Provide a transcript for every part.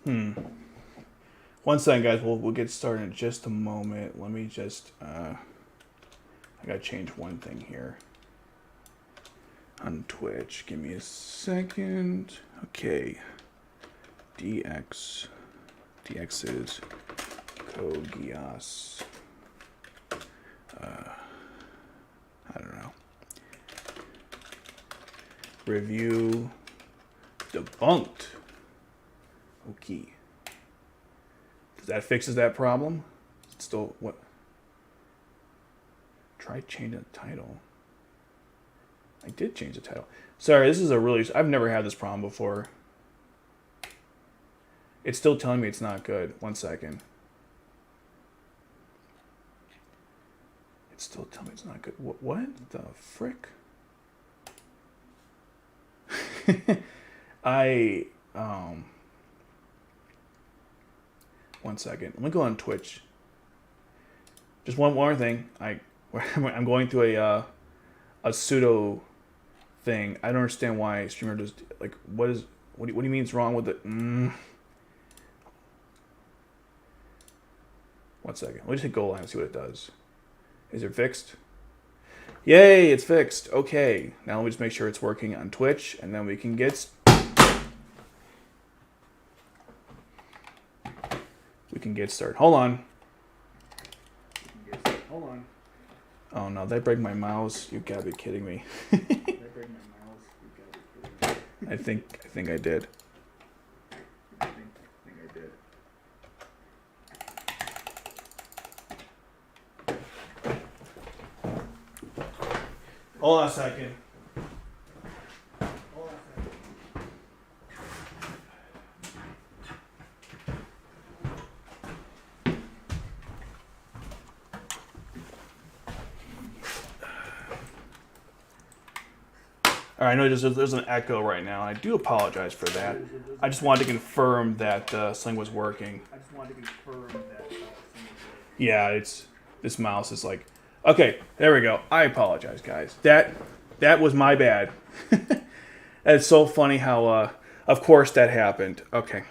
One second, guys. We'll get started in just a moment. Let me just I gotta change one thing here on Twitch. Give me a second. Okay. DX is Code Geass. I don't know. Review Debunked. Okay. Does that fixes that problem? It's still what? Try changing the title. I did change the title. Sorry, this is a really... I've never had this problem before. It's still telling me it's not good. One second. It's still telling me it's not good. What the frick? One second. Let me go on Twitch. Just one more thing. I'm going through a pseudo thing. I don't understand why streamer does like what do you mean it's wrong with it? One second. Let me just hit go line and see what it does. Is it fixed? Yay, it's fixed. Okay. Now let me just make sure it's working on Twitch, and then we can get started. Hold on. Oh no, did I break my mouse? You gotta be kidding me. I think I did. Hold on a second. All right, I know there's an echo right now, and I do apologize for that. I just wanted to confirm that something was working. Yeah, this mouse is like... Okay, there we go. I apologize, guys. That was my bad. It's so funny how, of course, that happened. Okay.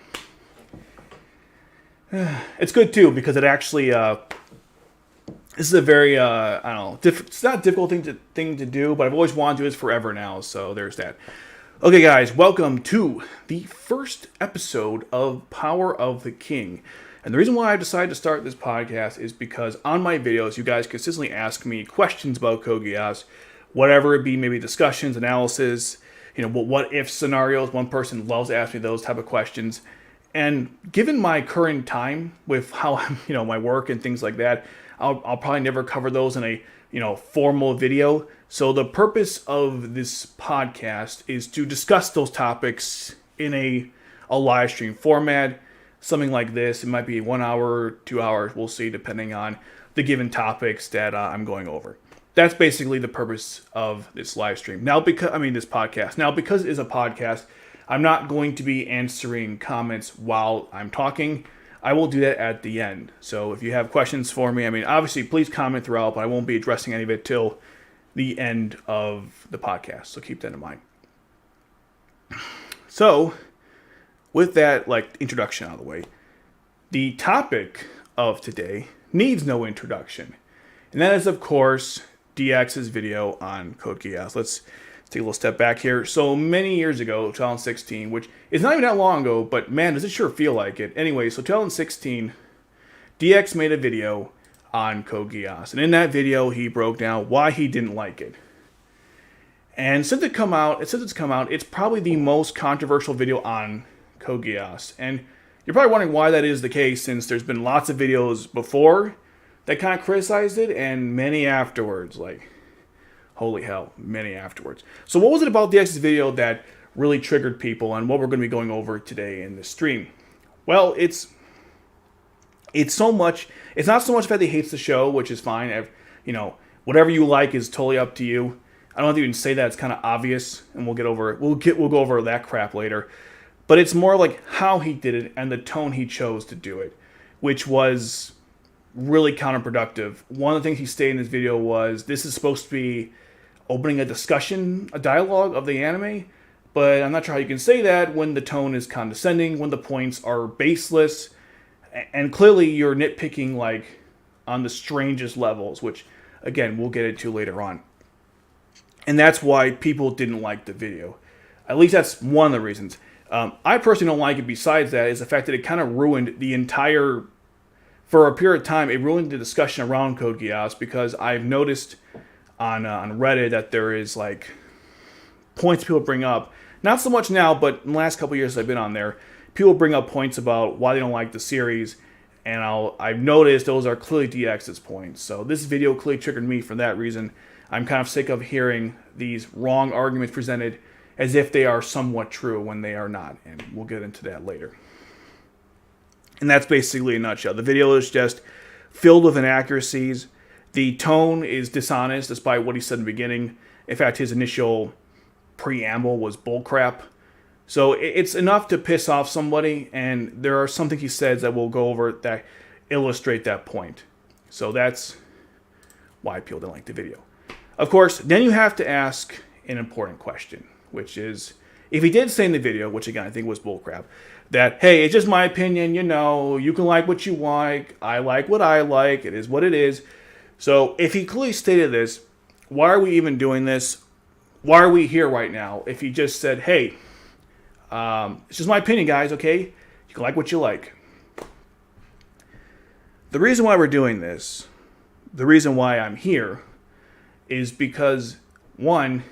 It's good, too, because it actually... this is a very, I don't know, it's not a difficult thing to do, but I've always wanted to do this forever now, so there's that. Okay, guys, welcome to the first episode of Power of the King. And the reason why I decided to start this podcast is because on my videos, you guys consistently ask me questions about Code Geass, whatever it be, maybe discussions, analysis, what if scenarios. One person loves to ask me those type of questions. And given my current time with how I'm, my work and things like that, I'll probably never cover those in a, formal video. So the purpose of this podcast is to discuss those topics in a live stream format. Something like this. It might be 1 hour, 2 hours. We'll see, depending on the given topics that I'm going over. That's basically the purpose of this live stream. Now, this podcast. Now, because it is a podcast, I'm not going to be answering comments while I'm talking. I will do that at the end. So if you have questions for me, obviously, please comment throughout, but I won't be addressing any of it till the end of the podcast. So keep that in mind. So, with that, introduction out of the way, the topic of today needs no introduction. And that is, of course, DX's video on Code Geass. Let's take a little step back here. So many years ago, 2016, which is not even that long ago, but man, does it sure feel like it. Anyway, so 2016, DX made a video on Code Geass. And in that video, he broke down why he didn't like it. And since it's come out, it's probably the most controversial video on Code Geass. And you're probably wondering why that is the case, since there's been lots of videos before that kind of criticized it, and many afterwards. Holy hell, many afterwards. So what was it about DX's video that really triggered people, and what we're going to be going over today in this stream? Well, it's not so much that he hates the show, which is fine. Whatever you like is totally up to you. I don't have to even say that. It's kind of obvious, and we'll go over that crap later. But it's more like how he did it and the tone he chose to do it, which was really counterproductive. One of the things he stated in this video was this is supposed to be opening a discussion, a dialogue of the anime, But I'm not sure how you can say that when the tone is condescending, when the points are baseless, and clearly you're nitpicking like on the strangest levels, which again we'll get into later on. And that's why people didn't like the video. At least that's one of the reasons. I personally don't like it. Besides that, is the fact that it kind of ruined the entire, for a period of time, it ruined the discussion around Code Geass, because I've noticed on Reddit that there is like points people bring up. Not so much now, but in the last couple of years I've been on there, people bring up points about why they don't like the series, and I've noticed those are clearly DX's points. So this video clearly triggered me for that reason. I'm kind of sick of hearing these wrong arguments presented as if they are somewhat true when they are not, and we'll get into that later. And that's basically a nutshell. The video is just filled with inaccuracies. The tone is dishonest, despite what he said in the beginning. In fact, his initial preamble was bullcrap. So it's enough to piss off somebody, and there are some things he says that we'll go over that illustrate that point. So that's why people didn't like the video. Of course, then you have to ask an important question, which is, if he did say in the video, which again I think was bullcrap, that, hey, it's just my opinion, you know, you can like what you like, I like what I like, it is what it is. So if he clearly stated this, why are we even doing this? Why are we here right now? If he just said, hey, it's just my opinion, guys, okay? You can like what you like. The reason why we're doing this, the reason why I'm here, is because, one,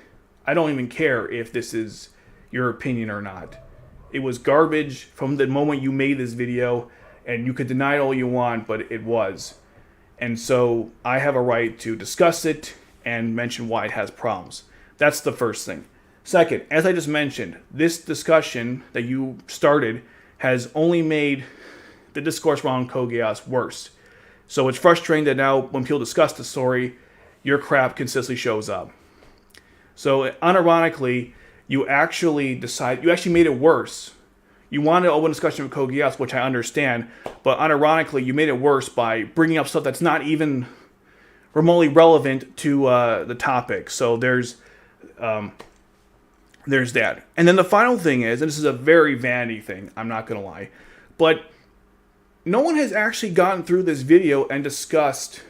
I don't even care if this is your opinion or not. It was garbage from the moment you made this video, and you could deny it all you want, but it was. And so I have a right to discuss it and mention why it has problems. That's the first thing. Second, as I just mentioned, this discussion that you started has only made the discourse around Code Geass worse. So it's frustrating that now when people discuss the story, your crap consistently shows up. So unironically, you actually made it worse. You wanted to open discussion with Code Geass, which I understand, but unironically, you made it worse by bringing up stuff that's not even remotely relevant to the topic. So there's that. And then the final thing is, and this is a very vanity thing, I'm not going to lie, but no one has actually gotten through this video and discussed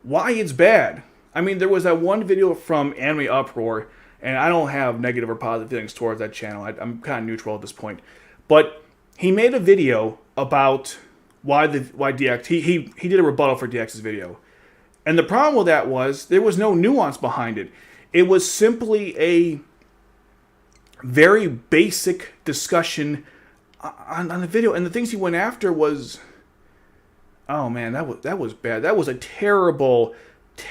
why it's bad. I mean, there was that one video from Anime Uproar, and I don't have negative or positive feelings towards that channel. I'm kind of neutral at this point. But he made a video about why DX, he did a rebuttal for DX's video. And the problem with that was there was no nuance behind it. It was simply a very basic discussion on the video. And the things he went after was, oh man, that was bad. That was a terrible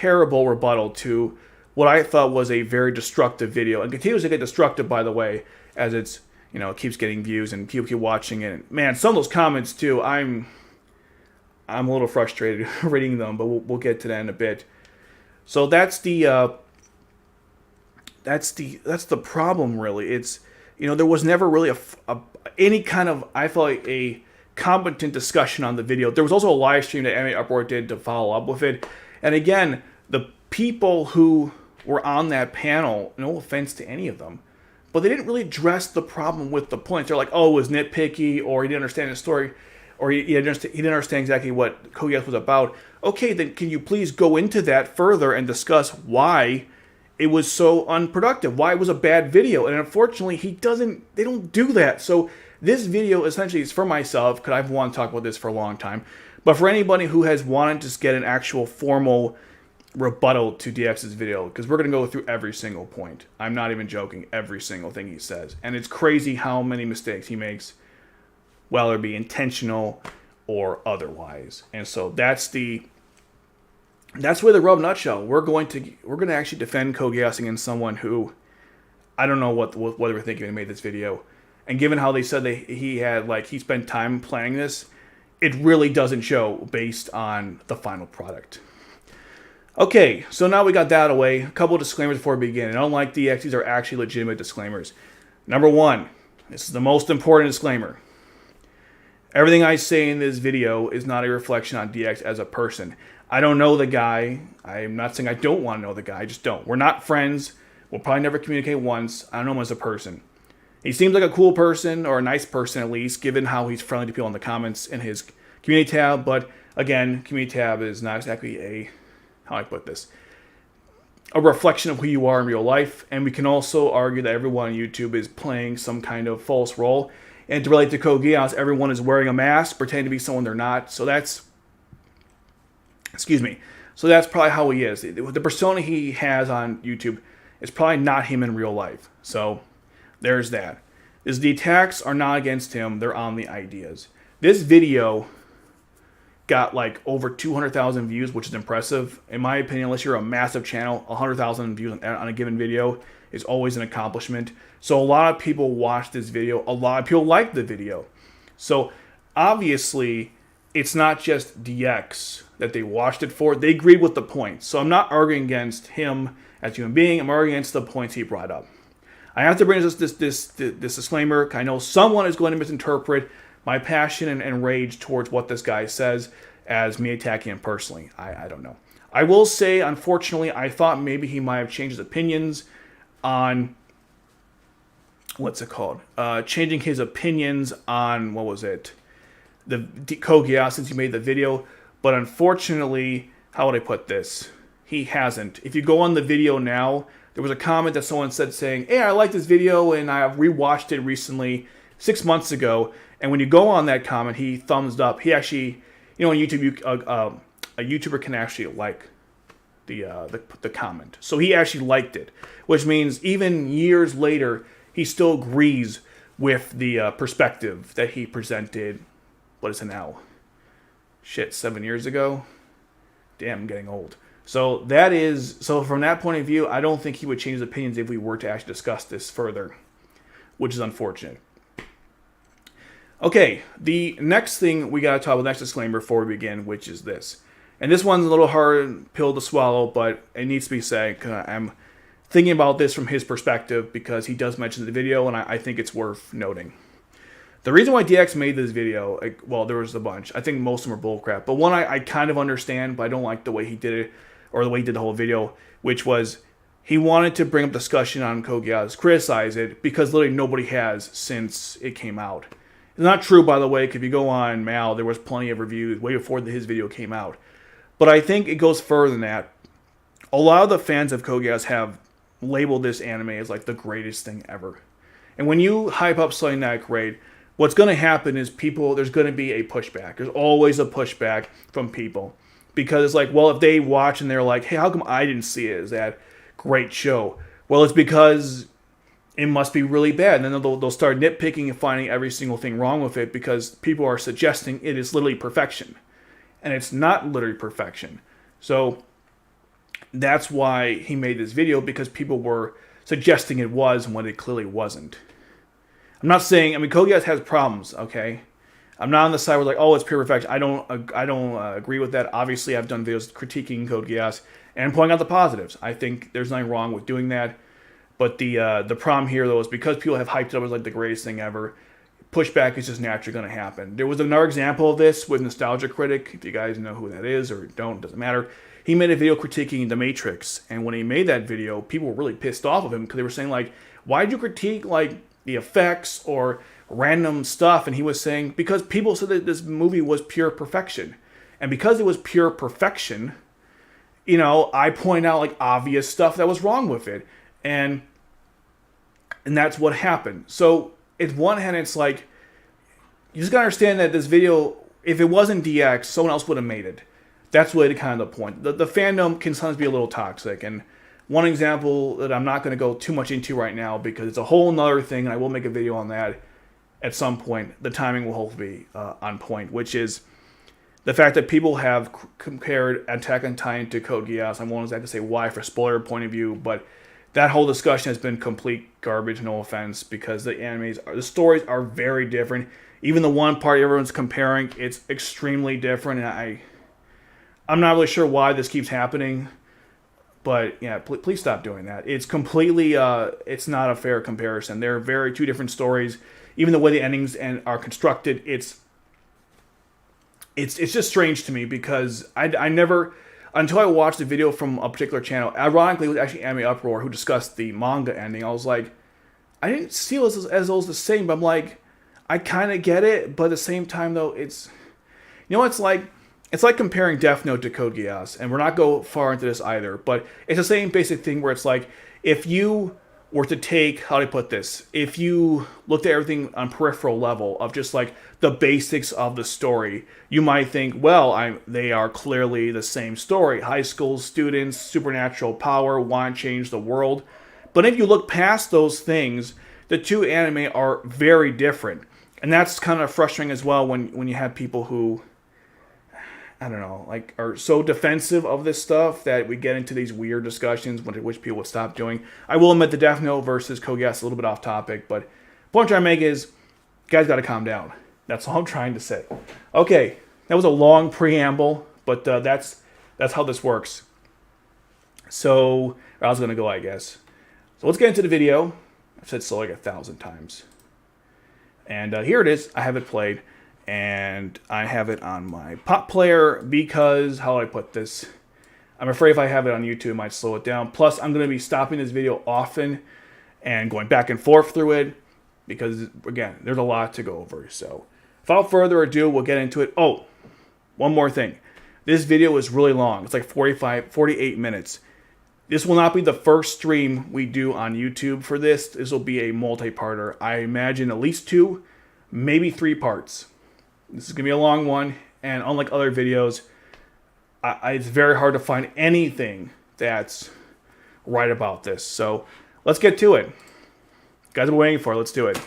rebuttal to what I thought was a very destructive video, and continues to get destructive, by the way, as it's, you know, it keeps getting views and people keep watching it. And man, some of those comments too, I'm a little frustrated reading them, but we'll get to that in a bit. So that's the problem, really. It's, you know, there was never really any kind of, I felt like, a competent discussion on the video. There was also a live stream that Anime Uproar did to follow up with it. And again, the people who were on that panel, no offense to any of them, but they didn't really address the problem with the points. They're like, oh, it was nitpicky, or he didn't understand the story, or he didn't understand exactly what Code Geass was about. Okay, then can you please go into that further and discuss why it was so unproductive, why it was a bad video? And unfortunately, they don't do that. So this video essentially is for myself, because I've wanted to talk about this for a long time, but for anybody who has wanted to get an actual formal rebuttal to DX's video, because we're going to go through every single point. I'm not even joking, every single thing he says. And it's crazy how many mistakes he makes, whether it be intentional or otherwise. And so that's where the rub nutshell. We're going to actually defend Code Geass against someone who, I don't know what they were thinking when he made this video. And given how they said he spent time planning this, it really doesn't show based on the final product. Okay, so now we got that away. A couple of disclaimers before we begin. And unlike DX, these are actually legitimate disclaimers. Number one, this is the most important disclaimer. Everything I say in this video is not a reflection on DX as a person. I don't know the guy. I'm not saying I don't want to know the guy. I just don't. We're not friends. We'll probably never communicate once. I don't know him as a person. He seems like a cool person, or a nice person at least, given how he's friendly to people in the comments in his community tab. But again, community tab is not exactly a, how do I put this, a reflection of who you are in real life. And we can also argue that everyone on YouTube is playing some kind of false role. And to relate to Code Geass, everyone is wearing a mask, pretending to be someone they're not. So that's, excuse me. So that's probably how he is. The persona he has on YouTube is probably not him in real life. So there's that. The attacks are not against him. They're on the ideas. This video got like over 200,000 views, which is impressive. In my opinion, unless you're a massive channel, 100,000 views on a given video is always an accomplishment. So a lot of people watched this video. A lot of people liked the video. So obviously, it's not just DX that they watched it for. They agreed with the points. So I'm not arguing against him as a human being. I'm arguing against the points he brought up. I have to bring this disclaimer. I know someone is going to misinterpret my passion and rage towards what this guy says as me attacking him personally. I don't know. I will say, unfortunately, I thought maybe he might have changed his opinions on, what's it called? Changing his opinions on, what was it? The Code Geass, since he made the video. But unfortunately, how would I put this? He hasn't. If you go on the video now, there was a comment that someone said saying, hey, I like this video and I rewatched it recently 6 months ago. And when you go on that comment, he thumbs up. He actually, on YouTube, a YouTuber can actually like the comment. So he actually liked it, which means even years later, he still agrees with the perspective that he presented. What is it now? Shit, 7 years ago? Damn, I'm getting old. So from that point of view, I don't think he would change his opinions if we were to actually discuss this further, which is unfortunate. Okay, the next thing we got to talk about, the next disclaimer before we begin, which is this. And this one's a little hard pill to swallow, but it needs to be said. I'm thinking about this from his perspective because he does mention the video, and I think it's worth noting. The reason why DX made this video, well, there was a bunch. I think most of them are bullcrap. But one I kind of understand, but I don't like the way he did it, or the way he did the whole video, which was he wanted to bring up discussion on Code Geass, criticize it, because literally nobody has since it came out. It's not true, by the way, because if you go on Mal, there was plenty of reviews way before his video came out. But I think it goes further than that. A lot of the fans of Code Geass have labeled this anime as like the greatest thing ever. And when you hype up something that great, what's going to happen is there's going to be a pushback. There's always a pushback from people. Because it's like, well, if they watch and they're like, hey, how come I didn't see it as that great show? Well, it's because it must be really bad. And then they'll start nitpicking and finding every single thing wrong with it because people are suggesting it is literally perfection. And it's not literally perfection. So that's why he made this video, because people were suggesting it was when it clearly wasn't. I'm not saying, Code Geass has problems, okay? I'm not on the side where like, oh, it's pure perfection. I don't agree with that. Obviously, I've done videos critiquing Code Geass and pointing out the positives. I think there's nothing wrong with doing that. But the problem here, though, is because people have hyped it up as like the greatest thing ever, pushback is just naturally going to happen. There was another example of this with Nostalgia Critic. If you guys know who that is or don't, doesn't matter. He made a video critiquing The Matrix. And when he made that video, people were really pissed off of him because they were saying, like, why'd you critique, like, the effects or random stuff? And he was saying, because people said that this movie was pure perfection. And because it was pure perfection, I point out, like, obvious stuff that was wrong with it. And that's what happened. So, it's one hand, it's like, you just gotta understand that this video, if it wasn't DX, someone else would have made it. That's really kind of the point. The fandom can sometimes be a little toxic. And one example that I'm not going to go too much into right now because it's a whole nother thing, and I will make a video on that at some point. The timing will hopefully be on point, which is the fact that people have compared Attack on Titan to Code Geass. I won't exactly say why for spoiler point of view, but that whole discussion has been complete garbage, no offense, because the stories are very different. Even the one part everyone's comparing, it's extremely different, and I'm not really sure why this keeps happening. But yeah, please stop doing that. It's completely, it's not a fair comparison. They're two different stories. Even the way the endings are constructed, it's just strange to me because I never, until I watched a video from a particular channel, ironically it was actually Anime Uproar who discussed the manga ending. I was like, I didn't see it as those the same, but I'm like, I kind of get it, but at the same time though, it's, you know what it's like? It's like comparing Death Note to Code Geass, and we're not go far into this either, but it's the same basic thing where it's like, if you were to take, how do I put this? If you looked at everything on peripheral level of just like the basics of the story, you might think, well, they are clearly the same story. High school students, supernatural power, want to change the world. But if you look past those things, the two anime are very different. And that's kind of frustrating as well when you have people who, I don't know, like are so defensive of this stuff that we get into these weird discussions, which people would stop doing. I will admit the Death Note versus Code Geass is a little bit off topic, but the point I'm trying to make is, you guys got to calm down. That's all I'm trying to say. Okay, that was a long preamble, but that's how this works. So, I was going to go, I guess. So let's get into the video. I've said so like 1,000 times. And here it is. I have it played. And I have it on my pop player because, how do I put this? I'm afraid if I have it on YouTube, it might slow it down. Plus, I'm going to be stopping this video often and going back and forth through it because, again, there's a lot to go over. So, without further ado, we'll get into it. Oh, one more thing. This video is really long. It's like 48 minutes. This will not be the first stream we do on YouTube for this. This will be a multi-parter. I imagine at least 2, maybe 3 parts. This is going to be a long one, and unlike other videos, it's very hard to find anything that's right about this. So, let's get to it. You guys have been waiting for it. Let's do it.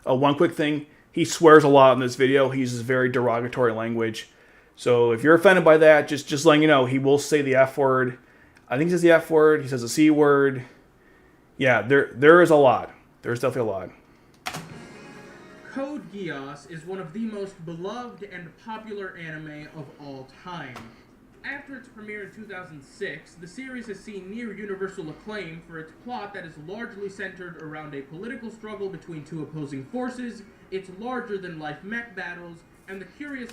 One quick thing. He swears a lot in this video. He uses very derogatory language. So, if you're offended by that, just letting you know, he will say the F word. I think he says the F word. He says the C word. Yeah, there is a lot. There's definitely a lot. Code Geass is one of the most beloved and popular anime of all time. After its premiere in 2006, the series has seen near universal acclaim for its plot that is largely centered around a political struggle between 2 opposing forces, its larger-than-life mech battles, and the curious...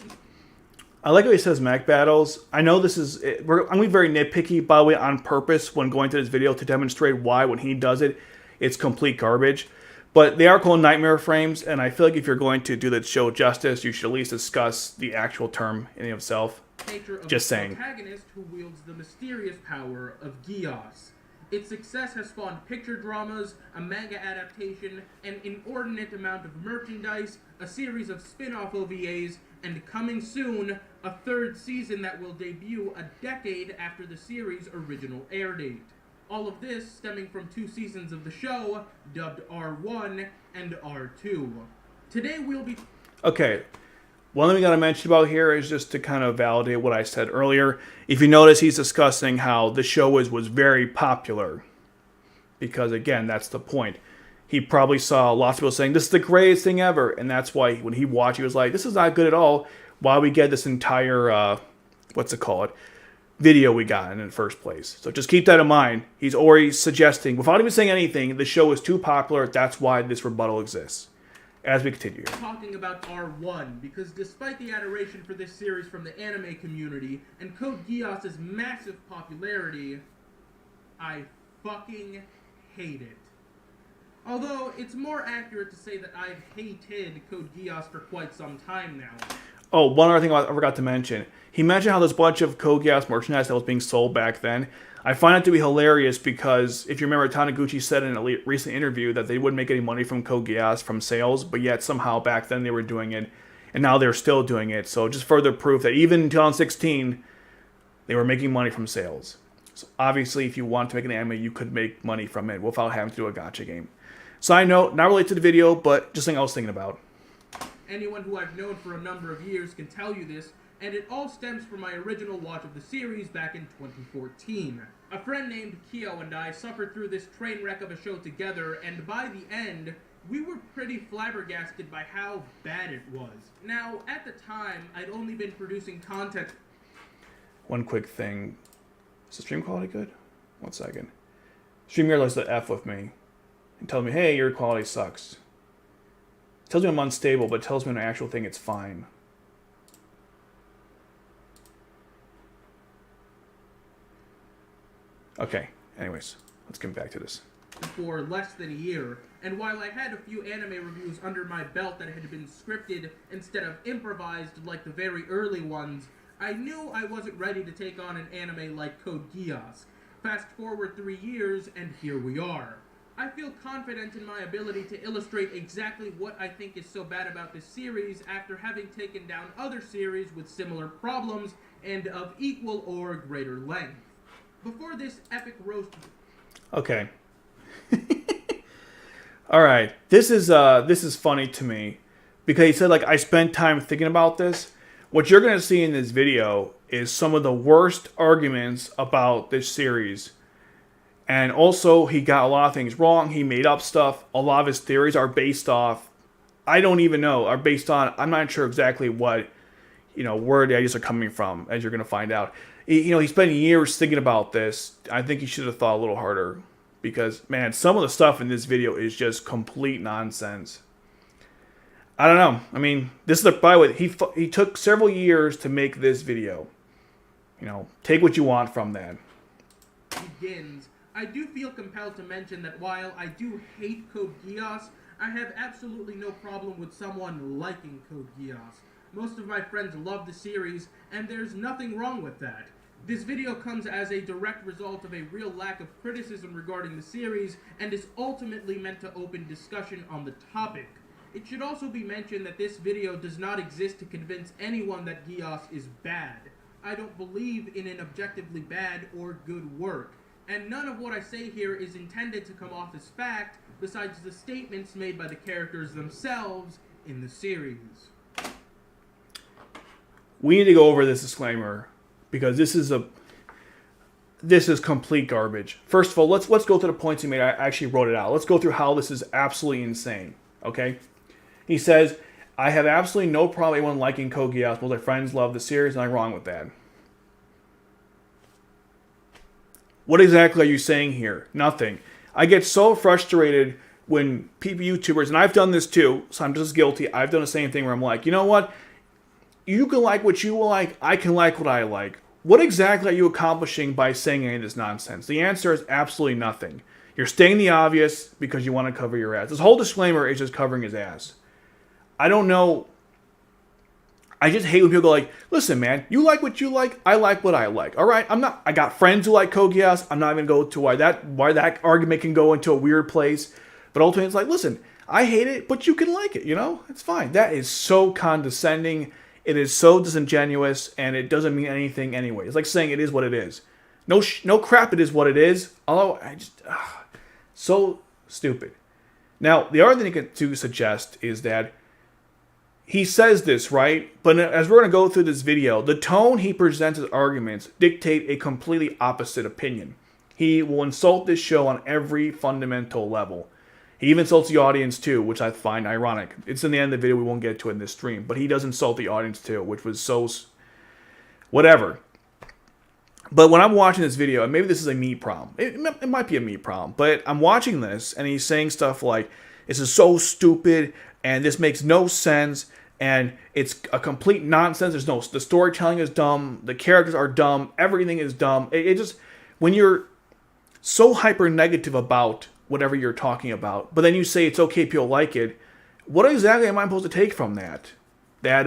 I like how he says mech battles. I know this is... I'm going to be very nitpicky, by the way, on purpose when going to this video to demonstrate why, when he does it, it's complete garbage. But they are called nightmare frames, and I feel like if you're going to do the show justice, you should at least discuss the actual term in itself. Nature of Just the saying. Protagonist who wields the mysterious power of Geass. Its success has spawned picture dramas, a manga adaptation, an inordinate amount of merchandise, a series of spin-off OVAs, and coming soon, a 3rd season that will debut a decade after the series' original air date. All of this stemming from 2 seasons of the show, dubbed R1 and R2. Today we'll be... Okay. One thing we got to mention about here is just to kind of validate what I said earlier. If you notice, he's discussing how the show was very popular. Because, again, that's the point. He probably saw lots of people saying, this is the greatest thing ever. And that's why when he watched, he was like, this is not good at all. Why we get this entire, video we got in the first place. So just keep that in mind. He's already suggesting, without even saying anything, the show is too popular. That's why this rebuttal exists. As we continue. Talking about R1, because despite the adoration for this series from the anime community and Code Geass' massive popularity, I fucking hate it. Although, it's more accurate to say that I've hated Code Geass for quite some time now. Oh, one other thing I forgot to mention. He mentioned how there's a bunch of Code Geass merchandise that was being sold back then. I find it to be hilarious because, if you remember, Taniguchi said in a recent interview that they wouldn't make any money from Code Geass from sales, but yet somehow back then they were doing it, and now they're still doing it. So just further proof that even in 2016, they were making money from sales. So obviously, if you want to make an anime, you could make money from it without having to do a gacha game. Side note, not related to the video, but just something I was thinking about. Anyone who I've known for a number of years can tell you this, and it all stems from my original watch of the series back in 2014. A friend named Kyo and I suffered through this train wreck of a show together, and by the end, we were pretty flabbergasted by how bad it was. Now, at the time, I'd only been producing content... One quick thing. Is the stream quality good? 1 second. StreamYard likes to F with me and tell me, hey, your quality sucks. It tells me I'm unstable, but it tells me on the actual thing it's fine. Okay, anyways, let's get back to this. For less than a year, and while I had a few anime reviews under my belt that had been scripted instead of improvised like the very early ones, I knew I wasn't ready to take on an anime like Code Geass. Fast forward 3 years, and here we are. I feel confident in my ability to illustrate exactly what I think is so bad about this series after having taken down other series with similar problems and of equal or greater length. Before this epic roast... Okay. All right. This is funny to me because he said, like, I spent time thinking about this. What you're going to see in this video is some of the worst arguments about this series. And also, he got a lot of things wrong. He made up stuff. A lot of his theories are based off, I don't even know, are based on, I'm not sure exactly what, where the ideas are coming from, as you're going to find out. He spent years thinking about this. I think he should have thought a little harder. Because, man, some of the stuff in this video is just complete nonsense. I don't know. I mean, this is by the way, he took several years to make this video. Take what you want from that. Begins. I do feel compelled to mention that while I do hate Code Geass, I have absolutely no problem with someone liking Code Geass. Most of my friends love the series, and there's nothing wrong with that. This video comes as a direct result of a real lack of criticism regarding the series, and is ultimately meant to open discussion on the topic. It should also be mentioned that this video does not exist to convince anyone that Geass is bad. I don't believe in an objectively bad or good work, and none of what I say here is intended to come off as fact, besides the statements made by the characters themselves in the series. We need to go over this disclaimer, because this is complete garbage. First of all, let's go through the points he made. I actually wrote it out. Let's go through how this is absolutely insane. Okay? He says, I have absolutely no problem with anyone liking Code Geass. Most of my friends love the series, and I'm wrong with that. What exactly are you saying here? Nothing. I get so frustrated when people, YouTubers, and I've done this too, so I'm just guilty. I've done the same thing where I'm like, you know what? You can like what you like. I can like what I like. What exactly are you accomplishing by saying any of this nonsense? The answer is absolutely nothing. You're stating the obvious because you want to cover your ass. This whole disclaimer is just covering his ass. I don't know. I just hate when people go like, listen, man, you like what you like. I like what I like. All right, I got friends who like Code Geass. I'm not even going to go to why that argument can go into a weird place. But ultimately, it's like, listen, I hate it, but you can like it. It's fine. That is so condescending. It is so disingenuous, and it doesn't mean anything anyway. It's like saying it is what it is. No crap, it is what it is. Although, so stupid. Now, the other thing to suggest is that he says this, right? But as we're going to go through this video, the tone he presents his arguments dictate a completely opposite opinion. He will insult this show on every fundamental level. He even insults the audience too, which I find ironic. It's in the end of the video, we won't get to it in this stream. But he does insult the audience too, which was so... whatever. But when I'm watching this video, and maybe this is a me problem. It might be a me problem. But I'm watching this, and he's saying stuff like, this is so stupid, and this makes no sense, and it's a complete nonsense. The storytelling is dumb, the characters are dumb, everything is dumb. It just... when you're so hyper negative about whatever you're talking about, but then you say it's okay if people like it, what exactly am I supposed to take from that? That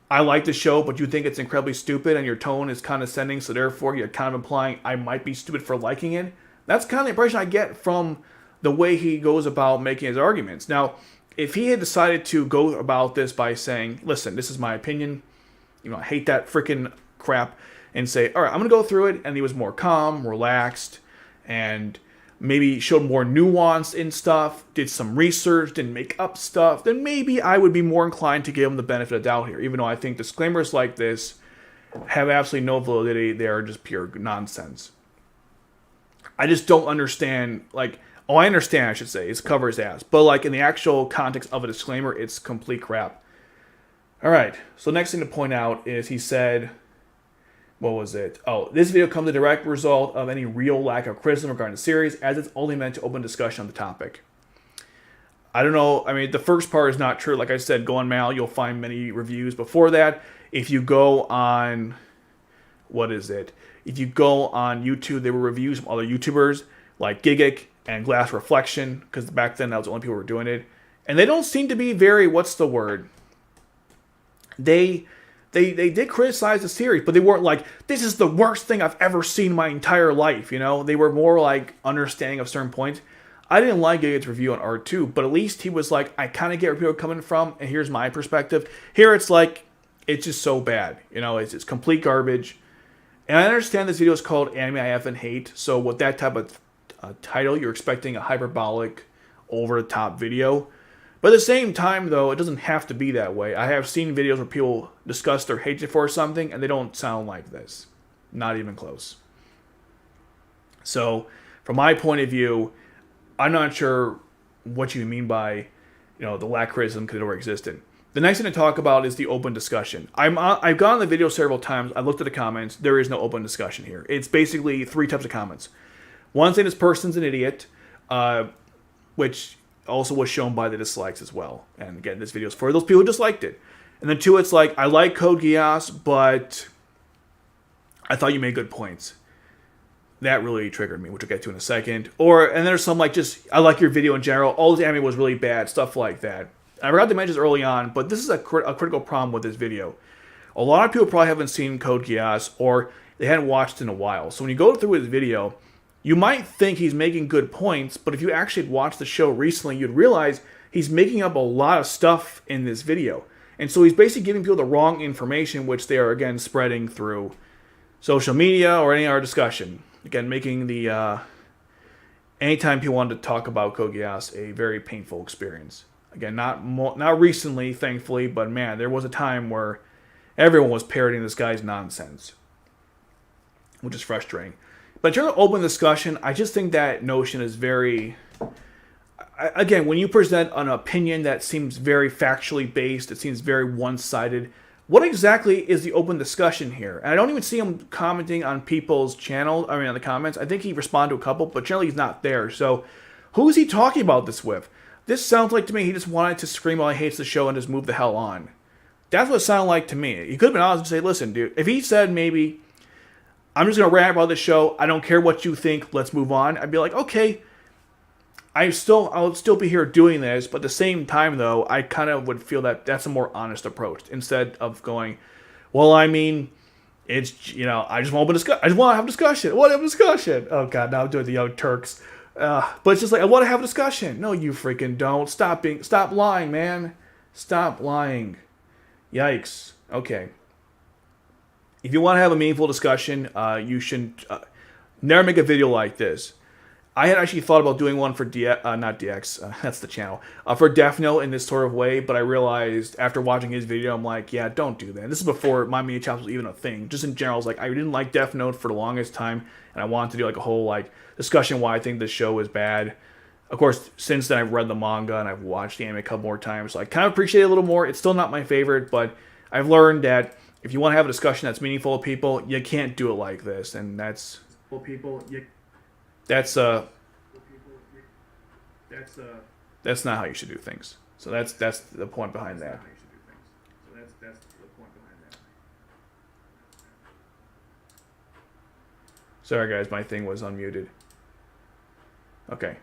I like the show, but you think it's incredibly stupid, and your tone is condescending, so therefore you're kind of implying I might be stupid for liking it? That's kind of the impression I get from the way he goes about making his arguments. Now, if he had decided to go about this by saying, listen, this is my opinion, I hate that freaking crap, and say, all right, I'm going to go through it, and he was more calm, relaxed, and maybe showed more nuance in stuff, did some research, didn't make up stuff, then maybe I would be more inclined to give him the benefit of the doubt here, even though I think disclaimers like this have absolutely no validity. They are just pure nonsense. I just don't understand, I understand, I should say, it's cover his ass, but in the actual context of a disclaimer, it's complete crap. All right, so next thing to point out is he said... what was it? Oh, this video comes a direct result of any real lack of criticism regarding the series, as it's only meant to open discussion on the topic. I don't know. I mean, the first part is not true. Like I said, go on Mal. You'll find many reviews before that. If you go on, what is it? If you go on YouTube, there were reviews from other YouTubers like Gigic and Glass Reflection, because back then that was the only people who were doing it. And they don't seem to be very, what's the word? They did criticize the series, but they weren't like, this is the worst thing I've ever seen in my entire life, you know? They were more like understanding of certain points. I didn't like Gigic's review on R2, but at least he was like, I kind of get where people are coming from, and here's my perspective. Here it's like, it's just so bad. You know, it's complete garbage. And I understand this video is called Anime I F and Hate, so with that type of title, you're expecting a hyperbolic, over-the-top video. But at the same time, though, it doesn't have to be that way. I have seen videos where people discuss their hatred for something, and they don't sound like this. Not even close. So, from my point of view, I'm not sure what you mean by, you know, the lack of criticism could never existed. The next thing to talk about is the open discussion. I've gone on the video several times. I looked at the comments. There is no open discussion here. It's basically 3 types of comments. One saying this person's an idiot, which also was shown by the dislikes as well. And again, this video is for those people who disliked it. And then 2, it's like, I like Code Geass, but I thought you made good points. That really triggered me, which we'll get to in a second. And there's some like, just, I like your video in general. All this anime was really bad, stuff like that. I forgot to mention this early on, but this is a critical problem with this video. A lot of people probably haven't seen Code Geass, or they hadn't watched in a while. So when you go through his video, you might think he's making good points, but if you actually watched the show recently, you'd realize he's making up a lot of stuff in this video. And so he's basically giving people the wrong information, which they are, again, spreading through social media or any other discussion. Again, making the, anytime people wanted to talk about Code Geass, a very painful experience. Again, not recently, thankfully, but man, there was a time where everyone was parroting this guy's nonsense, which is frustrating. But in terms of open discussion, I just think that notion is very... Again, when you present an opinion that seems very factually based, it seems very one-sided, what exactly is the open discussion here? And I don't even see him commenting on people's channel, on the comments. I think he responded to a couple, but generally he's not there. So who is he talking about this with? This sounds like to me he just wanted to scream while he hates the show and just move the hell on. That's what it sounded like to me. He could have been honest and say, listen, dude, if he said maybe, I'm just going to rant about this show, I don't care what you think, let's move on, I'd be like, okay, I'll still be here doing this, but at the same time, though, I kind of would feel that that's a more honest approach, instead of going, well, I mean, it's, you know, I just want to have a discussion. I want to have a discussion. Oh, God, now I'm doing the Young Turks. But it's just like, I want to have a discussion. No, you freaking don't. Stop lying, man. Stop lying. Yikes. Okay. If you want to have a meaningful discussion, you shouldn't never make a video like this. I had actually thought about doing one for not DX, that's the channel, for Death Note in this sort of way, but I realized after watching his video, I'm like, yeah, don't do that. This is before my media channel was even a thing. Just in general, I was like, I didn't like Death Note for the longest time, and I wanted to do like a whole like discussion why I think this show is bad. Of course, since then I've read the manga and I've watched the anime a couple more times, so I kind of appreciate it a little more. It's still not my favorite, but I've learned that if you want to have a discussion that's meaningful to people, you can't do it like this, and that's that's not how you should do things. So that's the point behind that. Sorry guys, my thing was unmuted. Okay.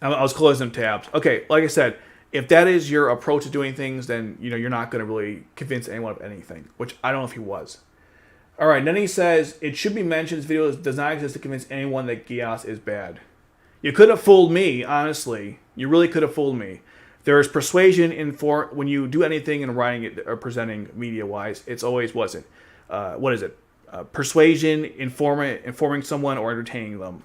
I was closing tabs. Okay, like I said, if that is your approach to doing things, then you know you're not going to really convince anyone of anything, which I don't know if he was. All right, then he says, it should be mentioned this video does not exist to convince anyone that Geass is bad. You could have fooled me, honestly. You really could have fooled me. There is persuasion when you do anything in writing it or presenting media-wise. It's always, what is it? Persuasion, informing someone, or entertaining them.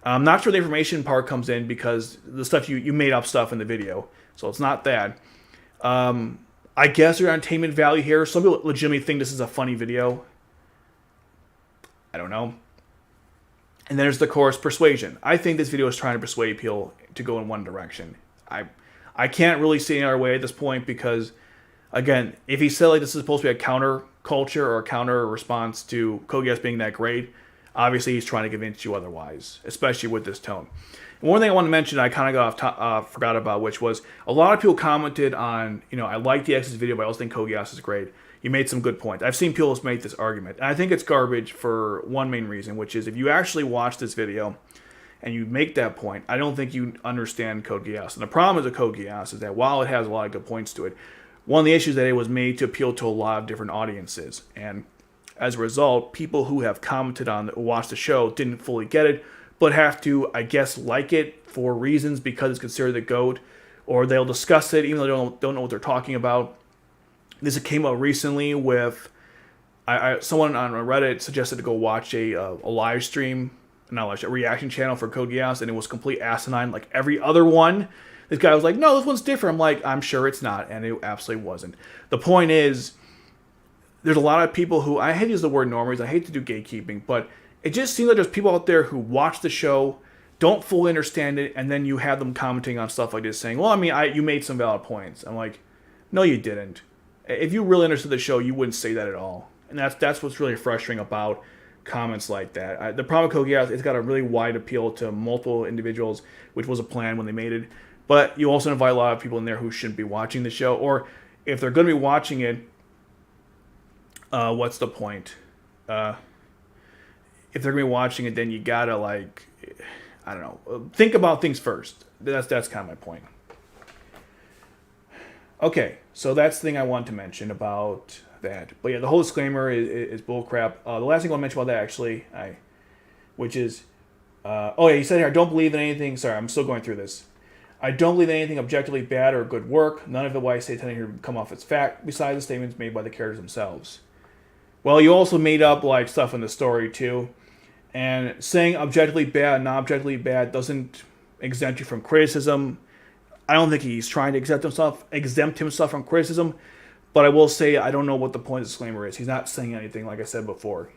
I'm not sure the information part comes in because the stuff you made up stuff in the video, so it's not that. I guess there's entertainment value here. Some people legitimately think this is a funny video. I don't know. And then there's the course persuasion. I think this video is trying to persuade people to go in one direction. I can't really see any other way at this point because, again, if he said like this is supposed to be a counter culture or a counter response to Code Geass being that great, obviously he's trying to convince you otherwise, especially with this tone. And one thing I want to mention I kind of forgot about, which was a lot of people commented on, you know, I like the X's video, but I also think Code Geass is great. you made some good points. I've seen people make this argument. And I think it's garbage for one main reason, which is if you actually watch this video and you make that point, I don't think you understand Code Geass. And the problem with Code Geass is that while it has a lot of good points to it, one of the issues is that it was made to appeal to a lot of different audiences. And as a result, people who have commented on or watched the show didn't fully get it, but have to, I guess, like it for reasons because it's considered the GOAT, or they'll discuss it even though they don't know what they're talking about. This came up recently with someone on Reddit suggested to go watch a live stream, a reaction channel for Code Geass, and it was complete asinine like every other one. This guy was like, no, this one's different. I'm like, I'm sure it's not, and it absolutely wasn't. The point is, there's a lot of people who, I hate to use the word normies, I hate to do gatekeeping, but it just seems like there's people out there who watch the show, don't fully understand it, and then you have them commenting on stuff like this saying, well, I mean, you made some valid points. I'm like, no, you didn't. If you really understood the show, you wouldn't say that at all. And that's what's really frustrating about comments like that. The problem with Code Geass, it's got a really wide appeal to multiple individuals, which was a plan when they made it. But you also invite a lot of people in there who shouldn't be watching the show. Or if they're going to be watching it, what's the point? If they're going to be watching it, then you got to, like, I don't know, think about things first. That's kind of my point. Okay, so that's the thing I wanted to mention about that. But yeah, the whole disclaimer is bullcrap. The last thing I want to mention about that, actually, he said here, I don't believe in anything. Sorry, I'm still going through this. I don't believe in anything objectively bad or good work. None of it what I say tending to come off as fact, besides the statements made by the characters themselves. Well, you also made up like stuff in the story too. And saying objectively bad and non-objectively bad doesn't exempt you from criticism. I don't think he's trying to exempt himself from criticism, but I will say I don't know what the point of the disclaimer is. He's not saying anything, like I said before.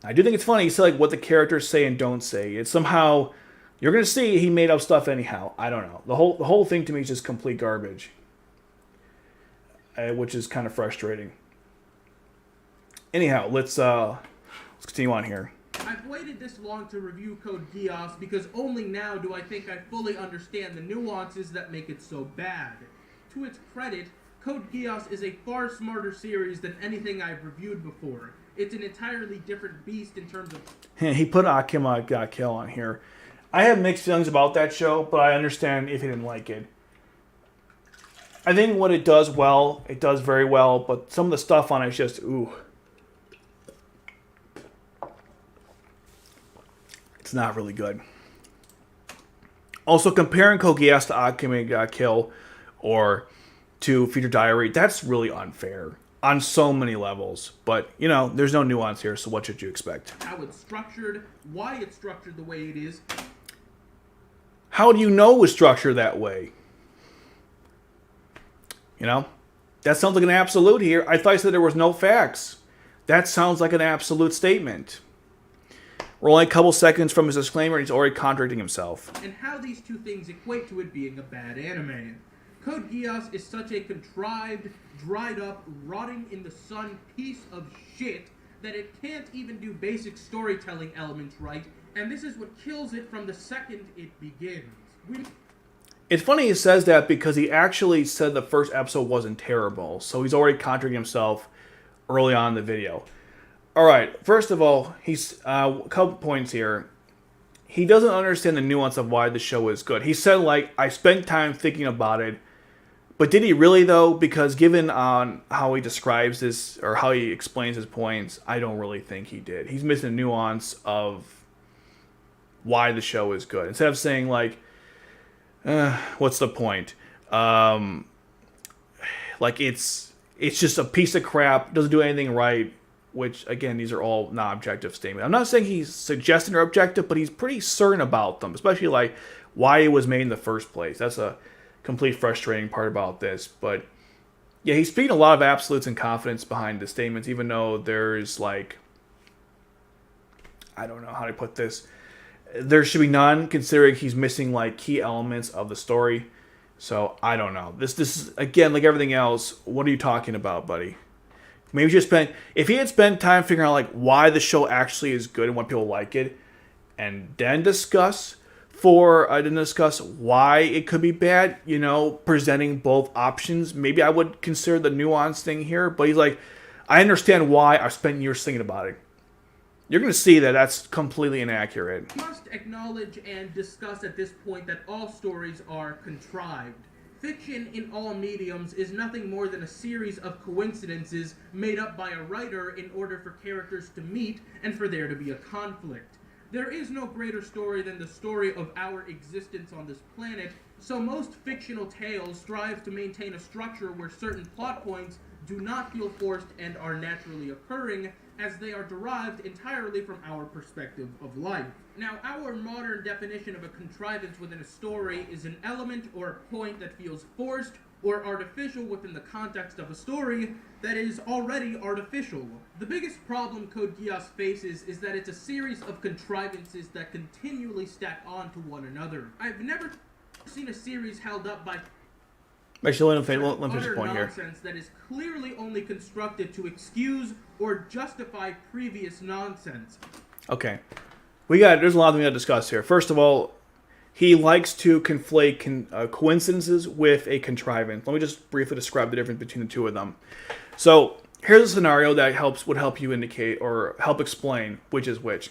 I do think it's funny. He said like what the characters say and don't say. It's somehow you're gonna see he made up stuff anyhow. I don't know. The whole thing to me is just complete garbage, which is kind of frustrating. Anyhow, let's continue on here. I've waited this long to review Code Geass because only now do I think I fully understand the nuances that make it so bad. To its credit, Code Geass is a far smarter series than anything I've reviewed before. It's an entirely different beast in terms of... He put Akima Got Kill on here. I have mixed feelings about that show, but I understand if he didn't like it. I think what it does well, it does very well, but some of the stuff on it is just, ooh. It's not really good. Also, comparing Code Geass to Akime Got Kill or to Future Diary, that's really unfair on so many levels. But, you know, there's no nuance here, so what should you expect? How it's structured, why it's structured the way it is. How do you know it was structured that way? You know? That sounds like an absolute here. I thought I said there was no facts. That sounds like an absolute statement. We're only a couple seconds from his disclaimer, and he's already contradicting himself. And how these two things equate to it being a bad anime. Code Geass is such a contrived, dried up, rotting in the sun piece of shit that it can't even do basic storytelling elements right, and this is what kills it from the second it begins. It's funny he says that because he actually said the first episode wasn't terrible, so he's already contradicting himself early on in the video. Alright, first of all, he's a couple points here. He doesn't understand the nuance of why the show is good. He said, like, I spent time thinking about it, but did he really, though? Because given on how he describes this, or how he explains his points, I don't really think he did. He's missing the nuance of why the show is good. Instead of saying, like, what's the point? Like, it's just a piece of crap, doesn't do anything right. Which, again, these are all non-objective statements. I'm not saying he's suggesting they're objective, but he's pretty certain about them. Especially, like, why it was made in the first place. That's a complete frustrating part about this. But, yeah, he's speaking a lot of absolutes and confidence behind the statements, even though there's, like... I don't know how to put this. There should be none, considering he's missing, like, key elements of the story. So, I don't know. This is, again, like everything else, what are you talking about, buddy? Maybe if he had spent time figuring out like why the show actually is good and why people like it, and then discuss for to discuss why it could be bad, presenting both options. Maybe I would consider the nuance thing here, but he's like, I understand why. I spent years thinking about it. You're going to see that that's completely inaccurate. We must acknowledge and discuss at this point that all stories are contrived. Fiction in all mediums is nothing more than a series of coincidences made up by a writer in order for characters to meet and for there to be a conflict. There is no greater story than the story of our existence on this planet, so most fictional tales strive to maintain a structure where certain plot points do not feel forced and are naturally occurring, as they are derived entirely from our perspective of life. Now, our modern definition of a contrivance within a story is an element or a point that feels forced or artificial within the context of a story that is already artificial. The biggest problem Code Geass faces is that it's a series of contrivances that continually stack onto one another. I've never seen a series held up by Actually, let him finish the utter point here. nonsense that is clearly only constructed to excuse or justify previous nonsense. Okay. There's a lot we got to discuss here. First of all, he likes to conflate coincidences with a contrivance. Let me just briefly describe the difference between the two of them. So, here's a scenario that would help you indicate or help explain which is which.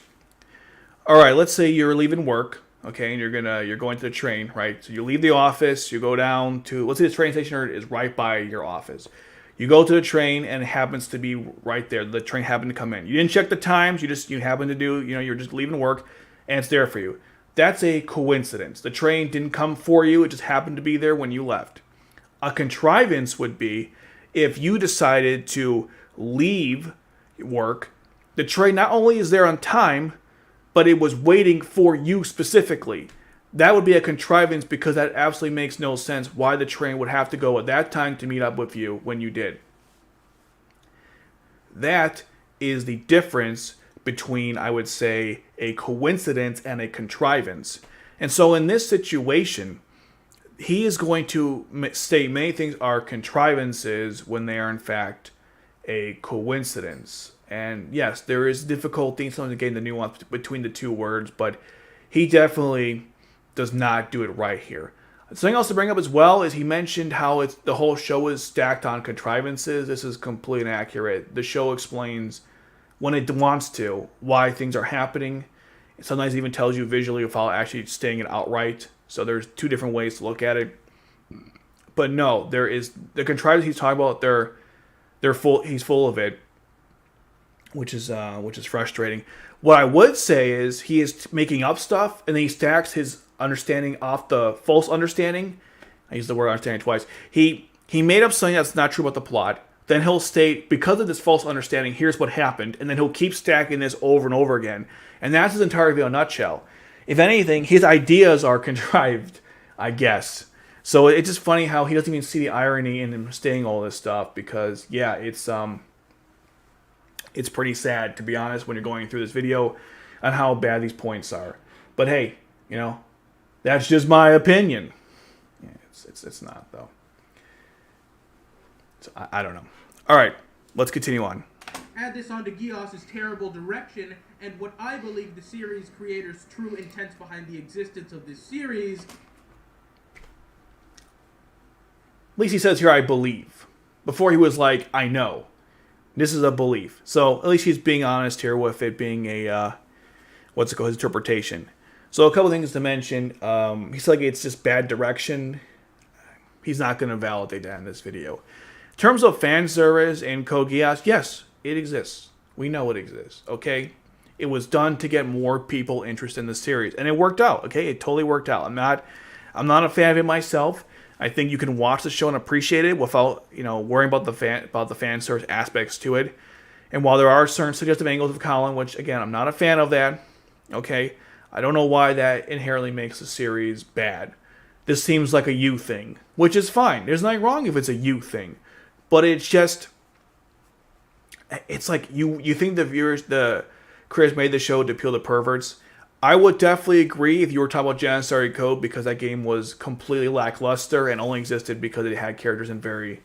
Alright, let's say you're leaving work, okay, and you're going to the train, right? So you leave the office, you go down to, let's say the train station is right by your office. You go to the train and it happens to be right there. The train happened to come in. You didn't check the times, you happen to do, you're just leaving work and it's there for you. That's a coincidence. The train didn't come for you, it just happened to be there when you left. A contrivance would be if you decided to leave work, the train not only is there on time, but it was waiting for you specifically. That would be a contrivance because that absolutely makes no sense why the train would have to go at that time to meet up with you when you did. That is the difference between, I would say, a coincidence and a contrivance. And so in this situation, he is going to say many things are contrivances when they are in fact a coincidence. And yes, there is difficulty sometimes getting the nuance between the two words, but he definitely does not do it right here. Something else to bring up as well is he mentioned how the whole show is stacked on contrivances. This is completely inaccurate. The show explains when it wants to why things are happening. It sometimes even tells you visually without actually stating it outright. So there's two different ways to look at it. But no, there is the contrivance he's talking about. They're full. He's full of it, which is frustrating. What I would say is he is making up stuff, and then he stacks his understanding off the false understanding. I used the word understanding twice. He made up something that's not true about the plot. Then he'll state, because of this false understanding, here's what happened, and then he'll keep stacking this over and over again. And that's his entire video in a nutshell. If anything, his ideas are contrived, I guess. So it's just funny how he doesn't even see the irony in him saying all this stuff, because yeah, it's pretty sad, to be honest, when you're going through this video on how bad these points are. But hey, that's just my opinion. Yeah, it's not, though. So, I don't know. All right, let's continue on. Add this onto Geass' terrible direction, and what I believe the series creators' true intents behind the existence of this series. At least he says here, I believe. Before he was like, I know. This is a belief. So at least he's being honest here with it being a, his interpretation. So a couple things to mention. He's like, it's just bad direction. He's not going to validate that in this video. In terms of fan service in Code Geass, yes, it exists. We know it exists, okay? It was done to get more people interested in the series. And it worked out, okay? It totally worked out. I'm not a fan of it myself. I think you can watch the show and appreciate it without, worrying about the fan service aspects to it. And while there are certain suggestive angles of Colin, which again I'm not a fan of that, okay, I don't know why that inherently makes the series bad. This seems like a you thing, which is fine. There's nothing wrong if it's a you thing, but it's like you think the creators made the show to appeal to perverts. I would definitely agree if you were talking about Janissary Code, because that game was completely lackluster and only existed because it had characters in very,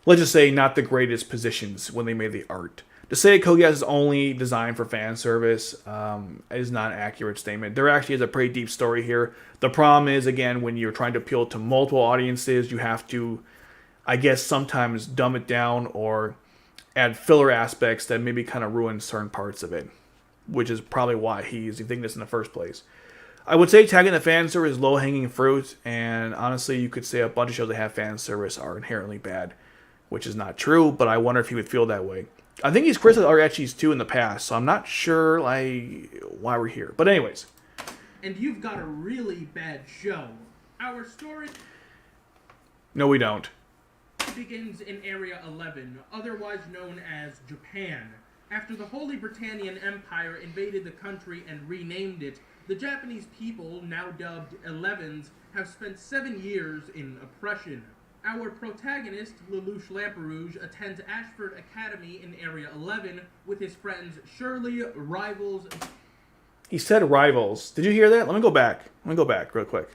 let's just say, not the greatest positions when they made the art. To say Code Geass is only designed for fan service is not an accurate statement. There actually is a pretty deep story here. The problem is, again, when you're trying to appeal to multiple audiences, you have to, I guess, sometimes dumb it down or add filler aspects that maybe kind of ruin certain parts of it, which is probably why he's thinking this in the first place. I would say tagging the fan service is low-hanging fruit, and honestly, you could say a bunch of shows that have fan service are inherently bad, which is not true, but I wonder if he would feel that way. I think he's criticized other ecchis too in the past, so I'm not sure why we're here. But anyways. And you've got a really bad show. Our story... No, we don't. ...begins in Area 11, otherwise known as Japan. After the Holy Britannian Empire invaded the country and renamed it, the Japanese people, now dubbed 11s, have spent 7 years in oppression. Our protagonist, Lelouch Lamperouge, attends Ashford Academy in Area 11 with his friends Shirley, Rivals... He said rivals. Did you hear that? Let me go back real quick.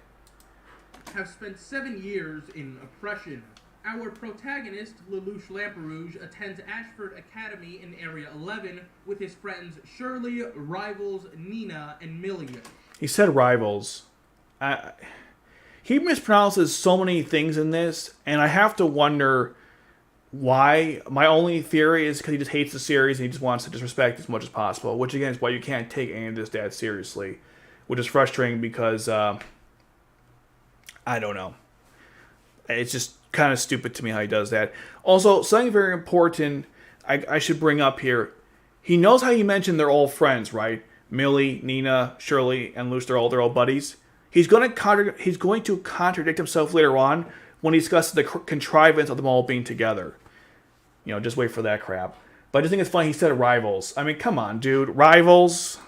...have spent 7 years in oppression. Our protagonist, Lelouch Lamperouge, attends Ashford Academy in Area 11 with his friends Shirley, Rivals, Nina, and Millie. He said rivals. He mispronounces so many things in this, and I have to wonder why. My only theory is because he just hates the series and he just wants to disrespect as much as possible, which again is why you can't take any of this dad seriously, which is frustrating because, I don't know. It's just kind of stupid to me how he does that. Also, something very important I should bring up here. He knows how you mentioned they're all friends, right? Millie, Nina, Shirley, and Luce, they're all buddies. He's going to contradict himself later on when he discusses the contrivance of them all being together. You know, just wait for that crap. But I just think it's funny he said rivals. I mean, come on, dude. Rivals?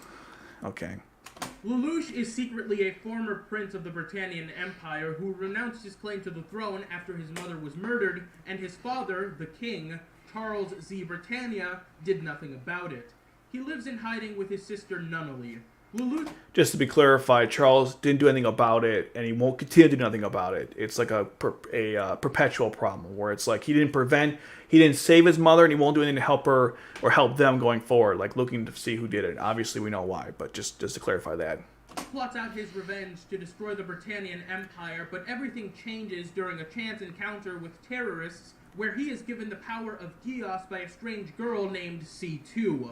Okay. Lelouch is secretly a former prince of the Britannian Empire who renounced his claim to the throne after his mother was murdered, and his father, the king, Charles Z. Britannia, did nothing about it. He lives in hiding with his sister Nunnally. Lelouch... Just to be clarified, Charles didn't do anything about it, and he won't continue to do nothing about it. It's like a perpetual problem, where it's like he didn't save his mother, and he won't do anything to help her or help them going forward, like looking to see who did it. Obviously, we know why, but just to clarify that. Plots out his revenge to destroy the Britannian Empire, but everything changes during a chance encounter with terrorists, where he is given the power of Geass by a strange girl named C2.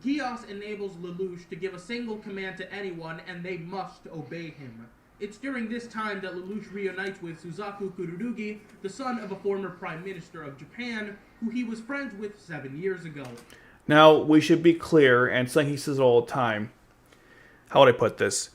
Geass enables Lelouch to give a single command to anyone, and they must obey him. It's during this time that Lelouch reunites with Suzaku Kururugi, the son of a former Prime Minister of Japan, who he was friends with 7 years ago. Now, we should be clear, and something he says all the time. How would I put this?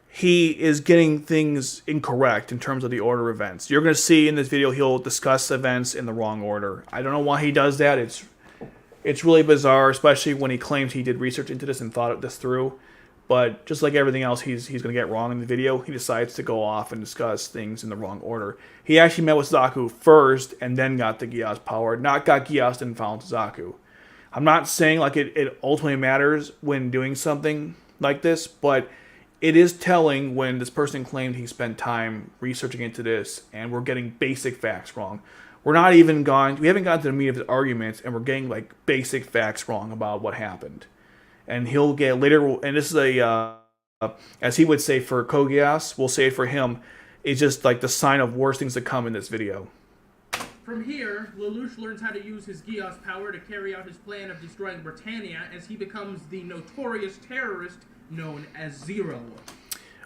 He is getting things incorrect in terms of the order of events. You're going to see in this video he'll discuss events in the wrong order. I don't know why he does that. It's really bizarre, especially when he claims he did research into this and thought this through. But just like everything else he's going to get wrong in the video, he decides to go off and discuss things in the wrong order. He actually met with Zaku first and then got the Geass power, not got Geass and found Zaku. I'm not saying like it ultimately matters when doing something like this, but it is telling when this person claimed he spent time researching into this and we're getting basic facts wrong. We haven't gotten to the meat of his arguments, and we're getting like basic facts wrong about what happened. And he'll get later, and this is as he would say for Code Geass, we'll say it for him, it's just like the sign of worse things to come in this video. From here, Lelouch learns how to use his Geass power to carry out his plan of destroying Britannia as he becomes the notorious terrorist known as Zero.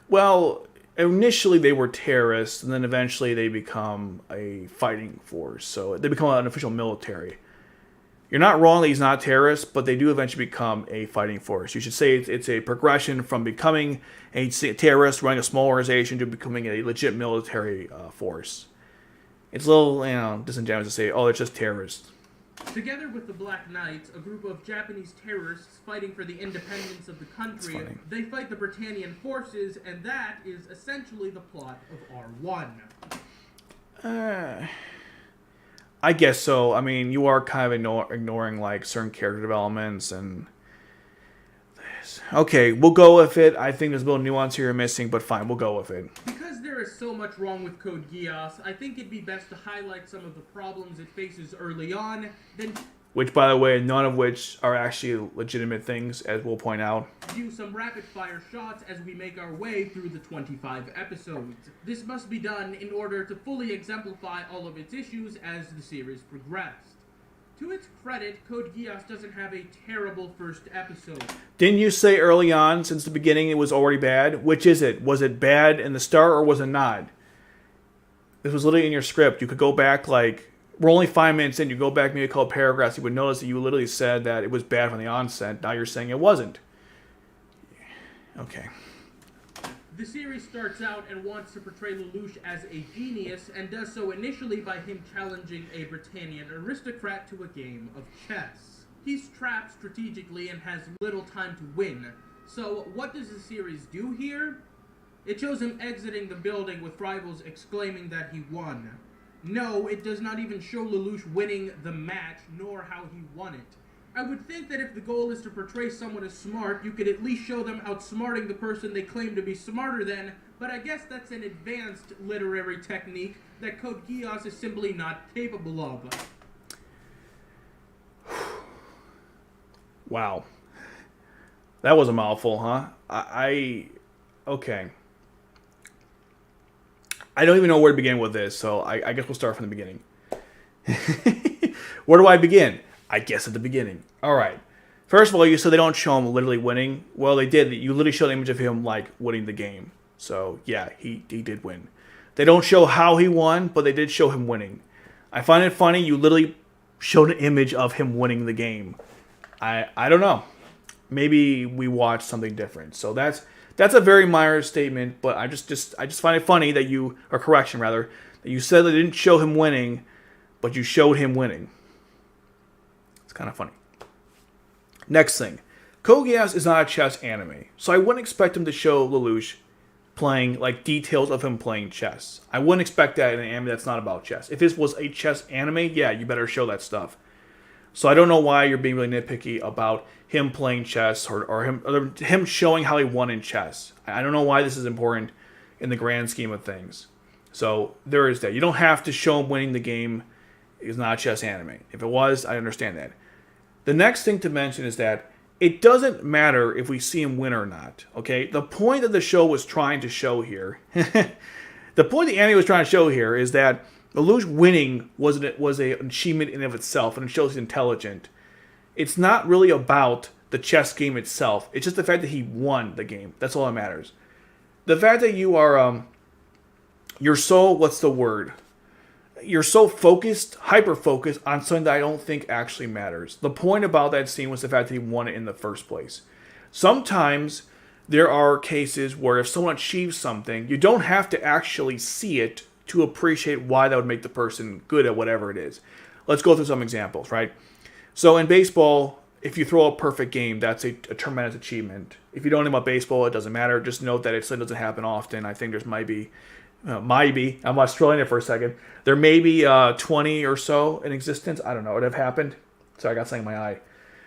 Well, initially they were terrorists, and then eventually they become a fighting force. So they become an official military. You're not wrong that he's not a terrorist, but they do eventually become a fighting force. You should say it's a progression from becoming a terrorist, running a small organization, to becoming a legit military force. It's a little, disingenuous to say, oh, it's just terrorists. Together with the Black Knights, a group of Japanese terrorists fighting for the independence of the country, they fight the Britannian forces, and that is essentially the plot of R1. I guess so. I mean, you are kind of ignoring like certain character developments and... Okay, we'll go with it. I think there's a little nuance here you're missing, but fine, we'll go with it. Because there is so much wrong with Code Geass, I think it'd be best to highlight some of the problems it faces early on, then which, by the way, none of which are actually legitimate things, as we'll point out. Do some rapid-fire shots as we make our way through the 25 episodes. This must be done in order to fully exemplify all of its issues as the series progressed. To its credit, Code Geass doesn't have a terrible first episode. Didn't you say early on, since the beginning, it was already bad? Which is it? Was it bad in the start or was it not? This was literally in your script. You could go back, like, we're only 5 minutes in. You go back maybe a couple paragraphs, you would notice that you literally said that it was bad from the onset. Now you're saying it wasn't. Okay. The series starts out and wants to portray Lelouch as a genius, and does so initially by him challenging a Britannian aristocrat to a game of chess. He's trapped strategically and has little time to win. So what does the series do here? It shows him exiting the building with rivals exclaiming that he won. No, it does not even show Lelouch winning the match, nor how he won it. I would think that if the goal is to portray someone as smart, you could at least show them outsmarting the person they claim to be smarter than, but I guess that's an advanced literary technique that Code Geass is simply not capable of. Wow. That was a mouthful, huh? Okay. I don't even know where to begin with this, so I guess we'll start from the beginning. Where do I begin? I guess at the beginning. All right. First of all, you said they don't show him literally winning. Well, they did. You literally show the image of him, like, winning the game. So, yeah, he did win. They don't show how he won, but they did show him winning. I find it funny. You literally showed an image of him winning the game. I don't know. Maybe we watched something different. So that's a very minor statement, but I just find it funny that you, or correction rather, that you said they didn't show him winning, but you showed him winning. It's kind of funny. Next thing. Code Geass is not a chess anime, so I wouldn't expect him to show Lelouch playing, like, details of him playing chess. I wouldn't expect that in an anime that's not about chess. If this was a chess anime, yeah, you better show that stuff. So I don't know why you're being really nitpicky about him playing chess or him showing how he won in chess. I don't know why this is important in the grand scheme of things. So there is that. You don't have to show him winning the game. It's not a chess anime. If it was, I understand that. The next thing to mention is that it doesn't matter if we see him win or not. Okay? The point that the show was trying to show here, the point the anime was trying to show here is that Lelouch winning was an achievement in and of itself, and it shows he's intelligent. It's not really about the chess game itself. It's just the fact that he won the game. That's all that matters. The fact that you are, you're so, what's the word? You're so focused, hyper-focused on something that I don't think actually matters. The point about that scene was the fact that he won it in the first place. Sometimes there are cases where if someone achieves something, you don't have to actually see it to appreciate why that would make the person good at whatever it is. Let's go through some examples, right? So in baseball, if you throw a perfect game, that's a tremendous achievement. If you don't know about baseball, it doesn't matter. Just note that it doesn't happen often. I think there's might be, I'm Australian for a second. There may be 20 or so in existence. I don't know. It have happened. Sorry, I got something in my eye.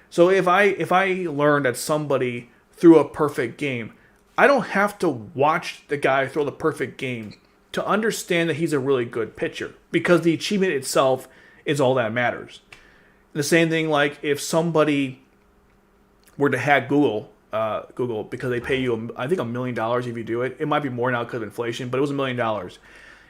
So if I learned that somebody threw a perfect game, I don't have to watch the guy throw the perfect game to understand that he's a really good pitcher, because the achievement itself is all that matters. The same thing, like if somebody were to hack Google because they pay you, I think $1 million if you do it. It might be more now because of inflation, but it was $1 million.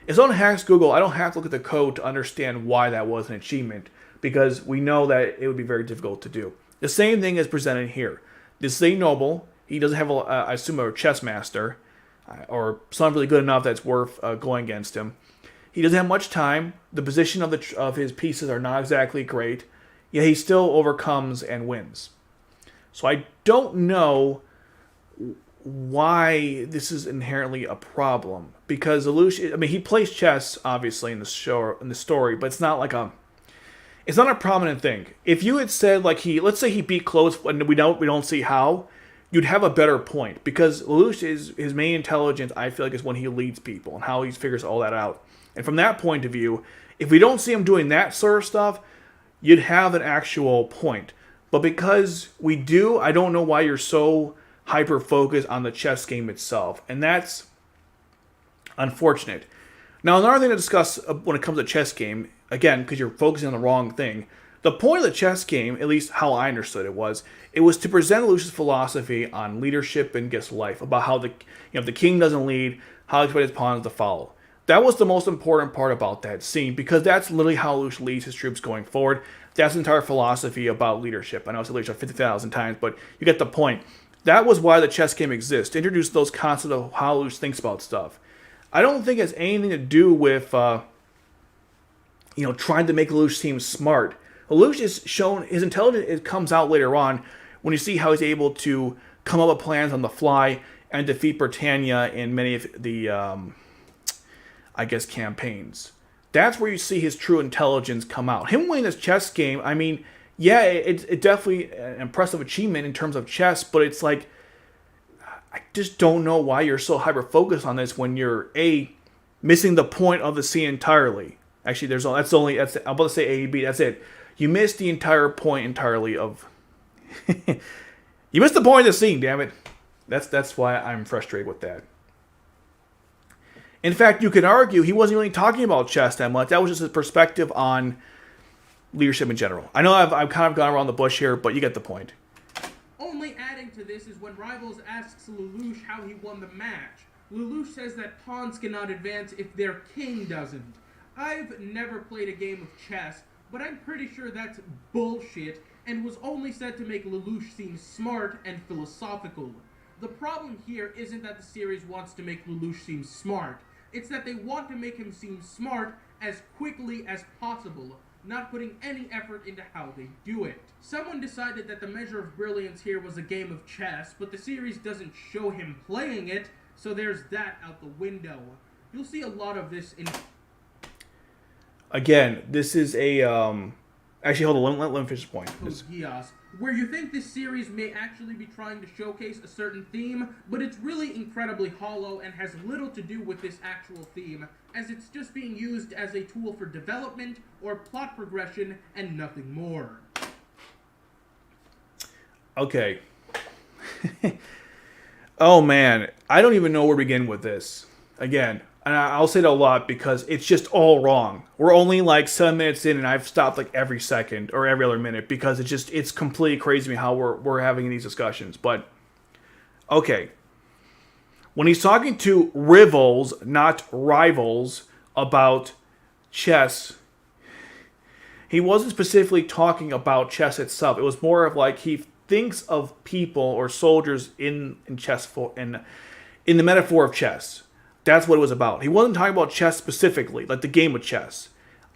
If someone hacks Google, I don't have to look at the code to understand why that was an achievement, because we know that it would be very difficult to do. The same thing is presented here. This is a noble. He doesn't have, I assume, a chess master, or someone really good enough that's worth going against him. He doesn't have much time. The position of his pieces are not exactly great. Yet he still overcomes and wins. So I don't know why this is inherently a problem, because Lelouch, I mean, he plays chess obviously in the show, in the story, but it's not a prominent thing. If you had said, like, let's say he beat close and we don't see how, you'd have a better point, because Lelouch is, his main intelligence, I feel like, is when he leads people and how he figures all that out. And from that point of view, if we don't see him doing that sort of stuff, you'd have an actual point. But because we do, I don't know why you're so hyper-focused on the chess game itself. And that's unfortunate. Now, another thing to discuss when it comes to chess game, again, because you're focusing on the wrong thing, The point of the chess game, at least how I understood it was to present Lelouch's philosophy on leadership and guess life, about how if the king doesn't lead, how to expect his pawns to follow. That was the most important part about that scene, because that's literally how Lelouch leads his troops going forward. That's the entire philosophy about leadership. I know I said leadership 50,000 times, but you get the point. That was why the chess game exists, to introduce those concepts of how Lelouch thinks about stuff. I don't think it has anything to do with, trying to make Lelouch seem smart. Lelouch is shown, his intelligence, it comes out later on when you see how he's able to come up with plans on the fly and defeat Britannia in many of the, campaigns. That's where you see his true intelligence come out. Him winning this chess game, I mean, yeah, it's definitely an impressive achievement in terms of chess, but it's like, I just don't know why you're so hyper-focused on this when you're, missing the point of the scene entirely. Actually, I'm about to say A, B, that's it. You missed the entire point entirely of... You missed the point of the scene, damn it. That's why I'm frustrated with that. In fact, you could argue he wasn't really talking about chess that much. That was just his perspective on leadership in general. I know I've kind of gone around the bush here, but you get the point. Only adding to this is when Rivals asks Lelouch how he won the match. Lelouch says that pawns cannot advance if their king doesn't. I've never played a game of chess, but I'm pretty sure that's bullshit and was only said to make Lelouch seem smart and philosophical. The problem here isn't that the series wants to make Lelouch seem smart. It's that they want to make him seem smart as quickly as possible, not putting any effort into how they do it. Someone decided that the measure of brilliance here was a game of chess, but the series doesn't show him playing it, so there's that out the window. You'll see a lot of this in... Again, this is a... Actually, hold on, let me finish this point. Code Geass, where you think this series may actually be trying to showcase a certain theme, but it's really incredibly hollow and has little to do with this actual theme, as it's just being used as a tool for development or plot progression and nothing more. Okay. Oh man, I don't even know where to begin with this. Again, and I'll say that a lot because it's just all wrong. We're only like 7 minutes in and I've stopped like every second or every other minute because it's completely crazy to me how we're having these discussions. But, okay. When he's talking to rivals, not rivals, about chess, he wasn't specifically talking about chess itself. It was more of like he thinks of people or soldiers in the metaphor of chess. That's what it was about. He wasn't talking about chess specifically, like the game of chess.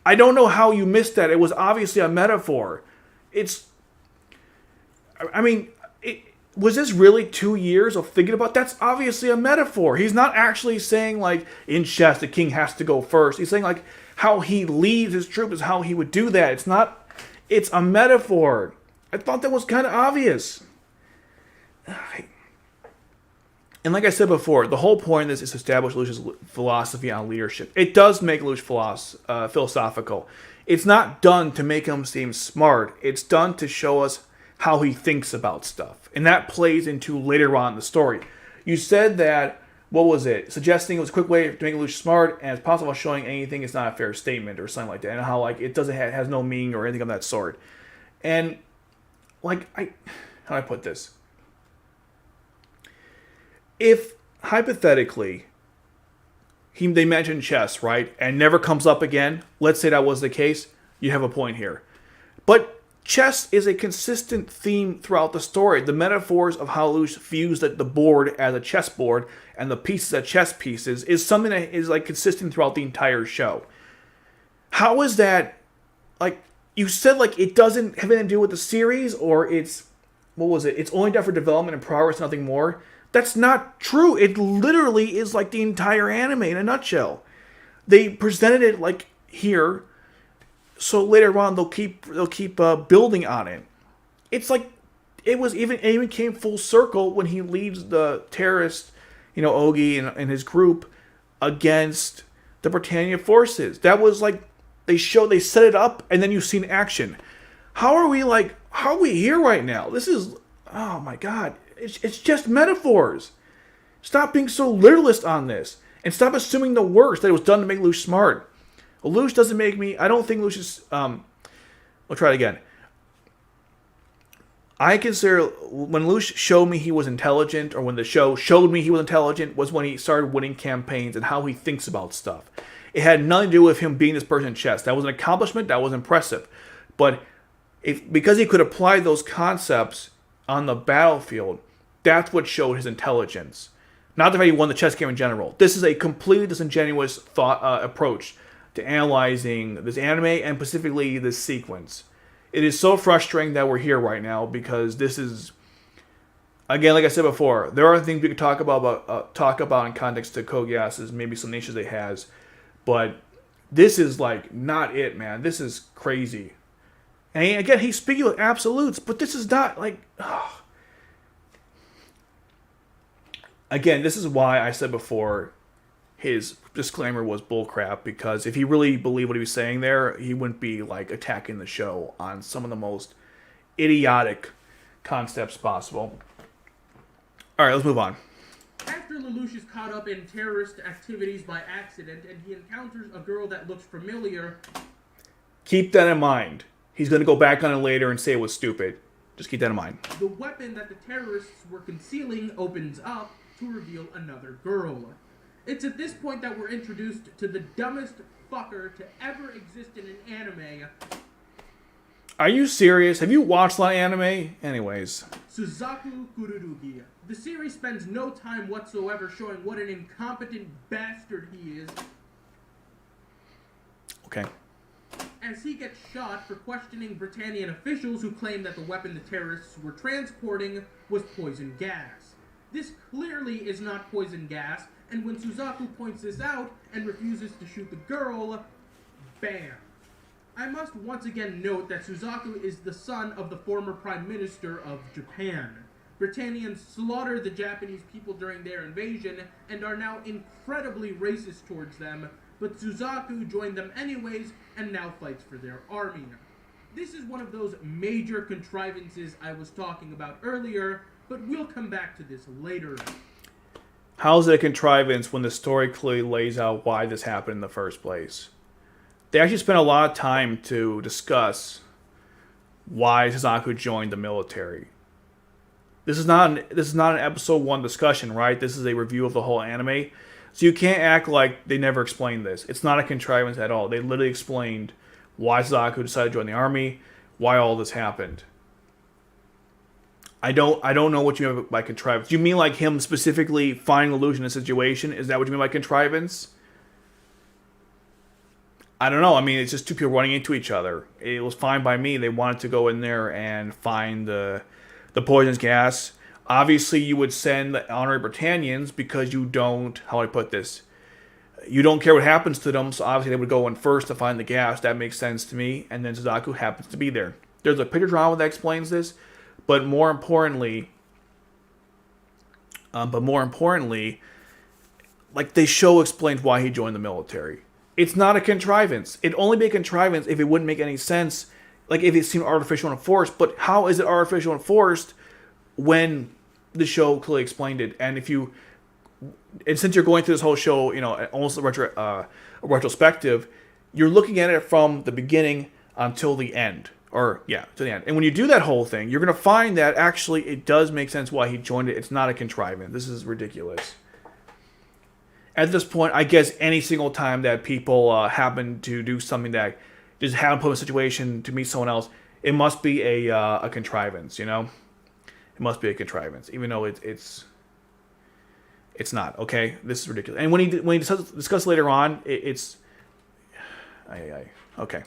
I don't know how you missed that. It was obviously a metaphor. Was this really 2 years of thinking about? That's obviously a metaphor. He's not actually saying like in chess the king has to go first. He's saying like how he leads his troops is how he would do that. It's a metaphor. I thought that was kind of obvious. And like I said before, the whole point of this is to establish Lelouch's philosophy on leadership. It does make Lelouch philosophical. It's not done to make him seem smart. It's done to show us how he thinks about stuff. And that plays into later on in the story. You said that, suggesting it was a quick way to make Lelouch smart, and it's possible showing anything is not a fair statement or something like that. And how like it has no meaning or anything of that sort. And like, how do I put this? If, hypothetically, they mention chess, right, and never comes up again, let's say that was the case, you have a point here. But chess is a consistent theme throughout the story. The metaphors of how Lelouch views the board as a chessboard and the pieces as chess pieces is something that is like consistent throughout the entire show. How is that, like, you said like it doesn't have anything to do with the series, or it's only done for development and progress, nothing more? That's not true. It literally is like the entire anime in a nutshell. They presented it like here, so later on they'll keep building on it. It's like it even came full circle when he leads the terrorist, Ogi and his group against the Britannia forces. That was like they set it up and then you've seen action. How are we here right now? This is, oh my god. It's just metaphors. Stop being so literalist on this. And stop assuming the worst, that it was done to make Lelouch smart. Lelouch doesn't make me... I don't think Lelouch's I'll try it again. I consider when Lelouch showed me he was intelligent, or when the show showed me he was intelligent, was when he started winning campaigns and how he thinks about stuff. It had nothing to do with him beating this person in chess. That was an accomplishment. That was impressive. But because he could apply those concepts on the battlefield, that's what showed his intelligence. Not the fact he won the chess game in general. This is a completely disingenuous approach to analyzing this anime and specifically this sequence. It is so frustrating that we're here right now because this is, again, like I said before, there are things we could talk about in context to Code Geass, maybe some niches they has, but this is like not it, man. This is crazy. And again, he's speaking with absolutes, but this is not like. Oh. Again, this is why I said before his disclaimer was bullcrap, because if he really believed what he was saying there, he wouldn't be like attacking the show on some of the most idiotic concepts possible. All right, let's move on. After Lelouch is caught up in terrorist activities by accident and he encounters a girl that looks familiar, keep that in mind. He's going to go back on it later and say it was stupid. Just keep that in mind. The weapon that the terrorists were concealing opens up to reveal another girl. It's at this point that we're introduced to the dumbest fucker to ever exist in an anime. Are you serious? Have you watched a lot of anime? Anyways. Suzaku Kururugi. The series spends no time whatsoever showing what an incompetent bastard he is. Okay. As he gets shot for questioning Britannian officials who claim that the weapon the terrorists were transporting was poison gas. This clearly is not poison gas, and when Suzaku points this out and refuses to shoot the girl, bam. I must once again note that Suzaku is the son of the former Prime Minister of Japan. Britannians slaughtered the Japanese people during their invasion and are now incredibly racist towards them, but Suzaku joined them anyways and now fights for their army. This is one of those major contrivances I was talking about earlier, but we'll come back to this later. How is it a contrivance when the story clearly lays out why this happened in the first place? They actually spent a lot of time to discuss why Suzaku joined the military. This is not an episode 1 discussion, right? This is a review of the whole anime. So you can't act like they never explained this. It's not a contrivance at all. They literally explained why Suzaku decided to join the army, why all this happened. I don't know what you mean by contrivance. Do you mean like him specifically finding Lelouch in a situation? Is that what you mean by contrivance? I don't know. I mean, it's just two people running into each other. It was fine by me. They wanted to go in there and find the poisonous gas. Obviously, you would send the honorary Britannians because you don't, how do I put this? You don't care what happens to them, so obviously they would go in first to find the gas. That makes sense to me. And then Suzaku happens to be there. There's a picture drama that explains this. But more importantly, like the show explains why he joined the military. It's not a contrivance. It'd only be a contrivance if it wouldn't make any sense, like if it seemed artificial and forced. But how is it artificial and forced when the show clearly explained it? And since you're going through this whole show, almost a retrospective, you're looking at it from the beginning until the end. To the end. And when you do that whole thing, you're going to find that actually it does make sense why he joined it. It's not a contrivance. This is ridiculous. At this point, I guess any single time that people happen to do something that just happen to put in a situation to meet someone else, it must be a contrivance, It must be a contrivance, even though it's not, okay? This is ridiculous. And when he discuss later on, it's... Okay.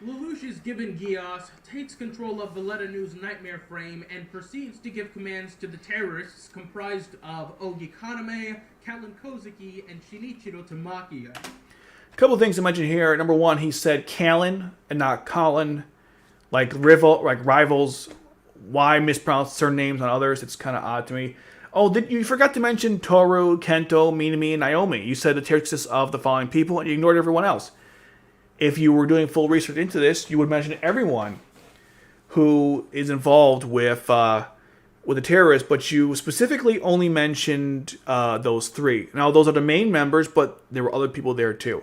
Lelouch is given Geass, takes control of Valetanu's nightmare frame, and proceeds to give commands to the terrorists comprised of Ogi Kaname, Kallen Kozuki, and Shinichiro Tamaki. A couple things to mention here. Number one, he said Kallen and not Colin, like rivals. Why mispronounce certain names on others? It's kind of odd to me. Oh, you forgot to mention Toru, Kento, Minami, and Naomi. You said the terrorists of the following people, and you ignored everyone else. If you were doing full research into this, you would mention everyone who is involved with the terrorists, but you specifically only mentioned those 3. Now, those are the main members, but there were other people there too.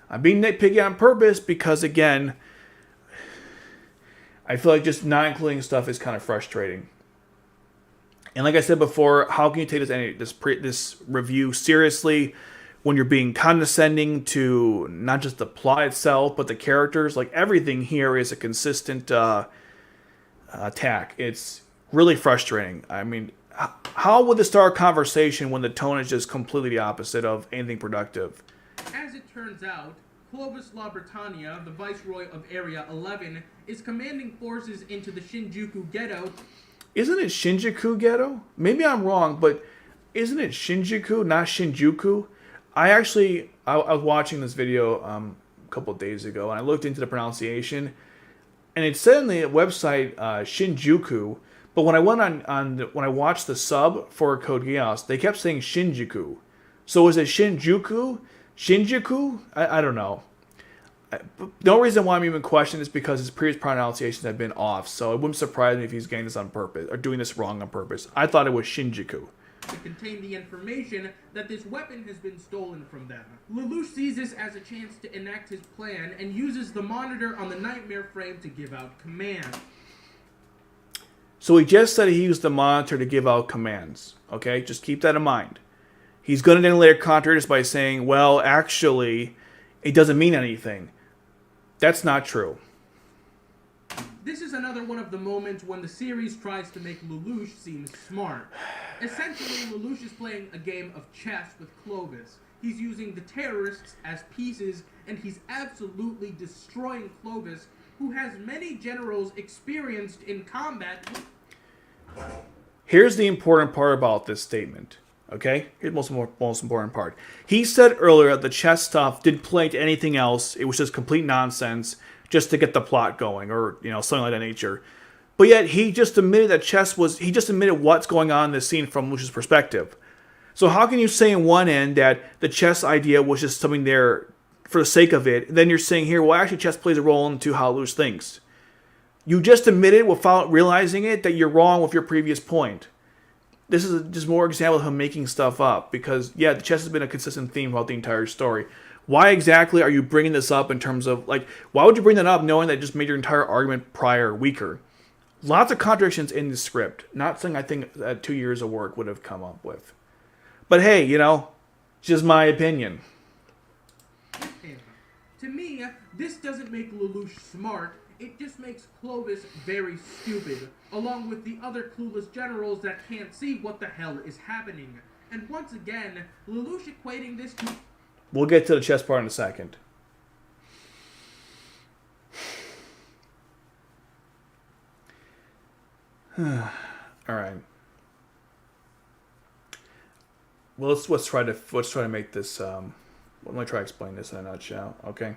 I'm being nitpicky on purpose because, again, I feel like just not including stuff is kind of frustrating. And like I said before, how can you take this review seriously when you're being condescending to not just the plot itself, but the characters? Like, everything here is a consistent attack. It's really frustrating. I mean, how would this start a conversation when the tone is just completely the opposite of anything productive? As it turns out, Clovis La Britannia, the viceroy of Area 11, is commanding forces into the Shinjuku ghetto. Isn't it Shinjuku ghetto? Maybe I'm wrong, but isn't it Shinjuku, not Shinjuku? I was watching this video a couple of days ago, and I looked into the pronunciation, and it said on the website Shinjuku, but when I went when I watched the sub for Code Geass, they kept saying Shinjuku. So is it Shinjuku? Shinjuku? I don't know. The only reason why I'm even questioning is because his previous pronunciations have been off, so it wouldn't surprise me if he's getting this on purpose, or doing this wrong on purpose. I thought it was Shinjuku. To contain the information that this weapon has been stolen from them. Lelouch sees this as a chance to enact his plan and uses the monitor on the nightmare frame to give out commands. So he just said he used the monitor to give out commands. Okay, just keep that in mind. He's going to then later contradict this by saying, well, actually, it doesn't mean anything. That's not true. This is another one of the moments when the series tries to make Lelouch seem smart. Essentially, Lelouch is playing a game of chess with Clovis. He's using the terrorists as pieces, and he's absolutely destroying Clovis, who has many generals experienced in combat. Here's the important part about this statement. Okay? Here's the most important part. He said earlier that the chess stuff didn't play to anything else. It was just complete nonsense just to get the plot going, or, something like that nature. But yet, he just admitted that he just admitted what's going on in this scene from Lucius' perspective. So how can you say in one end that the chess idea was just something there for the sake of it, then you're saying here, well, actually chess plays a role into how Lucius thinks. You just admitted without realizing it that you're wrong with your previous point. This is just more example of him making stuff up, because, yeah, the chess has been a consistent theme throughout the entire story. Why exactly are you bringing this up in terms of, why would you bring that up knowing that it just made your entire argument prior weaker? Lots of contradictions in the script. Not something I think that 2 years of work would have come up with. But hey, it's just my opinion. To me, this doesn't make Lelouch smart. It just makes Clovis very stupid, along with the other clueless generals that can't see what the hell is happening. And once again, Lelouch equating this to... We'll get to the chess part in a second. All right. Well, let's try to make this. Let me try to explain this in a nutshell. Okay.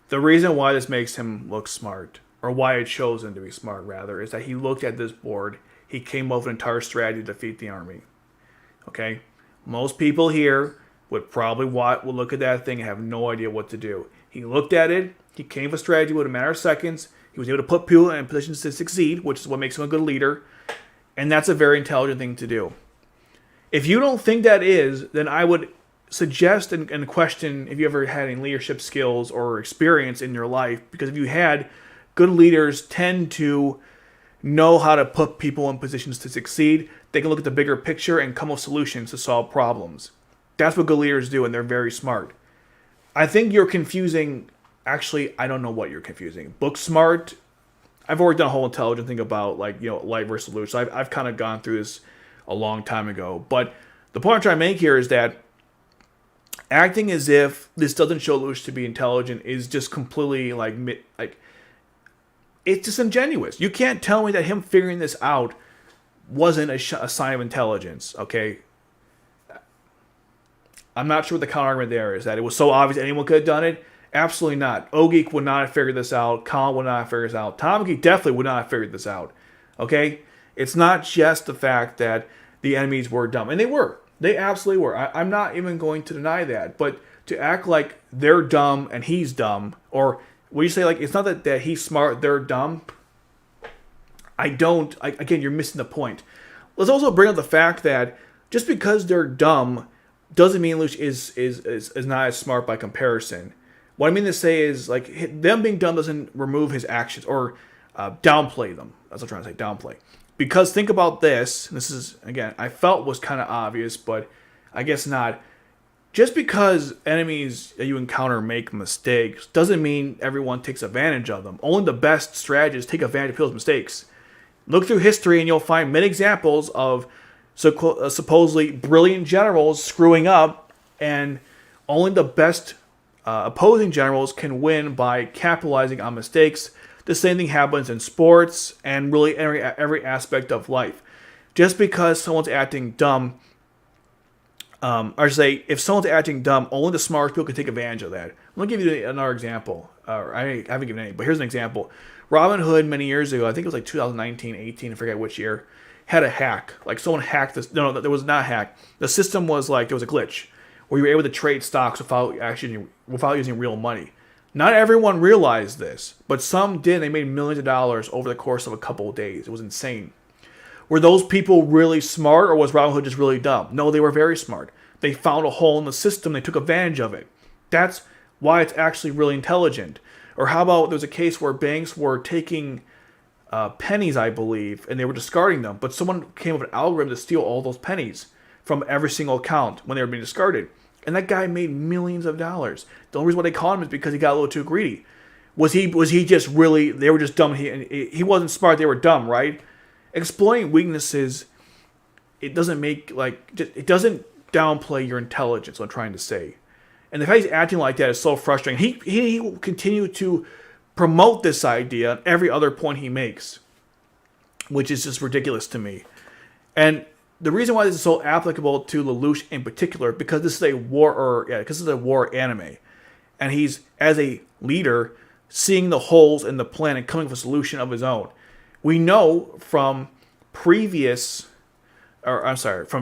The reason why this makes him look smart, or why it shows him to be smart, rather, is that he looked at this board. He came up with an entire strategy to defeat the army. Okay. Most people here would probably look at that thing and have no idea what to do. He looked at it. He came up with a strategy within a matter of seconds. He was able to put people in positions to succeed, which is what makes him a good leader. And that's a very intelligent thing to do. If you don't think that is, then I would suggest and question if you ever had any leadership skills or experience in your life. Because if you had, good leaders tend to know how to put people in positions to succeed. They can look at the bigger picture and come up with solutions to solve problems. That's what good leaders do, and they're very smart. I think you're confusing... Actually, I don't know what you're confusing. Book smart. I've already done a whole intelligent thing about light versus Lelouch. So I've kind of gone through this a long time ago. But the point I'm trying to make here is that acting as if this doesn't show Lelouch to be intelligent is just completely it's disingenuous. You can't tell me that him figuring this out wasn't a sign of intelligence. Okay. I'm not sure what the counter argument there is. That it was so obvious anyone could have done it. Absolutely not. Ogeek would not have figured this out. Colin would not have figured this out. Tamaki definitely would not have figured this out. Okay? It's not just the fact that the enemies were dumb. And they were. They absolutely were. I'm not even going to deny that. But to act like they're dumb and he's dumb, or what you say, it's not that he's smart, they're dumb. Again, you're missing the point. Let's also bring up the fact that just because they're dumb doesn't mean Lelouch is not as smart by comparison. What I mean to say is, them being dumb doesn't remove his actions, or downplay them. That's what I'm trying to say, downplay. Because think about this. This is, again, I felt was kind of obvious, but I guess not. Just because enemies that you encounter make mistakes doesn't mean everyone takes advantage of them. Only the best strategists take advantage of people's mistakes. Look through history and you'll find many examples of supposedly brilliant generals screwing up, and only the best opposing generals can win by capitalizing on mistakes. The same thing happens in sports and really every aspect of life. Just because someone's acting dumb, or say, if someone's acting dumb, only the smart people can take advantage of that. I'm going to give you another example. I haven't given any, but here's an example. Robin Hood, many years ago, I think it was like 2019, 18, I forget which year, had a hack. Like someone hacked this. No, there was not a hack. The system was like, there was a glitch where you were able to trade stocks without using real money. Not everyone realized this, but some did. They made millions of dollars over the course of a couple of days. It was insane. Were those people really smart, or was Robin Hood just really dumb? No, they were very smart. They found a hole in the system. They took advantage of it. That's why it's actually really intelligent. Or how about there's a case where banks were taking pennies, I believe, and they were discarding them, but someone came up with an algorithm to steal all those pennies from every single account when they were being discarded. And that guy made millions of dollars. The only reason why they caught him is because he got a little too greedy. Was he just really, they were just dumb, he wasn't smart, they were dumb, right? Exploiting weaknesses, it doesn't it doesn't downplay your intelligence, what I'm trying to say. And the fact he's acting like that is so frustrating. He will continue to promote this idea at every other point he makes, which is just ridiculous to me. And the reason why this is so applicable to Lelouch in particular, because this is a war anime, and he's, as a leader, seeing the holes in the plan and coming up with a solution of his own. We know from from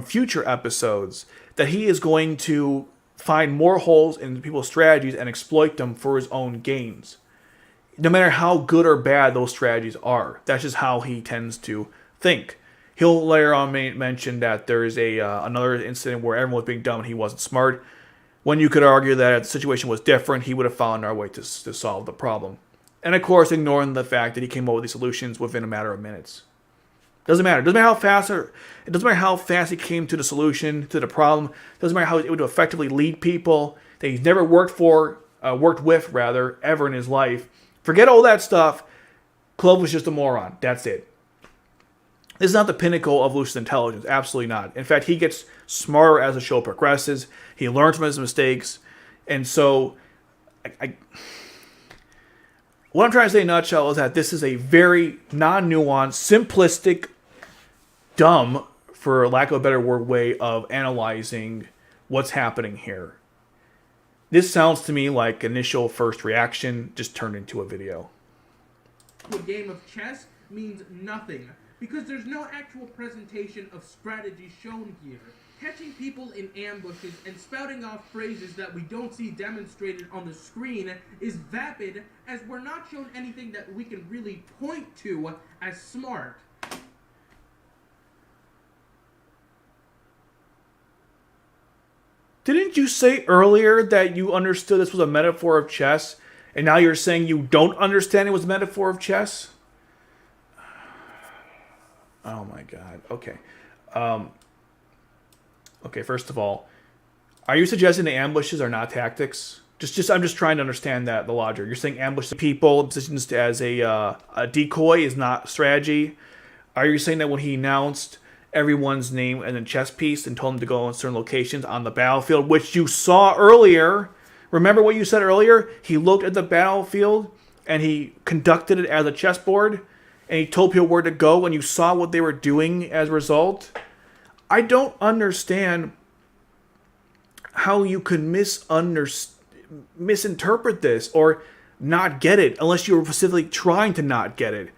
future episodes that he is going to find more holes in people's strategies and exploit them for his own gains. No matter how good or bad those strategies are, that's just how he tends to think. He'll later on mention that there is another incident where everyone was being dumb and he wasn't smart. When you could argue that if the situation was different, he would have found our way to solve the problem. And of course, ignoring the fact that he came up with these solutions within a matter of minutes. Doesn't matter. It doesn't matter how fast he came to the solution to the problem. It doesn't matter how he was able to effectively lead people that he's never worked with ever in his life. Forget all that stuff. Clove was just a moron. That's it. This is not the pinnacle of Lelouch's intelligence. Absolutely not. In fact, he gets smarter as the show progresses. He learns from his mistakes. And so, what I'm trying to say in a nutshell is that this is a very non-nuanced, simplistic, dumb, for lack of a better word, way of analyzing what's happening here. This sounds to me like initial first reaction just turned into a video. A game of chess means nothing, because there's no actual presentation of strategy shown here. Catching people in ambushes and spouting off phrases that we don't see demonstrated on the screen is vapid, as we're not shown anything that we can really point to as smart. Didn't you say earlier that you understood this was a metaphor of chess, and now you're saying you don't understand it was a metaphor of chess? Oh my god. Okay. Okay, first of all, are you suggesting the ambushes are not tactics? I'm just trying to understand the logic. You're saying ambush people positions as a decoy is not strategy. Are you saying that when he announced everyone's name and then chess piece and told them to go in certain locations on the battlefield, which you saw earlier, remember what you said earlier? He looked at the battlefield and he conducted it as a chessboard and he told people where to go and you saw what they were doing as a result? I don't understand how you could misinterpret this or not get it unless you were specifically trying to not get it.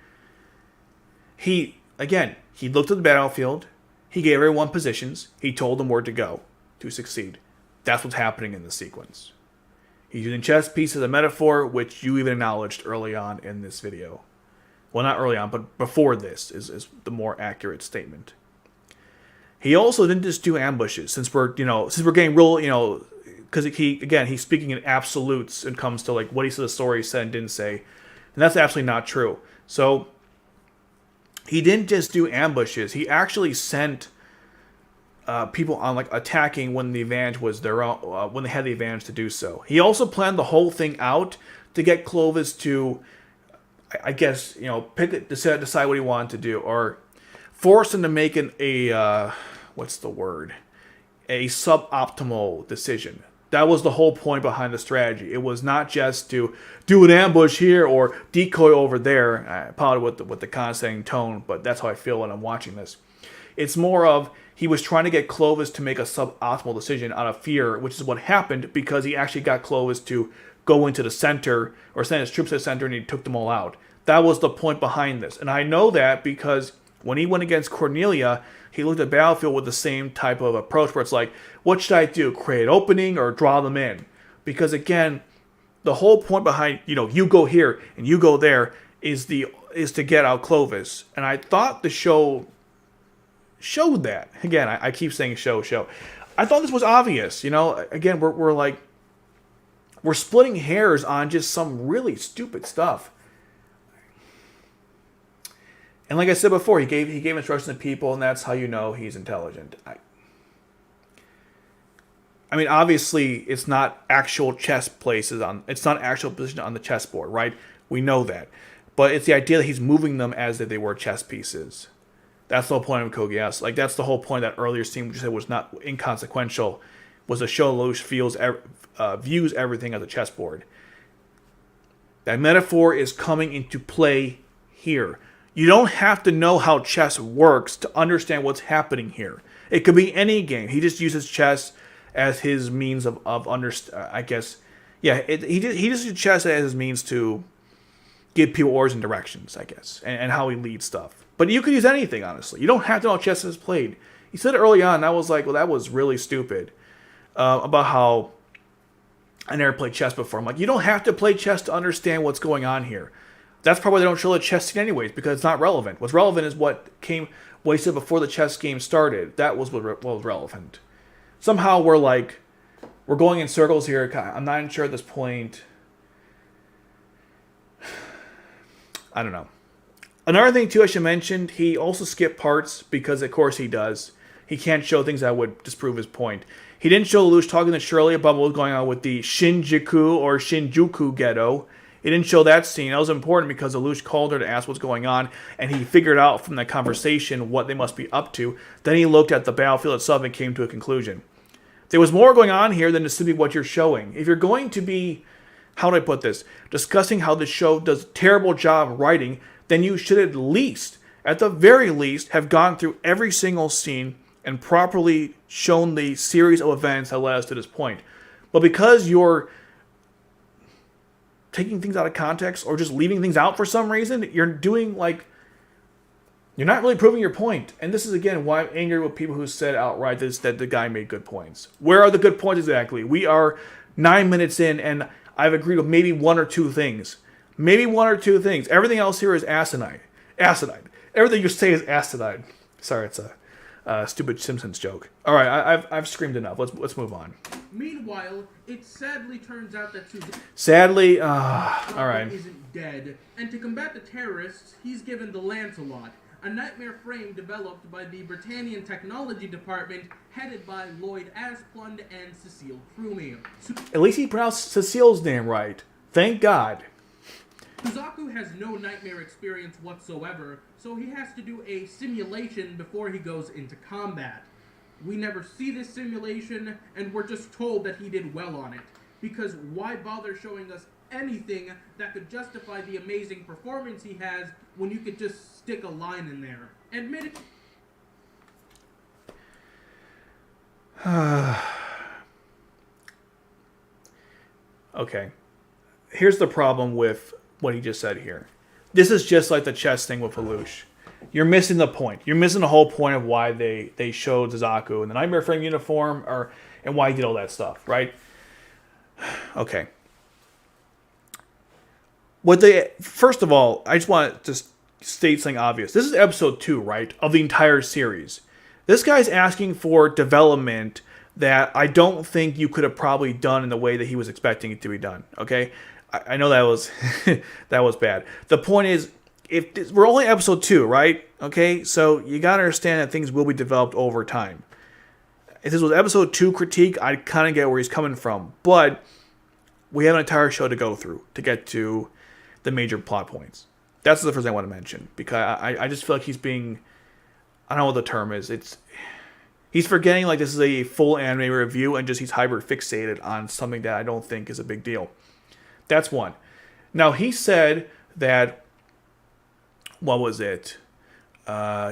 He looked at the battlefield. He gave everyone positions. He told them where to go to succeed. That's what's happening in the sequence. He's using chess piece as a metaphor, which you even acknowledged early on in this video. Well, not early on, but before this is the more accurate statement. He also didn't just do ambushes, since we're getting real, because he's speaking in absolutes and comes to like what he said the story said and didn't say, and that's absolutely not true. So he didn't just do ambushes. He actually sent people on like attacking when the advantage was their own, when they had the advantage to do so. He also planned the whole thing out to get Clovis to, I guess, decide what he wanted to do, or force him to make a suboptimal decision. That was the whole point behind the strategy. It was not just to do an ambush here or decoy over there. Probably with the condescending tone, but that's how I feel when I'm watching this. It's more of he was trying to get Clovis to make a suboptimal decision out of fear, which is what happened because he actually got Clovis to go into the center or send his troops to the center and he took them all out. That was the point behind this. And I know that because when he went against Cornelia, he looked at the battlefield with the same type of approach where it's like, what should I do? Create an opening or draw them in? Because again, the whole point behind, you go here and you go there is to get out Clovis. And I thought the show showed that. Again, I keep saying show. I thought this was obvious. Again, we're splitting hairs on just some really stupid stuff. And like I said before, he gave instructions to people, and that's how you know he's intelligent. I mean, obviously, it's not actual chess places it's not actual position on the chessboard, right? We know that, but it's the idea that he's moving them as if they were chess pieces. That's the whole point of Code Geass. Like that's the whole point of that earlier scene, which you said was not inconsequential, was to show Lelouch views everything as a chessboard. That metaphor is coming into play here. You don't have to know how chess works to understand what's happening here. It could be any game. He just uses chess as his means of I guess. Yeah, he just uses chess as his means to give people orders and directions, I guess, and how he leads stuff. But you could use anything, honestly. You don't have to know how chess is played. He said it early on, and I was like, well, that was really stupid. About how I never played chess before. I'm like, you don't have to play chess to understand what's going on here. That's probably why they don't show the chess scene anyways, because it's not relevant. What's relevant is what he said before the chess game started. That was what was relevant. Somehow we're going in circles here. I'm not even sure at this point. I don't know. Another thing, too, I should mention, he also skipped parts because, of course, he does. He can't show things that would disprove his point. He didn't show Lelouch talking to Shirley about what was going on with the Shinjuku ghetto. He didn't show that scene. That was important because Lelouch called her to ask what's going on, and he figured out from that conversation what they must be up to. Then he looked at the battlefield itself and came to a conclusion. There was more going on here than just simply what you're showing. If you're going to be, how do I put this, discussing how the show does a terrible job writing, then you should at the very least, have gone through every single scene and properly shown the series of events that led us to this point. But because you're taking things out of context or just leaving things out for some reason, you're not really proving your point. And this is, again, why I'm angry with people who said outright that the guy made good points. Where are the good points exactly? We are 9 minutes in, and I've agreed with maybe one or two things. Everything else here is asinine. Everything you say is asinine. Sorry, it's a stupid Simpsons joke. All right, I've screamed enough. Let's move on. Meanwhile, it sadly turns out that all right, isn't dead, and to combat the terrorists, he's given the Lancelot, a nightmare frame developed by the Britannian Technology Department, headed by Lloyd Asplund and Cecile Crumey. At least he pronounced Cecile's name right. Thank God. Suzaku has no nightmare experience whatsoever, so he has to do a simulation before he goes into combat. We never see this simulation, and we're just told that he did well on it. Because why bother showing us anything that could justify the amazing performance he has when you could just stick a line in there? Admitted. Okay. Here's the problem with what he just said here. This is just like the chess thing with Lelouch. You're missing the point. You're missing the whole point of why they showed Suzaku in the Nightmare Frame uniform and why he did all that stuff, right? Okay. First of all, I just want to state something obvious. This is episode 2, right, of the entire series. This guy's asking for development that I don't think you could have probably done in the way that he was expecting it to be done, okay? I know that was that was bad. The point is, we're only episode 2, right? Okay, so you gotta understand that things will be developed over time. If this was episode 2 critique, I'd kind of get where he's coming from, but we have an entire show to go through to get to the major plot points. That's the first thing I want to mention, because I just feel like he's being, I don't know what the term is. He's forgetting like this is a full anime review and just he's hyper fixated on something that I don't think is a big deal. That's one. Now he said that, what was it?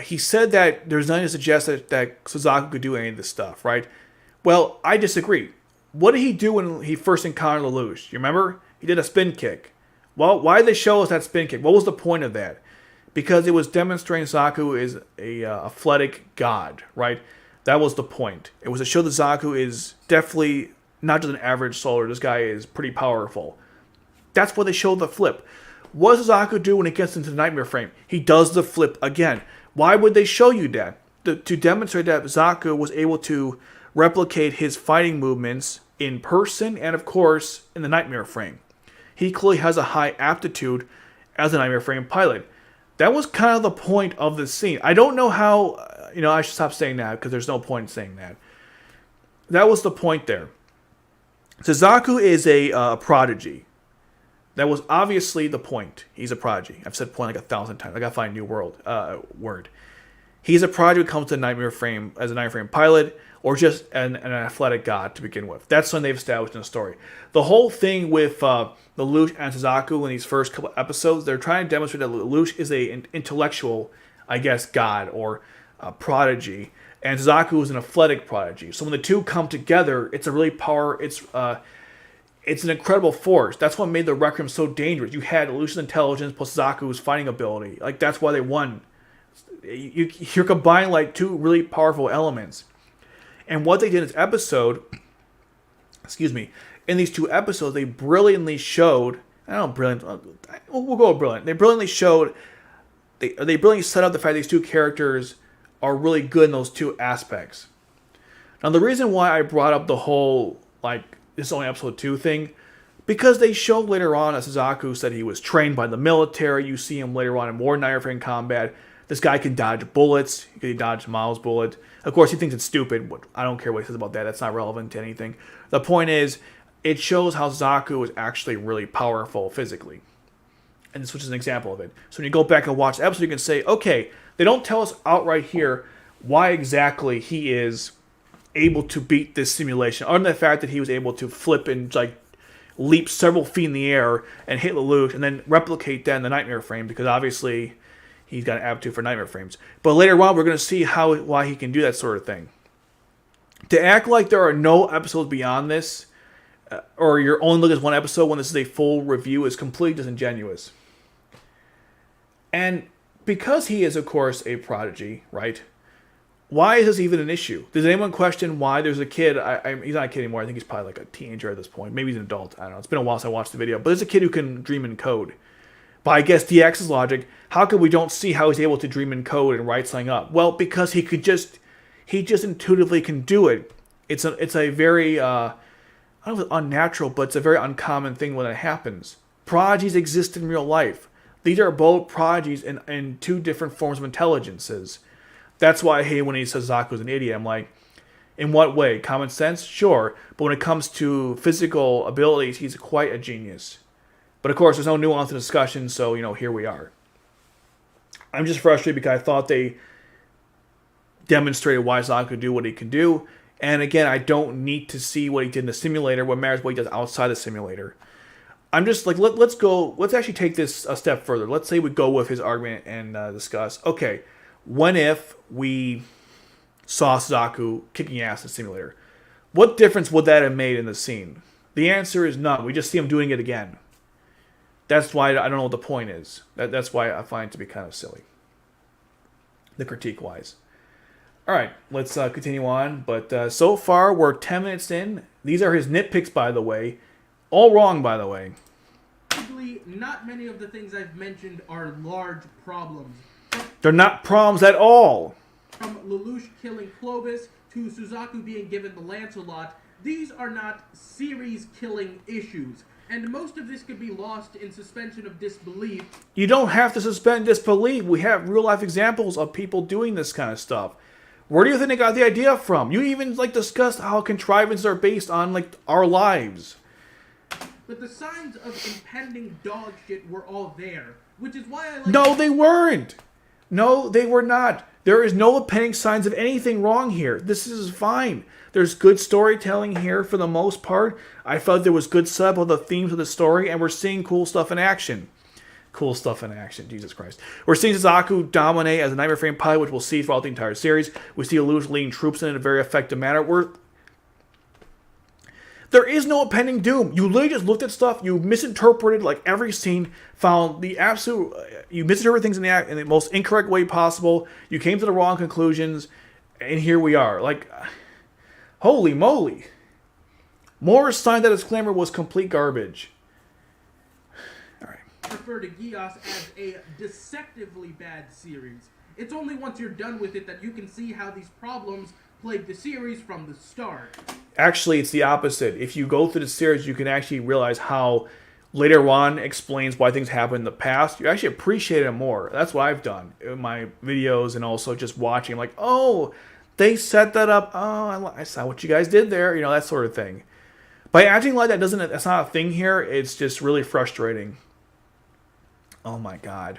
He said that there's nothing to suggest that Suzaku could do any of this stuff, right? Well, I disagree. What did he do when he first encountered Lelouch? You remember? He did a spin kick. Well, why did they show us that spin kick? What was the point of that? Because it was demonstrating Zaku is a athletic god, right? That was the point. It was to show that Zaku is definitely not just an average soldier. This guy is pretty powerful. That's what they showed the flip. What does Zaku do when he gets into the nightmare frame? He does the flip again. Why would they show you that? To demonstrate that Zaku was able to replicate his fighting movements in person and, of course, in the nightmare frame. He clearly has a high aptitude as a nightmare frame pilot. That was kind of the point of the scene. I don't know how, I should stop saying that because there's no point in saying that. That was the point there. Suzaku is a prodigy. That was obviously the point. He's a prodigy. I've said point like 1,000 times. I gotta find a new word. He's a prodigy who comes to nightmare frame as a nightmare frame pilot, or just an athletic god to begin with. That's when they've established in the story. The whole thing with Lelouch and Suzaku in these first couple episodes, they're trying to demonstrate that Lelouch is an intellectual, I guess, god or prodigy, and Suzaku is an athletic prodigy. So when the two come together, it's a really it's an incredible force. That's what made the Requiem so dangerous. You had Lelouch's intelligence plus Suzaku's fighting ability. Like, that's why they won. You're combining like two really powerful elements. And what they did in this episode, in these 2 episodes, they brilliantly showed, we'll go with brilliant. They brilliantly showed, they brilliantly set up the fact that these 2 characters are really good in those 2 aspects. Now, the reason why I brought up the whole, this is only episode 2 thing, because they showed later on that Suzaku said he was trained by the military. You see him later on in more nightmare frame combat. This guy can dodge bullets. He can dodge Miles' bullet. Of course, he thinks it's stupid. But I don't care what he says about that. That's not relevant to anything. The point is, it shows how Zaku is actually really powerful physically. And this was just an example of it. So when you go back and watch the episode, you can say, okay, they don't tell us outright here why exactly he is able to beat this simulation, other than the fact that he was able to flip and leap several feet in the air and hit Lelouch and then replicate that in the nightmare frame, because obviously he's got an aptitude for nightmare frames. But later on, we're going to see why he can do that sort of thing. To act like there are no episodes beyond this, or you're only looking at one episode when this is a full review, is completely disingenuous. And because he is, of course, a prodigy, right? Why is this even an issue? Does anyone question why there's a kid? He's not a kid anymore. I think he's probably like a teenager at this point. Maybe he's an adult. I don't know. It's been a while since I watched the video. But there's a kid who can dream in code. By, I guess, DX's logic, how come we don't see how he's able to dream in code and write something up? Well, because he just intuitively can do it. It's a very, I don't know if it's unnatural, but it's a very uncommon thing when it happens. Prodigies exist in real life. These are both prodigies in 2 different forms of intelligences. That's why I hate when he says Zaku's an idiot. I'm like, in what way? Common sense? Sure. But when it comes to physical abilities, he's quite a genius. But of course, there's no nuance in discussion, so, here we are. I'm just frustrated because I thought they demonstrated why Zaku could do what he can do. And again, I don't need to see what he did in the simulator. What matters is what he does outside the simulator. I'm just like, let's actually take this a step further. Let's say we go with his argument and discuss, okay, when if we saw Zaku kicking ass in the simulator? What difference would that have made in the scene? The answer is none. We just see him doing it again. That's why I don't know what the point is. That's why I find it to be kind of silly. The critique-wise. Alright, let's continue on. But so far, we're 10 minutes in. These are his nitpicks, by the way. All wrong, by the way. Probably not many of the things I've mentioned are large problems. They're not problems at all. From Lelouch killing Clovis to Suzaku being given the Lancelot, these are not series-killing issues. And most of this could be lost in suspension of disbelief. You don't have to suspend disbelief. We have real-life examples of people doing this kind of stuff. Where do you think they got the idea from? You even discussed how contrivances are based on our lives. But the signs of impending dog shit were all there, which is why I like. No, they weren't. No, they were not. There is no impending signs of anything wrong here. This is fine. There's good storytelling here for the most part. I felt there was good setup of the themes of the story, and we're seeing cool stuff in action. Cool stuff in action, Jesus Christ. We're seeing Suzaku dominate as a Nightmare Frame pilot, which we'll see throughout the entire series. We see Illusion leading troops in a very effective manner. There is no impending doom. You literally just looked at stuff, you misinterpreted every scene, found the absolute... You misinterpreted things in the most incorrect way possible. You came to the wrong conclusions, and here we are. Holy moly. More sign that his clamor was complete garbage. Refer to Geass as a deceptively bad series. It's only once you're done with it that you can see how these problems plagued the series from the start. Actually, it's the opposite. If you go through the series, you can actually realize how later on explains why things happened in the past. You actually appreciate it more. That's what I've done in my videos and also just watching. Oh, they set that up. Oh, I saw what you guys did there. That sort of thing. By acting like that's not a thing here. It's just really frustrating. Oh my god.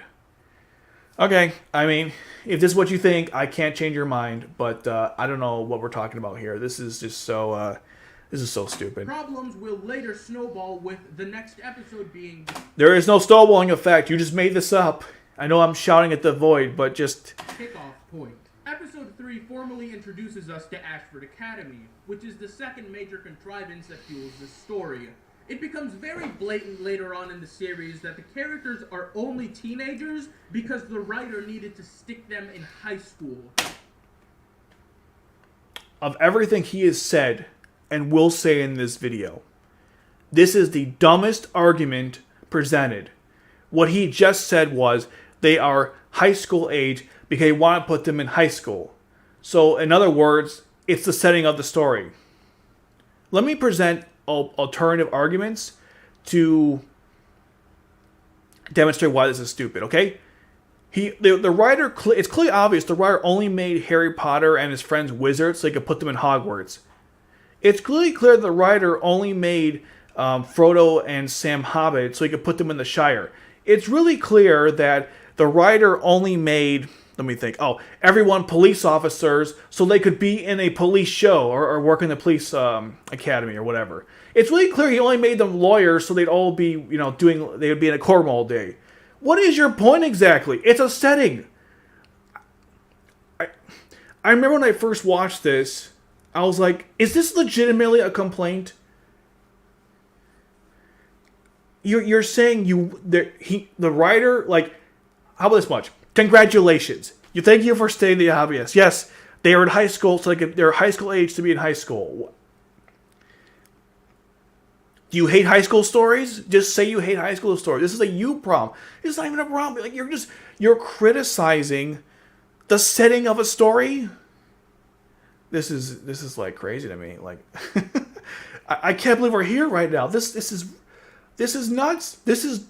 Okay, I mean, if this is what you think, I can't change your mind, but I don't know what we're talking about here. This is just so, this is so stupid. Problems will later snowball with the next episode being... There is no snowballing effect. You just made this up. I know I'm shouting at the void, but just... Kickoff point. Episode 3 formally introduces us to Ashford Academy, which is the second major contrivance that fuels this story. It becomes very blatant later on in the series that the characters are only teenagers because the writer needed to stick them in high school. Of everything he has said and will say in this video, this is the dumbest argument presented. What he just said was they are high school age because they want to put them in high school. So, in other words, it's the setting of the story. Let me present alternative arguments to demonstrate why this is stupid, okay? The writer, it's clearly obvious the writer only made Harry Potter and his friends wizards so he could put them in Hogwarts. It's clearly clear the writer only made Frodo and Sam hobbits so he could put them in the Shire. It's really clear that the writer only made... Let me think. Everyone police officers so they could be in a police show or work in the police academy or whatever. It's really clear he only made them lawyers so they'd all be, they would be in a courtroom all day. What is your point exactly? It's a setting. I remember when I first watched this, I was like, is this legitimately a complaint? You're saying the writer, how about this much? Congratulations. Thank you for stating the obvious. Yes, they are in high school, so they're high school age to be in high school. Do you hate high school stories? Just say you hate high school stories. This is a you problem. It's not even a problem. You're criticizing the setting of a story. This is crazy to me. I can't believe we're here right now. This is nuts. This is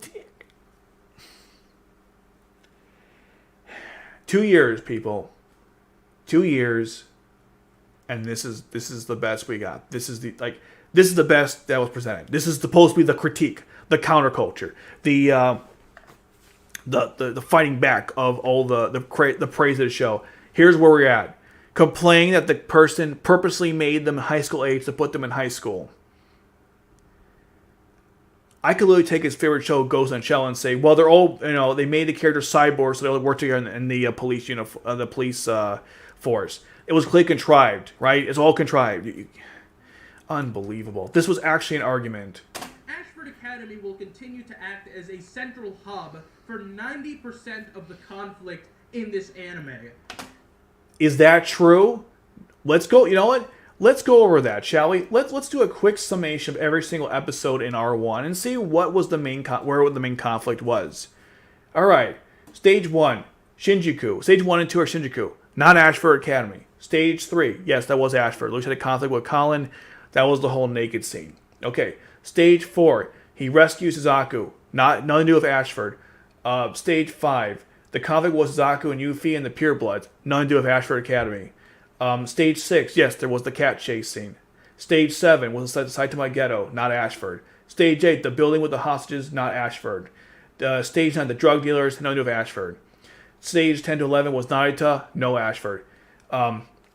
2 years, people. 2 years, and this is the best we got. This is the best that was presented. This is supposed to be the critique, the counterculture, the fighting back of all the praise of the show. Here's where we're at. Complaining that the person purposely made them high school age to put them in high school. I could literally take his favorite show, Ghost in the Shell, and say, well, they're all, they made the characters cyborgs so they all work together in the police force. It was clearly contrived, right? It's all contrived. Unbelievable. This was actually an argument. Ashford Academy will continue to act as a central hub for 90% of the conflict in this anime. Is that true? Let's go, you know what? Let's go over that, shall we? Let's do a quick summation of every single episode in R1 and see what was the main where the main conflict was. All right, Stage 1, Shinjuku. Stage 1 and 2 are Shinjuku, not Ashford Academy. Stage 3, yes, that was Ashford. Lucia had a conflict with Colin. That was the whole naked scene. Okay, Stage 4, He rescues Suzaku. Nothing to do with Ashford. Stage 5. The conflict was Suzaku and Yuffie and the Purebloods. Nothing to do with Ashford Academy. Stage 6. Yes, there was the cat chase scene. Stage 7 was the Saitama Ghetto, not Ashford. Stage 8, the building with the hostages, not Ashford. Stage 9, the drug dealers, nothing to do with Ashford. Stage 10 to 11 was Narita, no Ashford.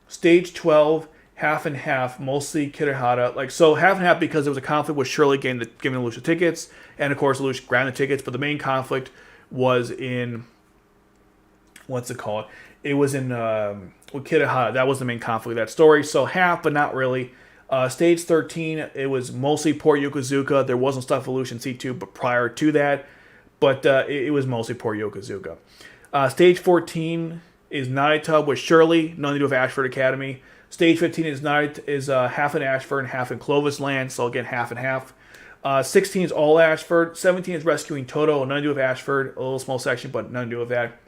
Stage 12, half and half, mostly Kirihara. Half and half because there was a conflict with Shirley giving Lucia tickets, and of course Lucia grabbed the tickets, but the main conflict was in, what's it called? It was in, with Kirihara. That was the main conflict of that story. So half, but not really. Stage 13, it was mostly Port Yokozuka. There wasn't stuff with Lucian C2, but prior to that. But it was mostly Port Yokozuka. Stage 14 is Narita with Shirley, nothing to do with Ashford Academy. Stage 15 is half in Ashford and half in Clovis Land, so again, half and half. 16 is all Ashford. 17 is rescuing Toto, nothing to do with Ashford. A little small section, but nothing to do with that.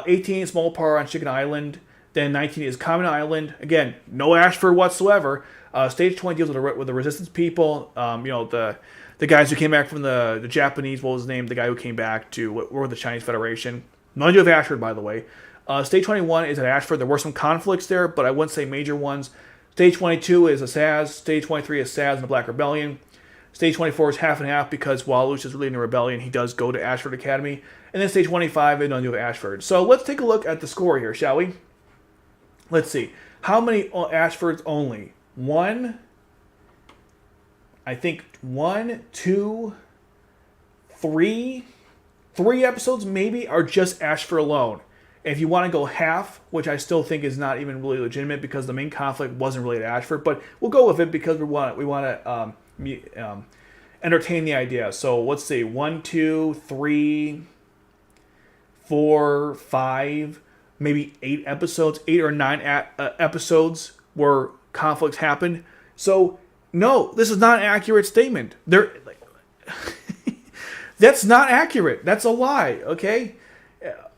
18 is small power on Chicken Island. Then 19 is Common Island. Again, no Ashford whatsoever. Stage 20 deals with the Resistance people. The guys who came back from the Japanese, what was his name? The guy who came back to the Chinese Federation. Nothing to do with Ashford, by the way. Stage 21 is at Ashford. There were some conflicts there, but I wouldn't say major ones. Stage 22 is a Saz. Stage 23 is Saz and the Black Rebellion. Stage 24 is half and half because while Lucius is leading the rebellion, he does go to Ashford Academy. And then stage 25 is nothing to do with Ashford. So let's take a look at the score here, shall we? Let's see. How many Ashfords only? I think 1, 2, 3. 3 episodes maybe are just Ashford alone. If you want to go half, which I still think is not even really legitimate because the main conflict wasn't really at Ashford, but we'll go with it because we want to entertain the idea. So let's see, 1, 2, 3, 4, 5, maybe 8 episodes, 8 or 9 episodes where conflicts happened. So no, this is not an accurate statement. That's not accurate. That's a lie. Okay.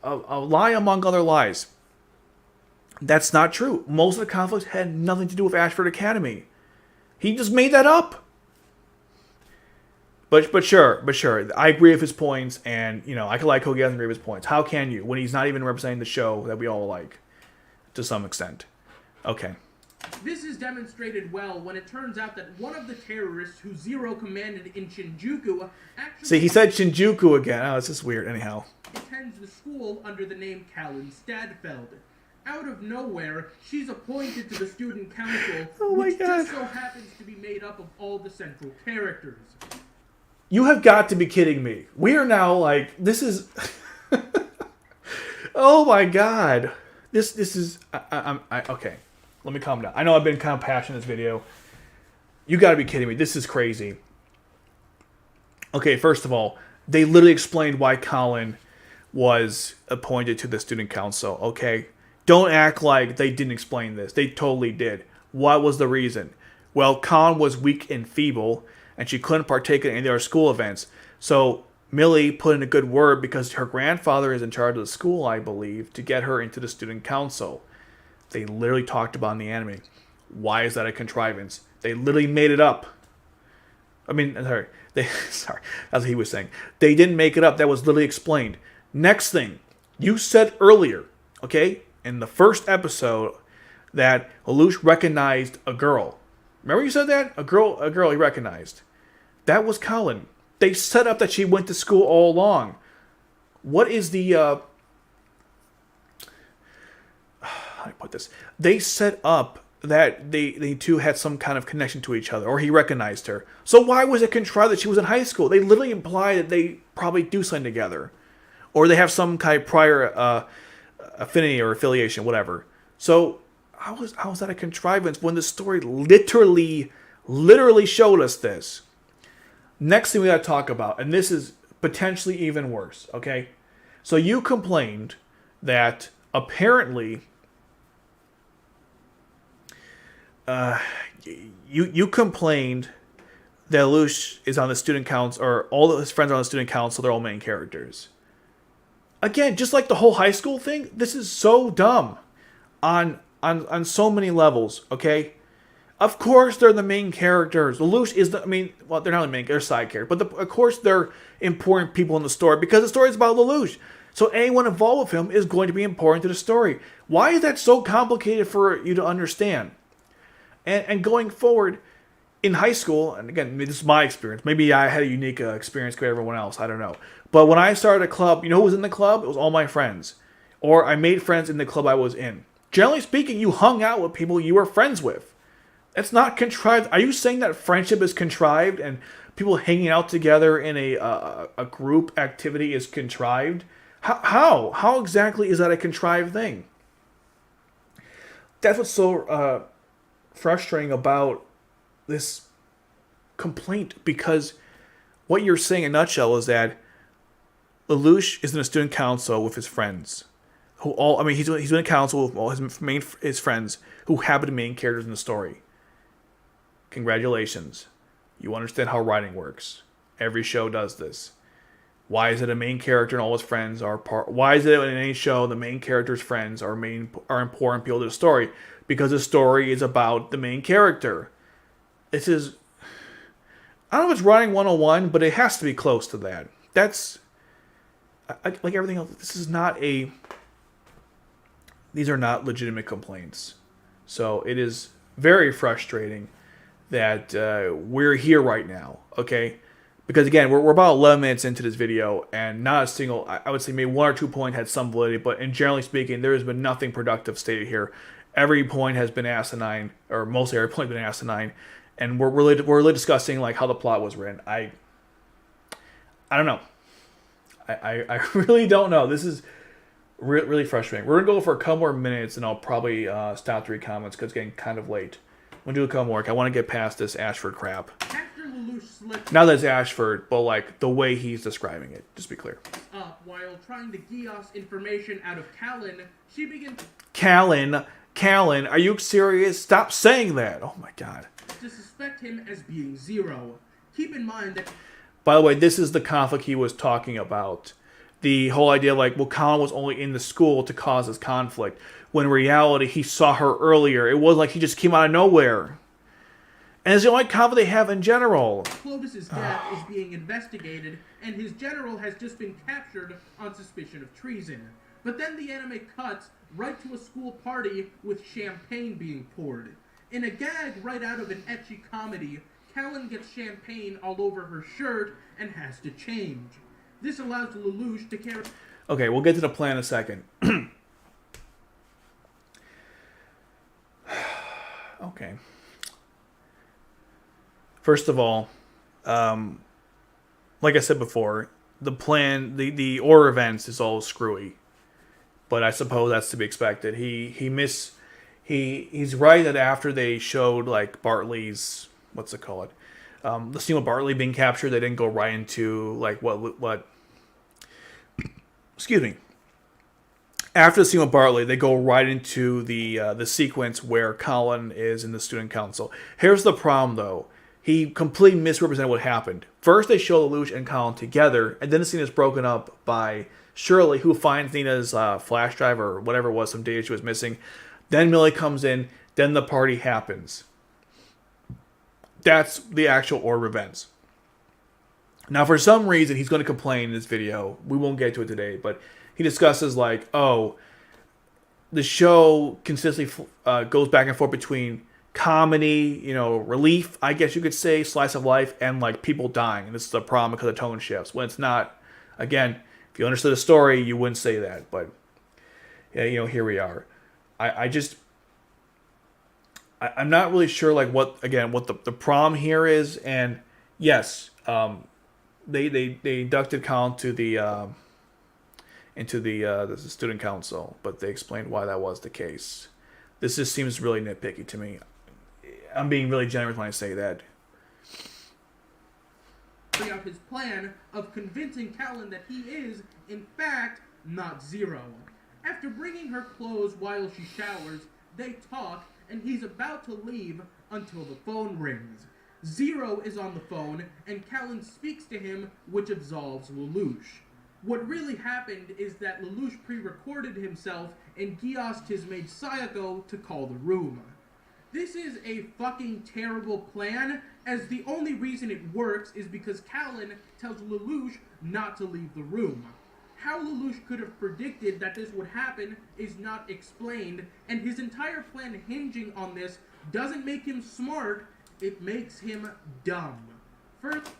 A lie among other lies. That's not true. Most of the conflicts had nothing to do with Ashford Academy. He just made that up. But sure. I agree with his points, and I could like Code Geass and agree with his points. How can you when he's not even representing the show that we all like, to some extent? Okay. This is demonstrated well when it turns out that one of the terrorists who Zero commanded in Shinjuku actually... See, he said Shinjuku again. Oh, it's just weird. Anyhow. ...attends the school under the name Callan Stadfeld. Out of nowhere, she's appointed to the student council, which just so happens to be made up of all the central characters. You have got to be kidding me. We are now this is... Oh my god. This is... okay. Let me calm down. I know I've been kind of passionate in this video. You got to be kidding me. This is crazy. Okay, first of all, they literally explained why Colin was appointed to the student council, okay? Don't act like they didn't explain this. They totally did. What was the reason? Well, Colin was weak and feeble, and she couldn't partake in any of their school events. So Millie put in a good word because her grandfather is in charge of the school, I believe, to get her into the student council. They literally talked about in the anime. Why is that a contrivance? They literally made it up. Sorry, that's what he was saying. They didn't make it up. That was literally explained. Next thing, you said earlier, okay, in the first episode, that Lelouch recognized a girl. Remember you said that? A girl he recognized. That was Colin. They set up that she went to school all along. What is the... how do I put this? They set up that they two had some kind of connection to each other, or he recognized her. So why was it contrived that she was in high school? They literally imply that they probably do something together, or they have some kind of prior affinity or affiliation, whatever. So how was that a contrivance when the story literally showed us this? Next thing we got to talk about, and this is potentially even worse. Okay, so you complained that apparently. You complained that Lelouch is on the student council, or all of his friends are on the student council, they're all main characters. Again, just like the whole high school thing, this is so dumb on so many levels, okay? Of course, they're the main characters. Lelouch is the, I mean, well, they're not the main, they're side characters. But of course, they're important people in the story because the story is about Lelouch. So anyone involved with him is going to be important to the story. Why is that so complicated for you to understand? And going forward, in high school, and again, this is my experience. Maybe I had a unique experience compared to everyone else. I don't know. But when I started a club, you know who was in the club? It was all my friends. Or I made friends in the club I was in. Generally speaking, you hung out with people you were friends with. It's not contrived. Are you saying that friendship is contrived and people hanging out together in a group activity is contrived? How exactly is that a contrived thing? That's what's so frustrating about this complaint, because what you're saying in a nutshell is that Lelouch is in a student council with his friends, who all, I mean, he's in a council with all his friends who happen to be main characters in the story. Congratulations. You understand how writing works. Every show does this. Why is it a main character and all his friends are part? Why is it in any show the main character's friends are important people to the story? Because the story is about the main character. This is, I don't know if it's writing 101, but it has to be close to that. That's like everything else. This is not a. These are not legitimate complaints. So it is very frustrating that we're here right now, okay? Because again, we're about 11 minutes into this video, and not a single, I would say maybe 1 or 2 points had some validity, but in generally speaking, there has been nothing productive stated here. Every point has been asinine, or mostly every point has been asinine, and we're really discussing like how the plot was written. I don't know. I really don't know. This is really frustrating. We're gonna go for a couple more minutes, and I'll probably stop to read comments because it's getting kind of late. I'm gonna do a couple more. I want to get past this Ashford crap. After Lelouch slipped Now that's Ashford, but like the way he's describing it, just to be clear. up while trying to Geass information out of Callan, she begins Callan, are you serious? Stop saying that. Oh my god. to suspect him as being Zero. Keep in mind that. By the way, this is the conflict he was talking about. The whole idea, like, well, Colin was only in the school to cause this conflict, when in reality, he saw her earlier. It was like he just came out of nowhere. And it's the only conflict they have in general. Clovis's death is being investigated, and his general has just been captured on suspicion of treason. But then the anime cuts right to a school party with champagne being poured. In a gag right out of an ecchi comedy, Callan gets champagne all over her shirt and has to change. This allows Lelouch to carry... Okay, we'll get to the plan in a second. Okay. First of all, like I said before, the plan, the order of events is all screwy. But I suppose that's to be expected. He's right that after they showed like Bartley's, what's it called? The scene with Bartley being captured, they didn't go right into like what excuse me. After the scene with Bartley, they go right into the sequence where Colin is in the student council. Here's the problem, though. He completely misrepresented what happened. First, they show Lelouch and Colin together, and then the scene is broken up by Shirley, who finds Nina's flash drive or whatever it was, some data she was missing. Then Millie comes in. Then the party happens. That's the actual order of events. Now, for some reason, he's going to complain in this video. We won't get to it today, but he discusses like, oh, the show consistently goes back and forth between comedy, relief, I guess you could say, slice of life, and like people dying. And this is a problem because of tone shifts. When it's not, again, if you understood the story, you wouldn't say that. But yeah, here we are. I'm not really sure like what the problem here is. And yes, they inducted Colin to the student council, but they explained why that was the case. This just seems really nitpicky to me. I'm being really generous when I say that. Out his plan of convincing Callan that he is, in fact, not Zero. After bringing her clothes while she showers, they talk, and he's about to leave until the phone rings. Zero is on the phone, and Callan speaks to him, which absolves Lelouch. What really happened is that Lelouch pre-recorded himself and Geass his maid Sayako to call the room. This is a fucking terrible plan, as the only reason it works is because Callan tells Lelouch not to leave the room. How Lelouch could have predicted that this would happen is not explained, and his entire plan hinging on this doesn't make him smart, it makes him dumb. First,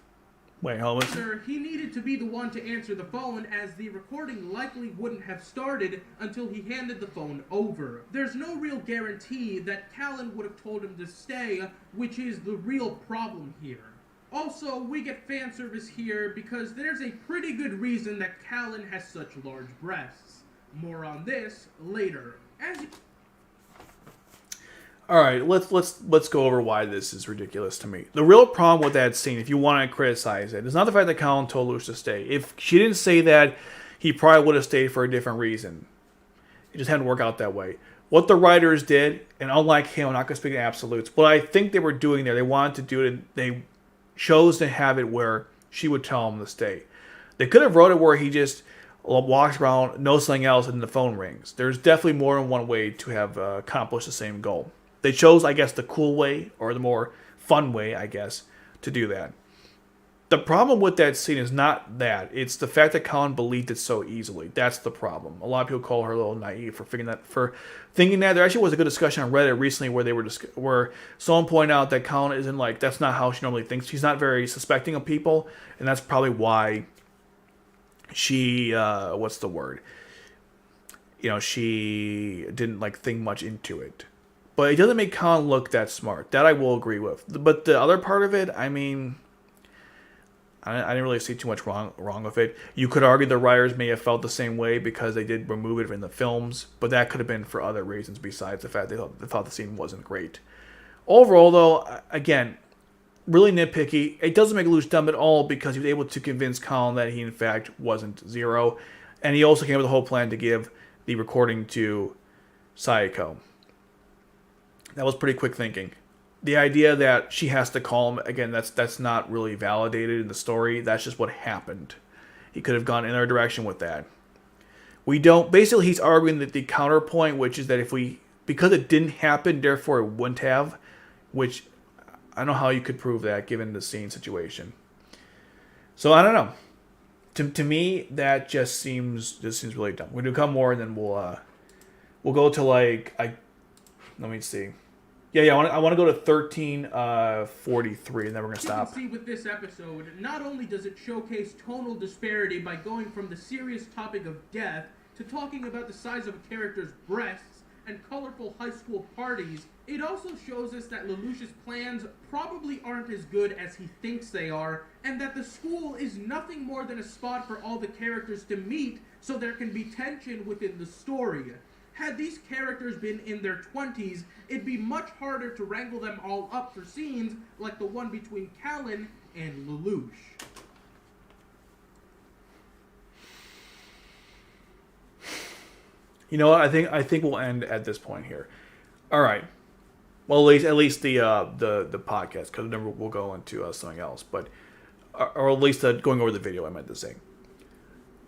Wait, hold on. he needed to be the one to answer the phone, as the recording likely wouldn't have started until he handed the phone over. There's no real guarantee that Callan would have told him to stay, which is the real problem here. Also, we get fan service here because there's a pretty good reason that Callan has such large breasts. More on this later. All right, let's go over why this is ridiculous to me. The real problem with that scene, if you want to criticize it, is not the fact that Colin told Lelouch to stay. If she didn't say that, he probably would have stayed for a different reason. It just hadn't worked out that way. What the writers did, and unlike him, I'm not going to speak in absolutes, what I think they were doing there, they wanted to do it, they chose to have it where she would tell him to stay. They could have wrote it where he just walks around, knows something else, and the phone rings. There's definitely more than one way to have accomplished the same goal. They chose, I guess, the cool way, or the more fun way, I guess, to do that. The problem with that scene is not that. It's the fact that Colin believed it so easily. That's the problem. A lot of people call her a little naive for thinking that. There actually was a good discussion on Reddit recently where someone pointed out that Colin isn't like, that's not how she normally thinks. She's not very suspecting of people, and that's probably why she, what's the word? She didn't think much into it. But it doesn't make Colin look that smart. That I will agree with. But the other part of it, I mean, I didn't really see too much wrong with it. You could argue the writers may have felt the same way because they did remove it in the films, but that could have been for other reasons besides the fact they thought the scene wasn't great. Overall, though, again, really nitpicky. It doesn't make Lelouch dumb at all because he was able to convince Colin that he, in fact, wasn't Zero. And he also came up with a whole plan to give the recording to Sayako. That was pretty quick thinking. The idea that she has to call him, again, that's not really validated in the story. That's just what happened. He could have gone in another direction with that. Basically he's arguing that the counterpoint, which is that because it didn't happen, therefore it wouldn't have, which I don't know how you could prove that given the scene situation. So I don't know. To me, that just seems really dumb. We're gonna come more, and then we'll go to let me see. Yeah. I want to go to 13:43, and then we're gonna stop. You can see with this episode, not only does it showcase tonal disparity by going from the serious topic of death to talking about the size of a character's breasts and colorful high school parties, it also shows us that Lelouch's plans probably aren't as good as he thinks they are, and that the school is nothing more than a spot for all the characters to meet so there can be tension within the story. Had these characters been in their 20s, it'd be much harder to wrangle them all up for scenes like the one between Callan and Lelouch. You know what? I think we'll end at this point here. All right. Well, at least the podcast, because then we'll go into something else, but or at least going over the video. I meant to say.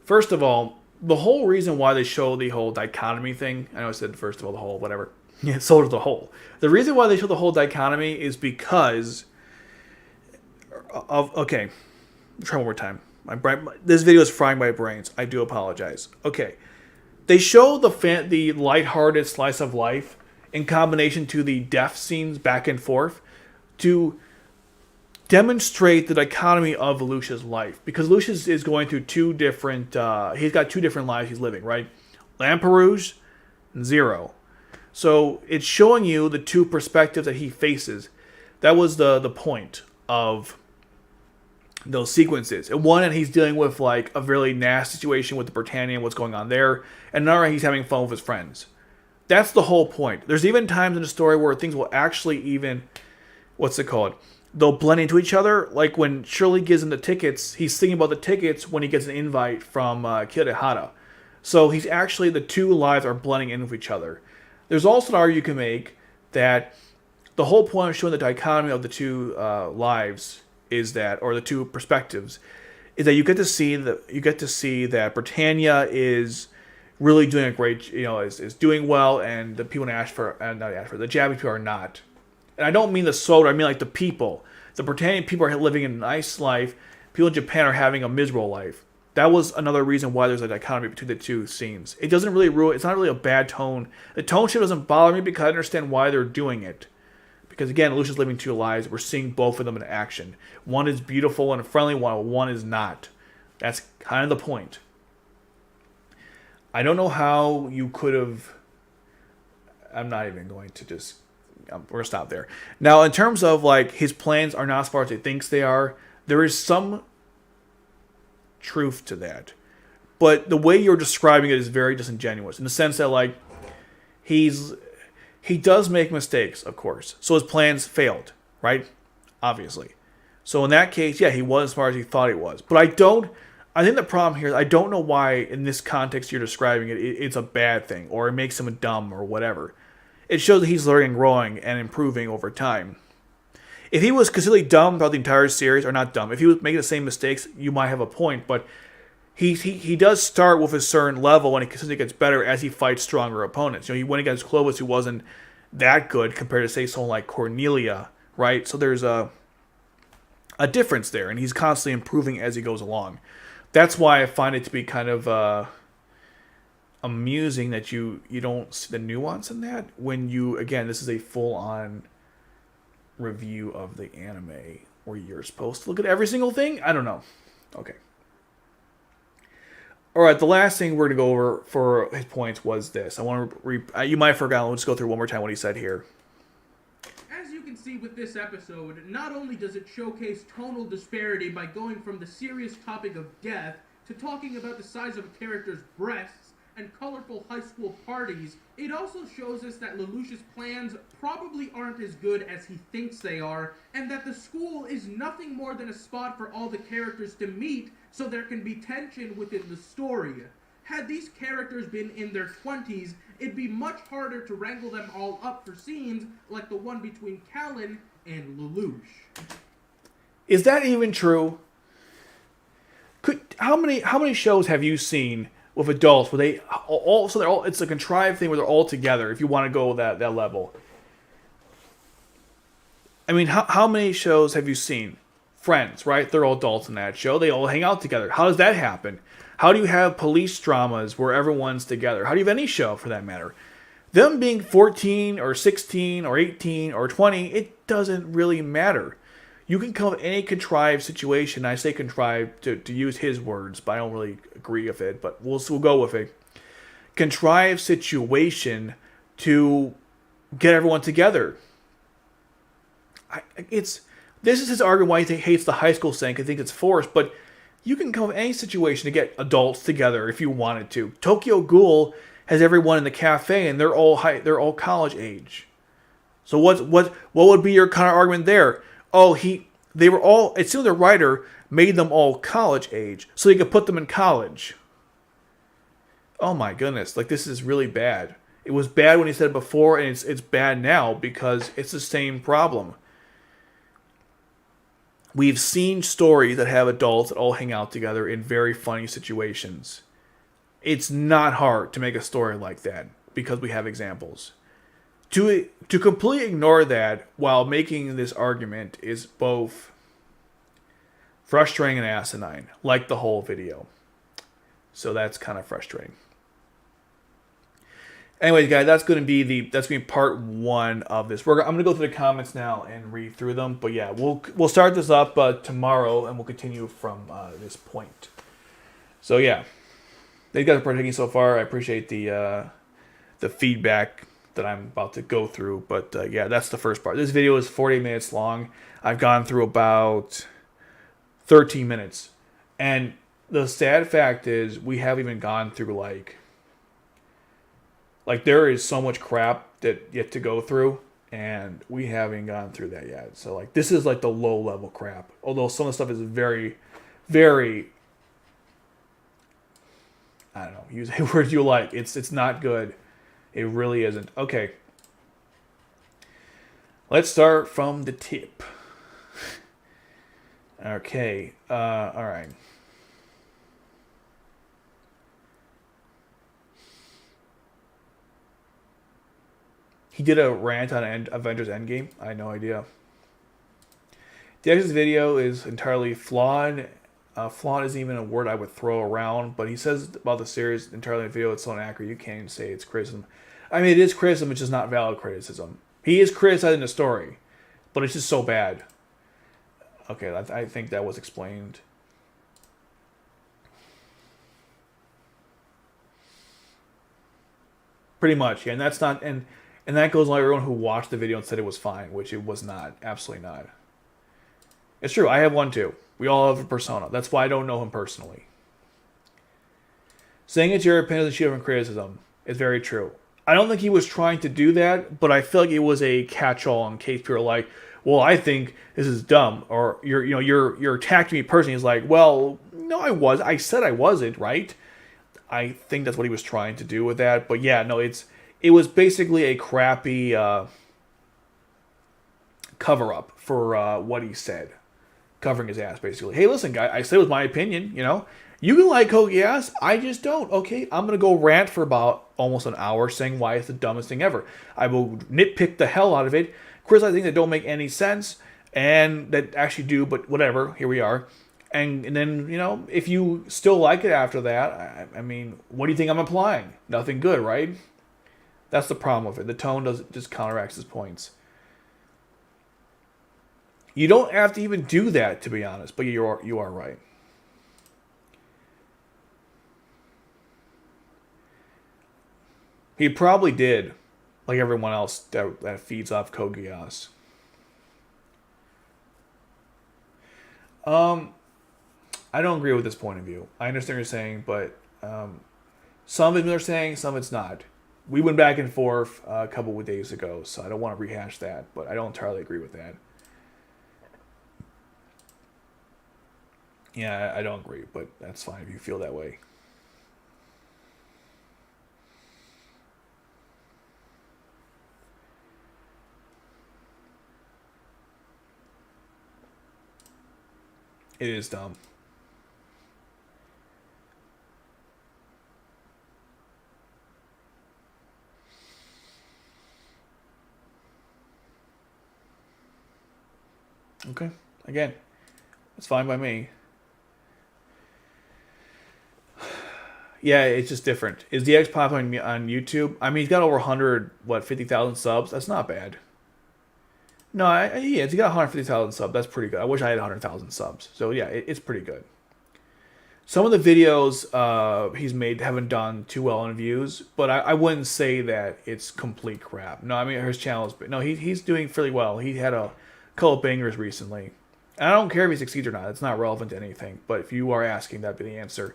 First of all, the whole reason why they show the whole dichotomy thing. I know I said first of all the whole whatever. Yeah, so does the whole. The reason why they show the whole dichotomy is because of okay. Try one more time. This video is frying my brains. I do apologize. Okay. They show the lighthearted slice of life in combination to the death scenes back and forth to demonstrate the dichotomy of Lelouch's life. Because Lelouch is going through two different, he's got two different lives he's living, right? Lamperouge and Zero. So it's showing you the two perspectives that he faces. That was the point of those sequences. And one, and he's dealing with a really nasty situation with the Britannia and what's going on there. And another, he's having fun with his friends. That's the whole point. There's even times in the story where things will actually even, they'll blend into each other. Like when Shirley gives him the tickets, he's thinking about the tickets when he gets an invite from Kirihara. So he's actually, the two lives are blending in with each other. There's also an argument you can make that the whole point of showing the dichotomy of the two lives is that, or the two perspectives, is that you get to see that Britannia is really doing a great, is doing well, and the people in the Japanese people are not. And I don't mean the soda, I mean like the people. The pretending people are living a nice life. People in Japan are having a miserable life. That was another reason why there's a dichotomy between the two scenes. It doesn't really ruin. It's not really a bad tone. The tone shift doesn't bother me because I understand why they're doing it. Because again, Lucia's living two lives. We're seeing both of them in action. One is beautiful and friendly, while one is not. That's kind of the point. I don't know how you could have. I'm not even going to just. We're gonna stop there. Now, in terms of like his plans are not as far as he thinks they are, there is some truth to that. But the way you're describing it is very disingenuous in the sense that like he does make mistakes, of course. So his plans failed, right? Obviously. So in that case, yeah, he was as far as he thought he was. But I think the problem here is I don't know why in this context you're describing it's a bad thing or it makes him dumb or whatever. It shows that he's learning, growing, and improving over time. If he was completely dumb throughout the entire series, or not dumb, if he was making the same mistakes, you might have a point. But he does start with a certain level, and he consistently gets better as he fights stronger opponents. You know, he went against Clovis, who wasn't that good compared to say someone like Cornelia, right? So there's a difference there, and he's constantly improving as he goes along. That's why I find it to be kind of amusing that you don't see the nuance in that when you, again, this is a full-on review of the anime where you're supposed to look at every single thing. I don't know. Okay. All right, the last thing we're going to go over for his points was this. I want to you might have forgotten. Let's go through one more time what he said here. As you can see with this episode, not only does it showcase tonal disparity by going from the serious topic of death to talking about the size of a character's breasts and colorful high school parties, it also shows us that Lelouch's plans probably aren't as good as he thinks they are, and that the school is nothing more than a spot for all the characters to meet so there can be tension within the story. Had these characters been in their 20s, it'd be much harder to wrangle them all up for scenes like the one between Callan and Lelouch. Is that even true? How many shows have you seen with adults where it's a contrived thing where they're all together if you want to go that level? I mean, how many shows have you seen? Friends, right? They're all adults in that show. They all hang out together. How does that happen? How do you have police dramas where everyone's together? How do you have any show for that matter? Them being 14 or 16 or 18 or 20, it doesn't really matter. You can come up with any contrived situation. I say contrived to use his words, but I don't really agree with it. But we'll go with it. Contrived situation to get everyone together. This is his argument why he hates the high school thing. I think it's forced, but you can come up with any situation to get adults together if you wanted to. Tokyo Ghoul has everyone in the cafe, and they're all college age. So what would be your kind of argument there? Oh, they were all. It seemed the writer made them all college age, so he could put them in college. Oh my goodness! Like this is really bad. It was bad when he said it before, and it's bad now because it's the same problem. We've seen stories that have adults that all hang out together in very funny situations. It's not hard to make a story like that because we have examples. To completely ignore that while making this argument is both frustrating and asinine, like the whole video. So that's kind of frustrating. Anyways, guys, that's going to be part one of this. I'm going to go through the comments now and read through them. But yeah, we'll start this up tomorrow, and we'll continue from this point. So yeah, thank you guys for partaking so far. I appreciate the feedback that I'm about to go through. But yeah, that's the first part. This video is 40 minutes long. I've gone through about 13 minutes. And the sad fact is we haven't even gone through like there is so much crap that yet to go through, and we haven't gone through that yet. So like this is like the low level crap. Although some of the stuff is very, very, I don't know, use a word you like. It's not good. It really isn't. Okay. Let's start from the tip. Okay. All right. He did a rant on Avengers Endgame. I had no idea. DX's video is entirely flawed. Flawed isn't even a word I would throw around, but he says about the series entirely in the video it's so inaccurate you can't even say it's criticism. I mean, it is criticism, it's just not valid criticism. He is criticizing the story, but it's just so bad. Okay, I think that was explained. Pretty much, yeah, and that's not, and that goes on everyone who watched the video and said it was fine, which it was not, absolutely not. It's true, I have one too. We all have a persona. That's why I don't know him personally. Saying it's your opinion is a shield from criticism is very true. I don't think he was trying to do that, but I feel like it was a catch-all in case people are like, well, I think this is dumb, or you're attacking me personally. He's like, well, no, I said I wasn't, right? I think that's what he was trying to do with that. But yeah, no, it was basically a crappy cover-up for what he said. Covering his ass, basically. Hey, listen, guy, I said it was my opinion, You can like Code Geass, I just don't. Okay, I'm going to go rant for about almost an hour saying why it's the dumbest thing ever. I will nitpick the hell out of it, criticize things that don't make any sense, and that actually do, but whatever, here we are. And then, if you still like it after that, I mean, what do you think I'm implying? Nothing good, right? That's the problem with it. The tone just counteracts his points. You don't have to even do that, to be honest, but you are right. He probably did, like everyone else that feeds off Code Geass. I don't agree with this point of view. I understand what you're saying, but some of it are saying, some of it's not. We went back and forth a couple of days ago, so I don't want to rehash that, but I don't entirely agree with that. Yeah, I don't agree, but that's fine if you feel that way. It is dumb. Okay, again, it's fine by me. Yeah, it's just different. Is DX popular on YouTube? I mean, he's got over 50,000 subs. That's not bad. No, yeah, he's got 150,000 subs. That's pretty good. I wish I had 100,000 subs. So yeah, it's pretty good. Some of the videos he's made haven't done too well in views, but I wouldn't say that it's complete crap. No, I mean, his channel is... No, he's doing fairly well. He had a couple bangers recently. And I don't care if he succeeds or not. It's not relevant to anything. But if you are asking, that'd be the answer.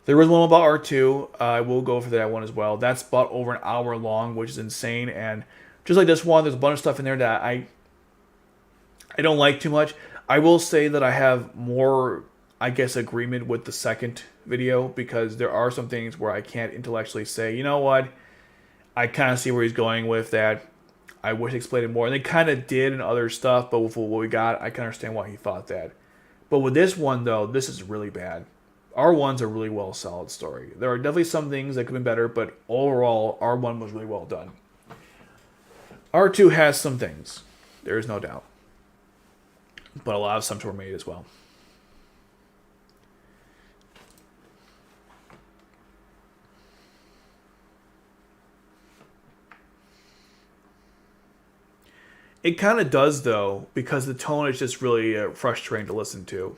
There was one about R2. I will go for that one as well. That's about over an hour long, which is insane. And just like this one, there's a bunch of stuff in there that I don't like too much. I will say that I have more, I guess, agreement with the second video, because there are some things where I can't intellectually say, you know what, I kind of see where he's going with that. I wish he explained it more. And they kind of did in other stuff, but with what we got, I can understand why he thought that. But with this one, though, this is really bad. R1's a really well solid story. There are definitely some things that could have been better, but overall, R1 was really well done. R2 has some things. There is no doubt. But a lot of assumptions were made as well. It kind of does, though, because the tone is just really frustrating to listen to.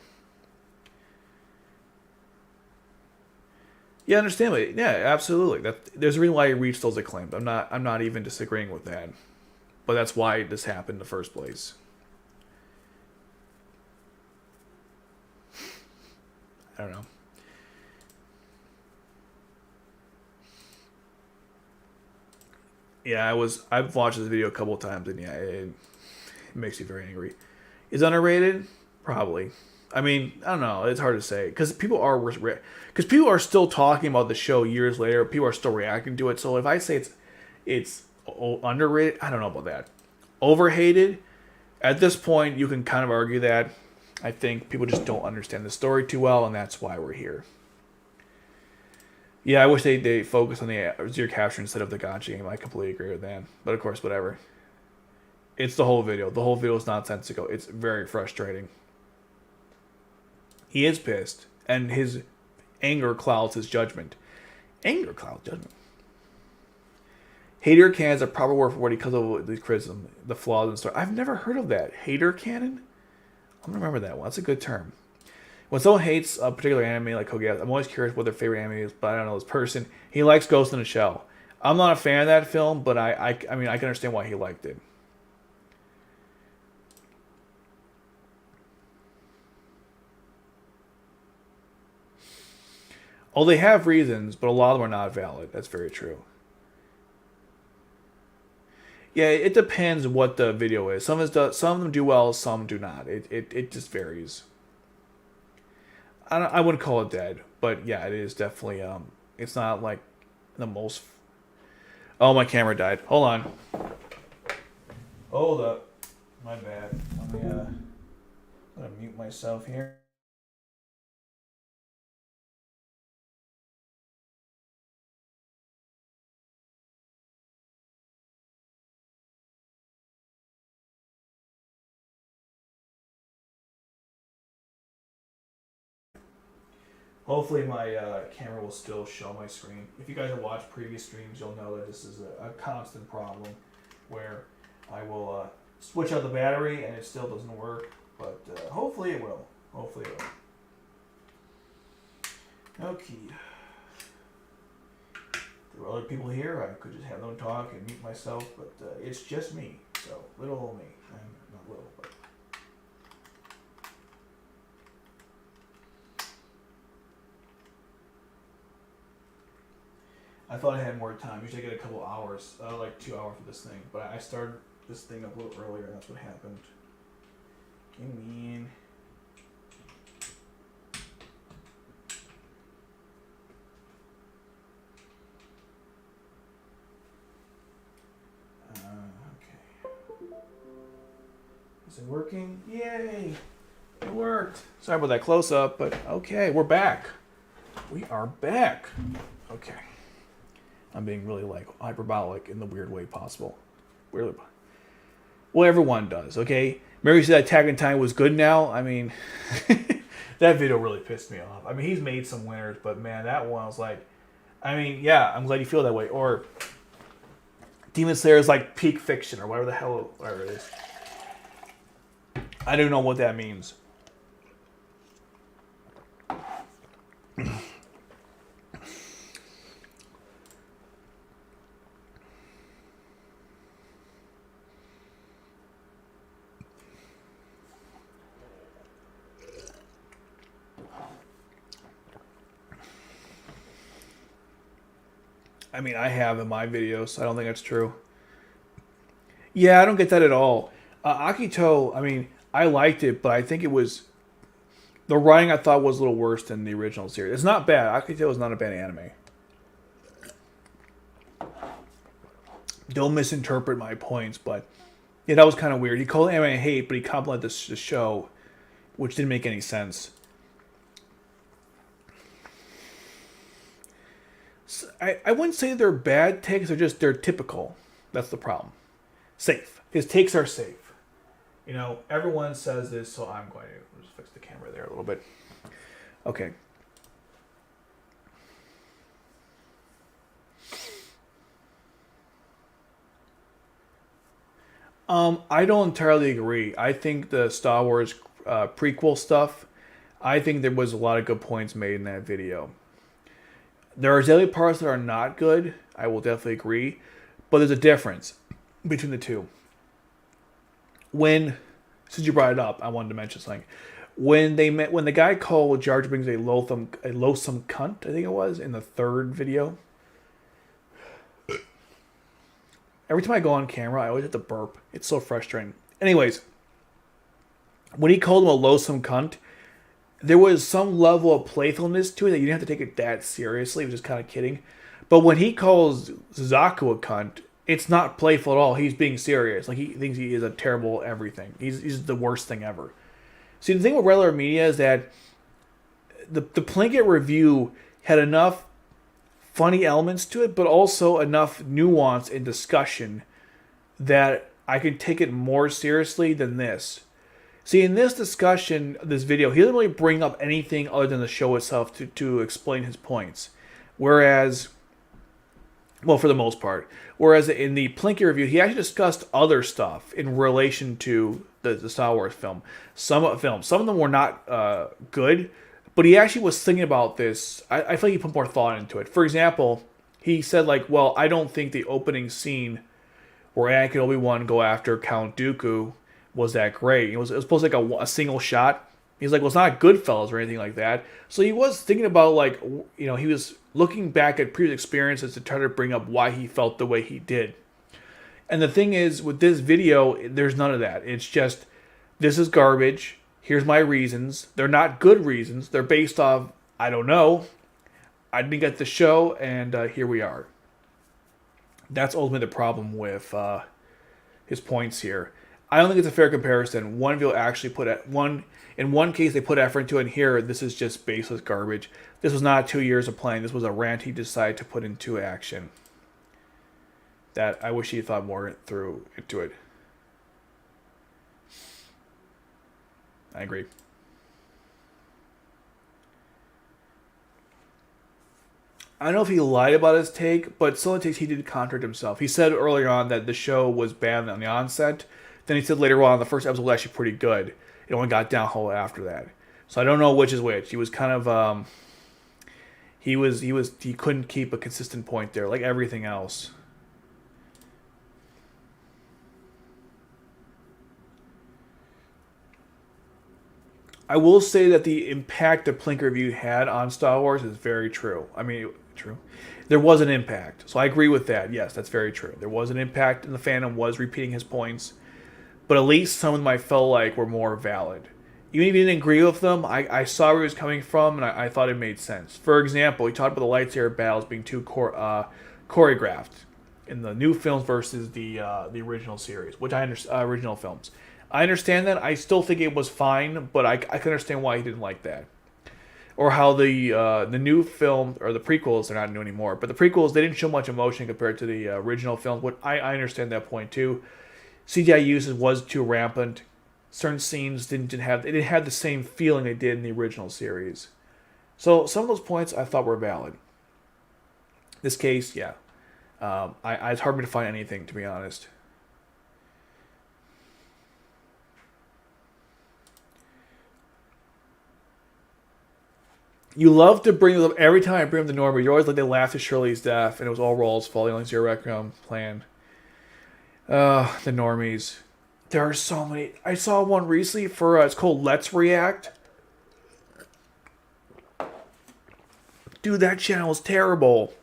Yeah, understandably. Yeah, absolutely. There's a reason why he reached those acclaimed. I'm not even disagreeing with that. But that's why this happened in the first place. I don't know. Yeah, I've watched this video a couple of times, and yeah, it makes you very angry. Is it underrated? Probably. I mean, I don't know. It's hard to say because people are still talking about the show years later. People are still reacting to it. So if I say it's underrated, I don't know about that. Overhated. At this point, you can kind of argue that. I think people just don't understand the story too well, and that's why we're here. Yeah, I wish they focused on the zero capture instead of the gotcha game. I completely agree with that. But of course, whatever. It's the whole video. The whole video is nonsensical. It's very frustrating. He is pissed, and his anger clouds his judgment. Anger clouds judgment. Hater canon is a proper word for what he calls of the criticism, the flaws in the story. I've never heard of that. Hater canon? I'm gonna remember that one. That's a good term. When someone hates a particular anime like Code Geass, I'm always curious what their favorite anime is, but I don't know this person. He likes Ghost in the Shell. I'm not a fan of that film, but I mean I can understand why he liked it. Oh, they have reasons, but a lot of them are not valid. That's very true. Yeah, it depends what the video is. Some of them do well, some do not. It just varies. I wouldn't call it dead, but yeah, it is definitely it's not like the most. Oh, my camera died. Hold on. Hold up. My bad. Let me I'm gonna mute myself here. Hopefully my camera will still show my screen. If you guys have watched previous streams, you'll know that this is a constant problem where I will switch out the battery and it still doesn't work. But hopefully it will. Hopefully it will. Okay. There were other people here. I could just have them talk and mute myself, but it's just me. So little old me. I'm not little, but. I thought I had more time. Usually I get a couple hours, like 2 hours for this thing. But I started this thing up a little earlier, and that's what happened. Give me in. Okay. Is it working? Yay! It worked. Sorry about that close up, but okay, we're back. We are back. Okay. I'm being really like hyperbolic in the weird way possible. Weirdly. Well, everyone does, okay? Remember you said Attack on Titan was good now? I mean, that video really pissed me off. I mean, he's made some winners, but man, that one I was like, I mean, yeah, I'm glad you feel that way. Or Demon Slayer is like peak fiction or whatever it is. I don't know what that means. I mean, I have in my videos, so I don't think that's true. Yeah, I don't get that at all. Akito, I mean, I liked it, but I think it was the writing I thought was a little worse than the original series. It's not bad. Akito is not a bad anime. Don't misinterpret my points, but yeah, that was kind of weird. He called anime hate, but he complimented the show, which didn't make any sense. I wouldn't say they're bad takes. They're typical. That's the problem. Safe. His takes are safe. You know, everyone says this, so I'm going to just fix the camera there a little bit. Okay. I don't entirely agree. I think the Star Wars prequel stuff, I think there was a lot of good points made in that video. There are daily parts that are not good. I will definitely agree. But there's a difference between the two. Since you brought it up, I wanted to mention something. When the guy called Jar Jar Binks a loathsome cunt, I think it was, in the third video. Every time I go on camera, I always have to burp. It's so frustrating. Anyways, when he called him a loathsome cunt, there was some level of playfulness to it that you didn't have to take it that seriously. He was just kind of kidding. But when he calls Zaku a cunt, it's not playful at all. He's being serious. Like, he thinks he is a terrible everything. He's the worst thing ever. See, the thing with regular media is that the Plinkett review had enough funny elements to it, but also enough nuance and discussion that I could take it more seriously than this. See, in this discussion, this video, he doesn't really bring up anything other than the show itself to explain his points. Whereas, well, for the most part. Whereas in the Plinky review, he actually discussed other stuff in relation to the Star Wars film. Some of them were not good, but he actually was thinking about this. I feel like he put more thought into it. For example, he said, like, well, I don't think the opening scene where Anakin and Obi-Wan go after Count Dooku was that great. It was supposed to be like a single shot. He's like, well, it's not Goodfellas or anything like that. So he was thinking about, like, he was looking back at previous experiences to try to bring up why he felt the way he did. And the thing is, with this video, there's none of that. It's just, this is garbage. Here's my reasons. They're not good reasons. They're based off, I don't know. I didn't get the show, and here we are. That's ultimately the problem with his points here. I don't think it's a fair comparison. One video actually in one case they put effort into it, and here this is just baseless garbage. This was not 2 years of playing. This was a rant he decided to put into action. That I wish he thought more into it. I agree. I don't know if he lied about his take, but some of the takes he did contradict himself. He said earlier on that the show was bad on the onset. Then he said later on the first episode was actually pretty good. It only got downhill after that. So I don't know which is which. He was kind of he couldn't keep a consistent point there, like everything else. I will say that the impact the Plink review had on Star Wars is very true. I mean, true. There was an impact. So I agree with that. Yes, that's very true. There was an impact, and the fandom was repeating his points. But at least some of them I felt like were more valid. Even if you didn't agree with them, I saw where he was coming from, and I thought it made sense. For example, he talked about the lightsaber battles being too choreographed in the new films versus the original series, which I understand. Original films. I understand that. I still think it was fine, but I can understand why he didn't like that. Or how the new film, or the prequels, they're not new anymore, but the prequels, they didn't show much emotion compared to the original films. But I understand that point too. CGI usage was too rampant. Certain scenes didn't have the same feeling they did in the original series. So some of those points I thought were valid. This case, yeah. It's hard for me to find anything, to be honest. You love to bring them up every time I bring them to Norbert. You always like they laugh at Shirley's death, and it was all Rawls' fault. Only Zero Requiem plan. The normies. There are so many. I saw one recently for it's called Let's React. Dude, that channel is terrible.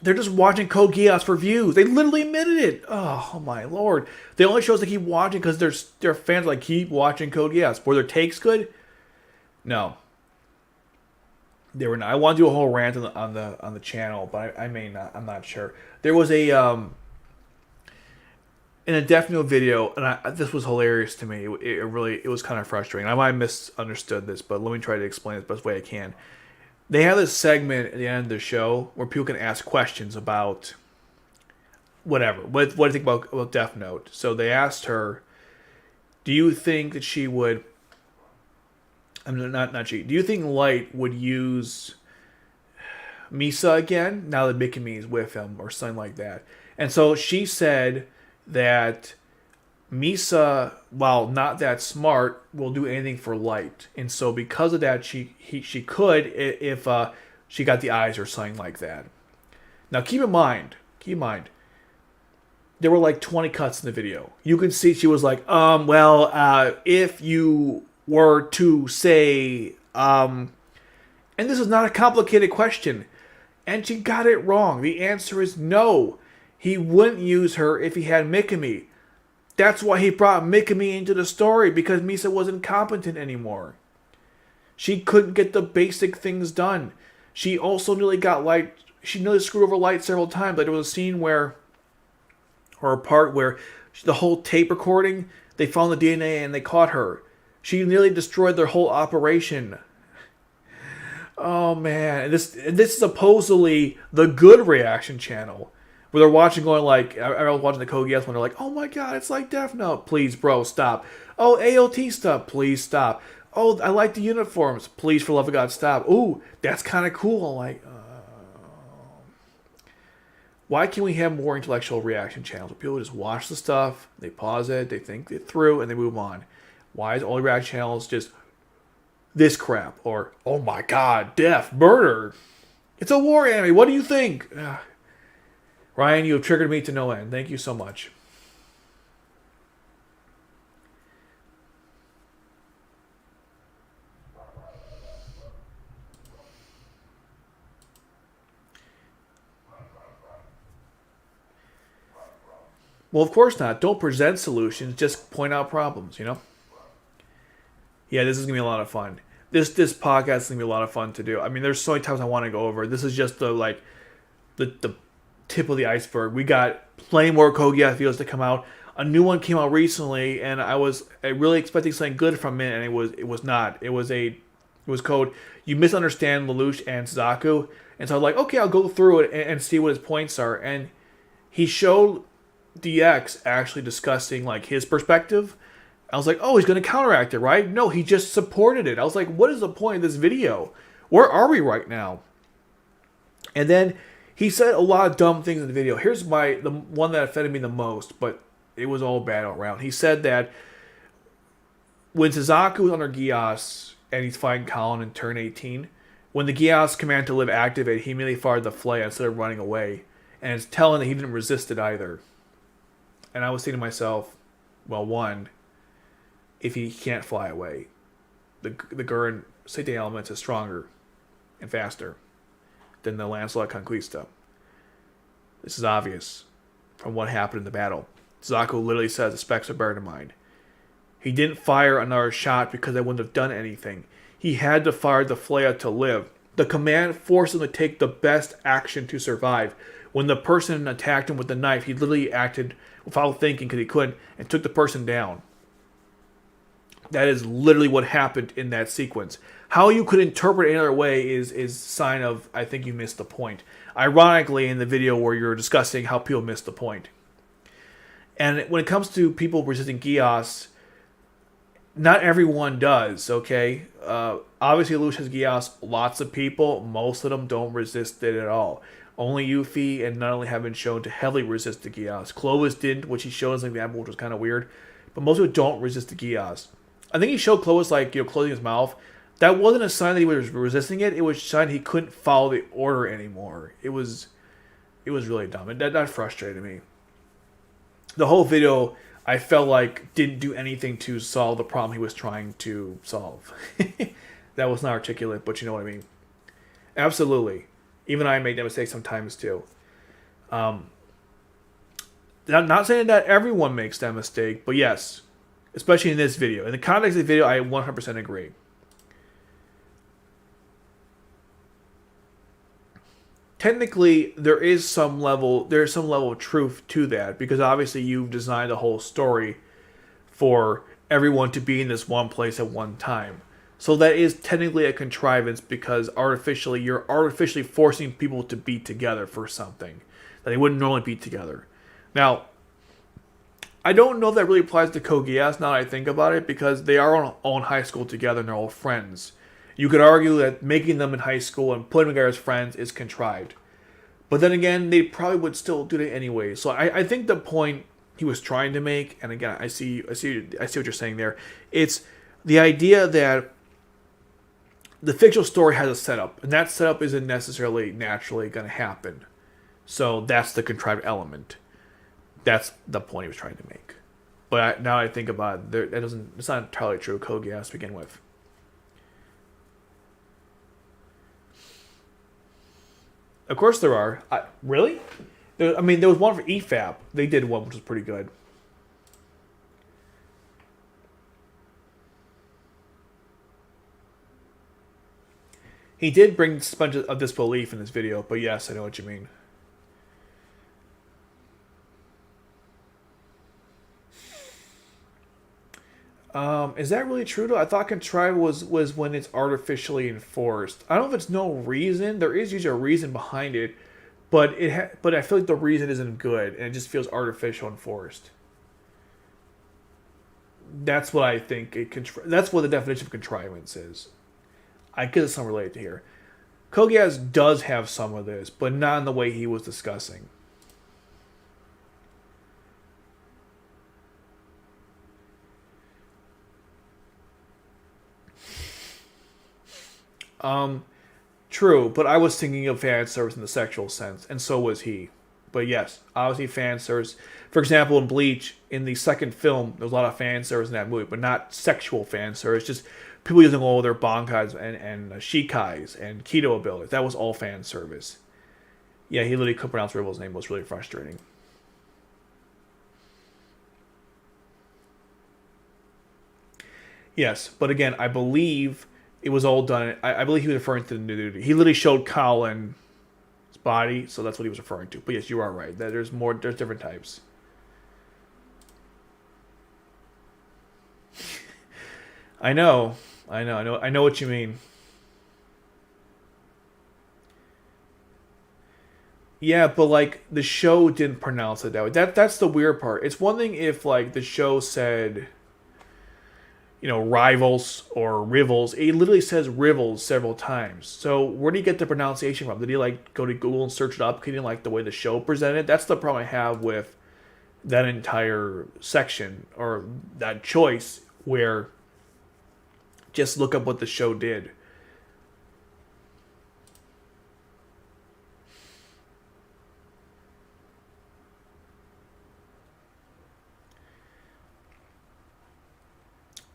They're just watching Code Geass for views. They literally admitted it. Oh my lord. The only shows they keep watching because their fans like keep watching Code Geass. Were their takes good? No. They were not. I want to do a whole rant on the channel, but I may not. I'm not sure. There was a in a Death Note video, and this was hilarious to me. It was kind of frustrating. I might have misunderstood this, but let me try to explain it the best way I can. They have this segment at the end of the show where people can ask questions about whatever. What do you think about Death Note? So they asked her, do you think that she would... not she. Do you think Light would use Misa again now that Mikami is with him or something like that? And so she said that Misa, while not that smart, will do anything for Light. And so because of that, she could if she got the eyes or something like that. Now keep in mind, there were like 20 cuts in the video. You can see she was like, if you were to say, and this is not a complicated question, and she got it wrong. The answer is no. He wouldn't use her if he had Mikami. That's why he brought Mikami into the story, because Misa wasn't competent anymore. She couldn't get the basic things done. She also nearly got Light. She nearly screwed over Light several times. Like there was a scene or a part where the whole tape recording, they found the DNA and they caught her. She nearly destroyed their whole operation. Oh man, this is supposedly the good reaction channel where they're watching, going like, I was watching the Code Geass one. They're like, oh my god, it's like Death Note. Please, bro, stop. Oh, AOT stuff. Please stop. Oh, I like the uniforms. Please, for the love of God, stop. Ooh, that's kind of cool. I'm like, why can't we have more intellectual reaction channels where people just watch the stuff, they pause it, they think it through, and they move on? Why is all the reaction channels just this crap? Or, oh my god, death, murder. It's a war anime. What do you think? Ugh. Ryan, you have triggered me to no end. Thank you so much. Well, of course not. Don't present solutions. Just point out problems, you know? Yeah, this is going to be a lot of fun. This podcast is going to be a lot of fun to do. I mean, there's so many times I want to go over. This is just the tip of the iceberg. We got plenty more Code Geass videos to come out. A new one came out recently, and I was really expecting something good from it, and it was not. It was called "You Misunderstand Lelouch and Suzaku," and so I was like, okay, I'll go through it and see what his points are. And he showed DX actually discussing like his perspective. I was like, oh, he's going to counteract it, right? No, he just supported it. I was like, what is the point of this video? Where are we right now? And then he said a lot of dumb things in the video. Here's the one that offended me the most, but it was all bad all around. He said that when Suzaku was under Geass and he's fighting Colin in turn 18, when the Geass command to live activated, he immediately fired the flare instead of running away. And it's telling that he didn't resist it either. And I was thinking to myself, well, one, if he can't fly away, the Gurren Seitai elements is stronger and faster than the Lancelot Conquista. This is obvious from what happened in the battle. Suzaku literally says the specs are better than mine. He didn't fire another shot because I wouldn't have done anything. He had to fire the flare to live. The command forced him to take the best action to survive. When the person attacked him with the knife, he literally acted without thinking because he couldn't and took the person down. That is literally what happened in that sequence. How you could interpret it any other way is sign of, I think you missed the point. Ironically, in the video where you're discussing how people missed the point. And when it comes to people resisting Geass, not everyone does, okay? Obviously, Lelouch has Geass. Lots of people, most of them don't resist it at all. Only Yuffie and Nunnally have been shown to heavily resist the Geass. Clovis didn't, which he showed as an example, which was kind of weird. But most people don't resist the Geass. I think he showed Clovis, closing his mouth. That wasn't a sign that he was resisting it. It was a sign he couldn't follow the order anymore. It was really dumb. That frustrated me. The whole video, I felt like, didn't do anything to solve the problem he was trying to solve. That was not articulate, but you know what I mean. Absolutely. Even I make that mistake sometimes too. I'm not saying that everyone makes that mistake, but yes. Especially in this video. In the context of the video, I 100% agree. Technically, there's some level of truth to that, because obviously you've designed the whole story for everyone to be in this one place at one time. So that is technically a contrivance, because you're artificially forcing people to be together for something that they wouldn't normally be together. Now, I don't know if that really applies to Code Geass now that I think about it, because they are all in high school together and they're all friends. You could argue that making them in high school and putting them together as friends is contrived. But then again, they probably would still do it anyway. So I think the point he was trying to make, and again, I see what you're saying there. It's the idea that the fictional story has a setup, and that setup isn't necessarily naturally going to happen. So that's the contrived element. That's the point he was trying to make. But now I think about it, it's not entirely true. Code Geass to begin with. Of course there are. Really? There was one for EFAP. They did one which was pretty good. He did bring sponge of disbelief in this video, but yes, I know what you mean. Is that really true though? I thought contrived was when it's artificially enforced. I don't know if it's no reason. There is usually a reason behind it, but but I feel like the reason isn't good and it just feels artificial and forced. That's what I think. That's what the definition of contrivance is. I guess it's not related to here. Code Geass does have some of this, but not in the way he was discussing. True, but I was thinking of fan service in the sexual sense, and so was he. But yes, obviously fan service. For example, in Bleach, in the second film, there was a lot of fan service in that movie, but not sexual fan service. Just people using all their bankais and shikais and keto abilities. That was all fan service. Yeah, he literally couldn't pronounce Rivel's name. It was really frustrating. Yes, but again, I believe it was all done. I believe he was referring to the nudity. He literally showed Colin's body, so that's what he was referring to. But yes, you are right. That there's more. There's different types. I know. I know what you mean. Yeah, but like the show didn't pronounce it that way. That's the weird part. It's one thing if like the show said, rivals or rivals. It literally says rivals several times. So where do you get the pronunciation from? Did he like go to Google and search it up? Because he didn't like the way the show presented. That's the problem I have with that entire section or that choice where just look up what the show did.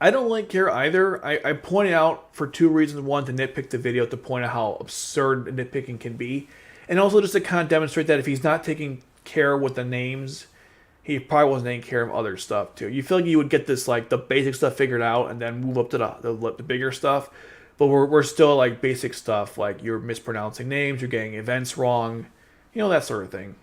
I don't like care either. I pointed out for two reasons. One, to nitpick the video to point out how absurd nitpicking can be. And also just to kind of demonstrate that if he's not taking care with the names, he probably wasn't taking care of other stuff too. You feel like you would get this like the basic stuff figured out and then move up to the bigger stuff. But we're still like basic stuff like you're mispronouncing names, you're getting events wrong, that sort of thing.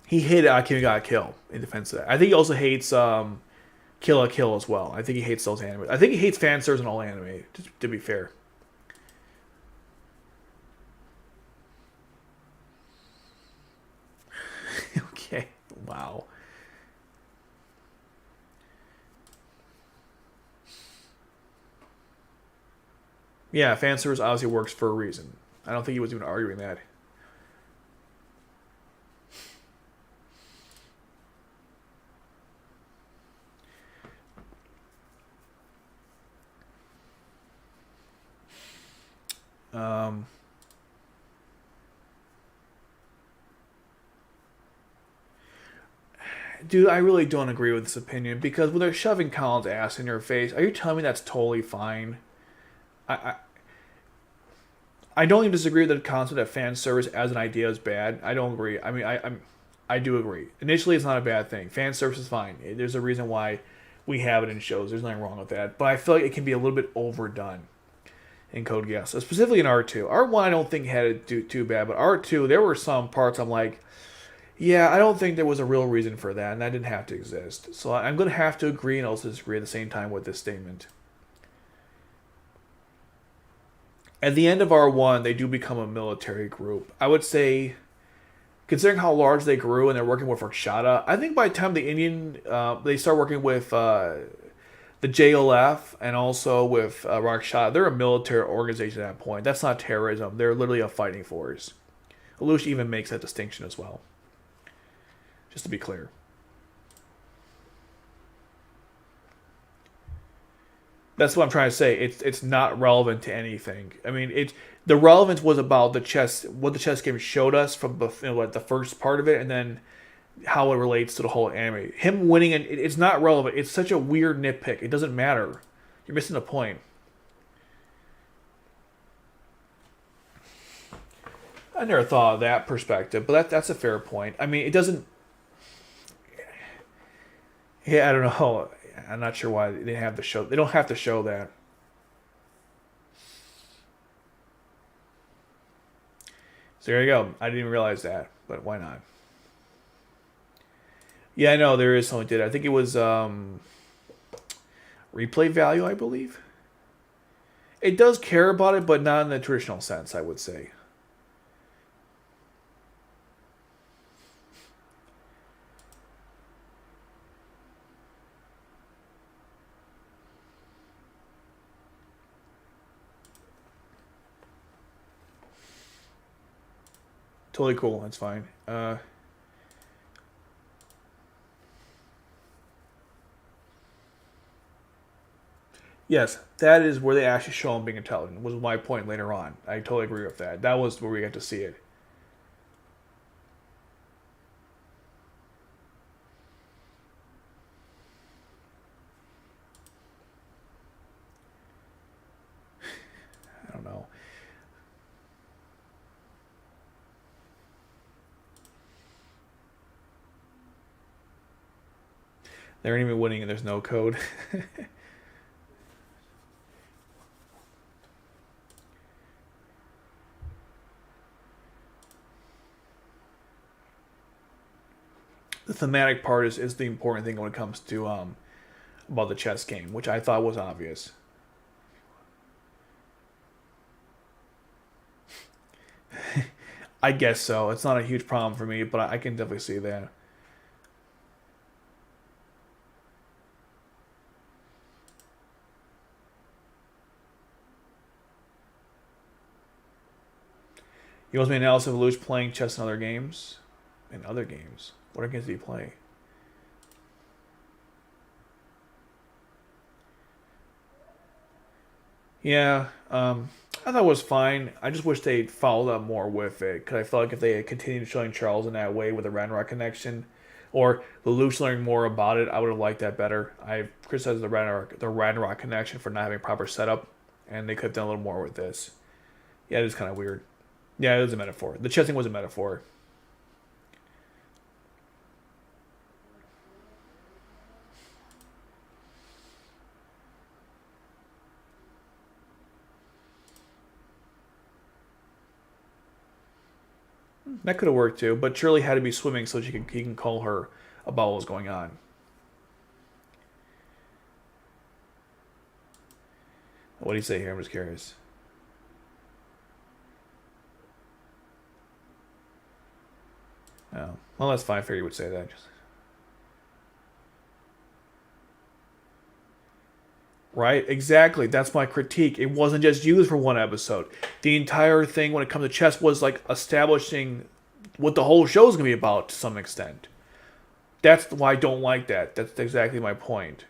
He hated Akimi Got Kill in defense of that. I think he also hates Kill la Kill as well. I think he hates those anime. I think he hates fan service in all anime, to be fair. Okay. Wow. Yeah, fan service obviously works for a reason. I don't think he was even arguing that. Um, Dude, I really don't agree with this opinion because when they're shoving Colin's ass in your face, are you telling me that's totally fine? I, I, I don't even disagree that the concept of fan service as an idea is bad. I don't agree. I mean, I do agree. Initially, it's not a bad thing. Fan service is fine. There's a reason why we have it in shows. There's nothing wrong with that. But I feel like it can be a little bit overdone in Code Geass, so specifically in R2. R1, I don't think had it too bad, but R2, there were some parts I'm like, yeah, I don't think there was a real reason for that, and that didn't have to exist. So I'm going to have to agree and also disagree at the same time with this statement. At the end of R1, they do become a military group. I would say, considering how large they grew and they're working with Rakshata, I think by the time the Indian, they start working with the JLF and also with Rakshata, they're a military organization at that point. That's not terrorism. They're literally a fighting force. Alush even makes that distinction as well. Just to be clear. That's what I'm trying to say. It's not relevant to anything. I mean, the relevance was about the chess, what the chess game showed us from like the first part of it, and then how it relates to the whole anime. Him winning, and it's not relevant. It's such a weird nitpick. It doesn't matter. You're missing the point. I never thought of that perspective, but that's a fair point. I mean, it doesn't. Yeah, I don't know. I'm not sure why they have to show. They don't have to show that. So there you go. I didn't even realize that, but why not? Yeah, I know there is someone who did it. I think it was replay value, I believe. It does care about it, but not in the traditional sense, I would say. Totally cool. That's fine. Yes, that is where they actually show him being intelligent. Was my point later on. I totally agree with that. That was where we got to see it. I don't know. They aren't even winning, and there's no code. The thematic part is the important thing when it comes to about the chess game, which I thought was obvious. I guess so. It's not a huge problem for me, but I can definitely see that. He wants me to analysis of Luch playing chess in other games. In other games, what games did he play? Yeah, I thought it was fine. I just wish they'd followed up more with it because I felt like if they had continued showing Charles in that way with the Ranrock connection, or the Luch learning more about it, I would have liked that better. I criticized the Ranrock connection for not having proper setup, and they could have done a little more with this. Yeah, it is kind of weird. Yeah, it was a metaphor. The chessing was a metaphor. That could have worked too, but Shirley had to be swimming so he can call her about what was going on. What do you say here? I'm just curious. Oh, well, that's fine. I figured you would say that. Right? Exactly. That's my critique. It wasn't just used for one episode. The entire thing, when it comes to chess, was like establishing what the whole show is going to be about to some extent. That's why I don't like that. That's exactly my point.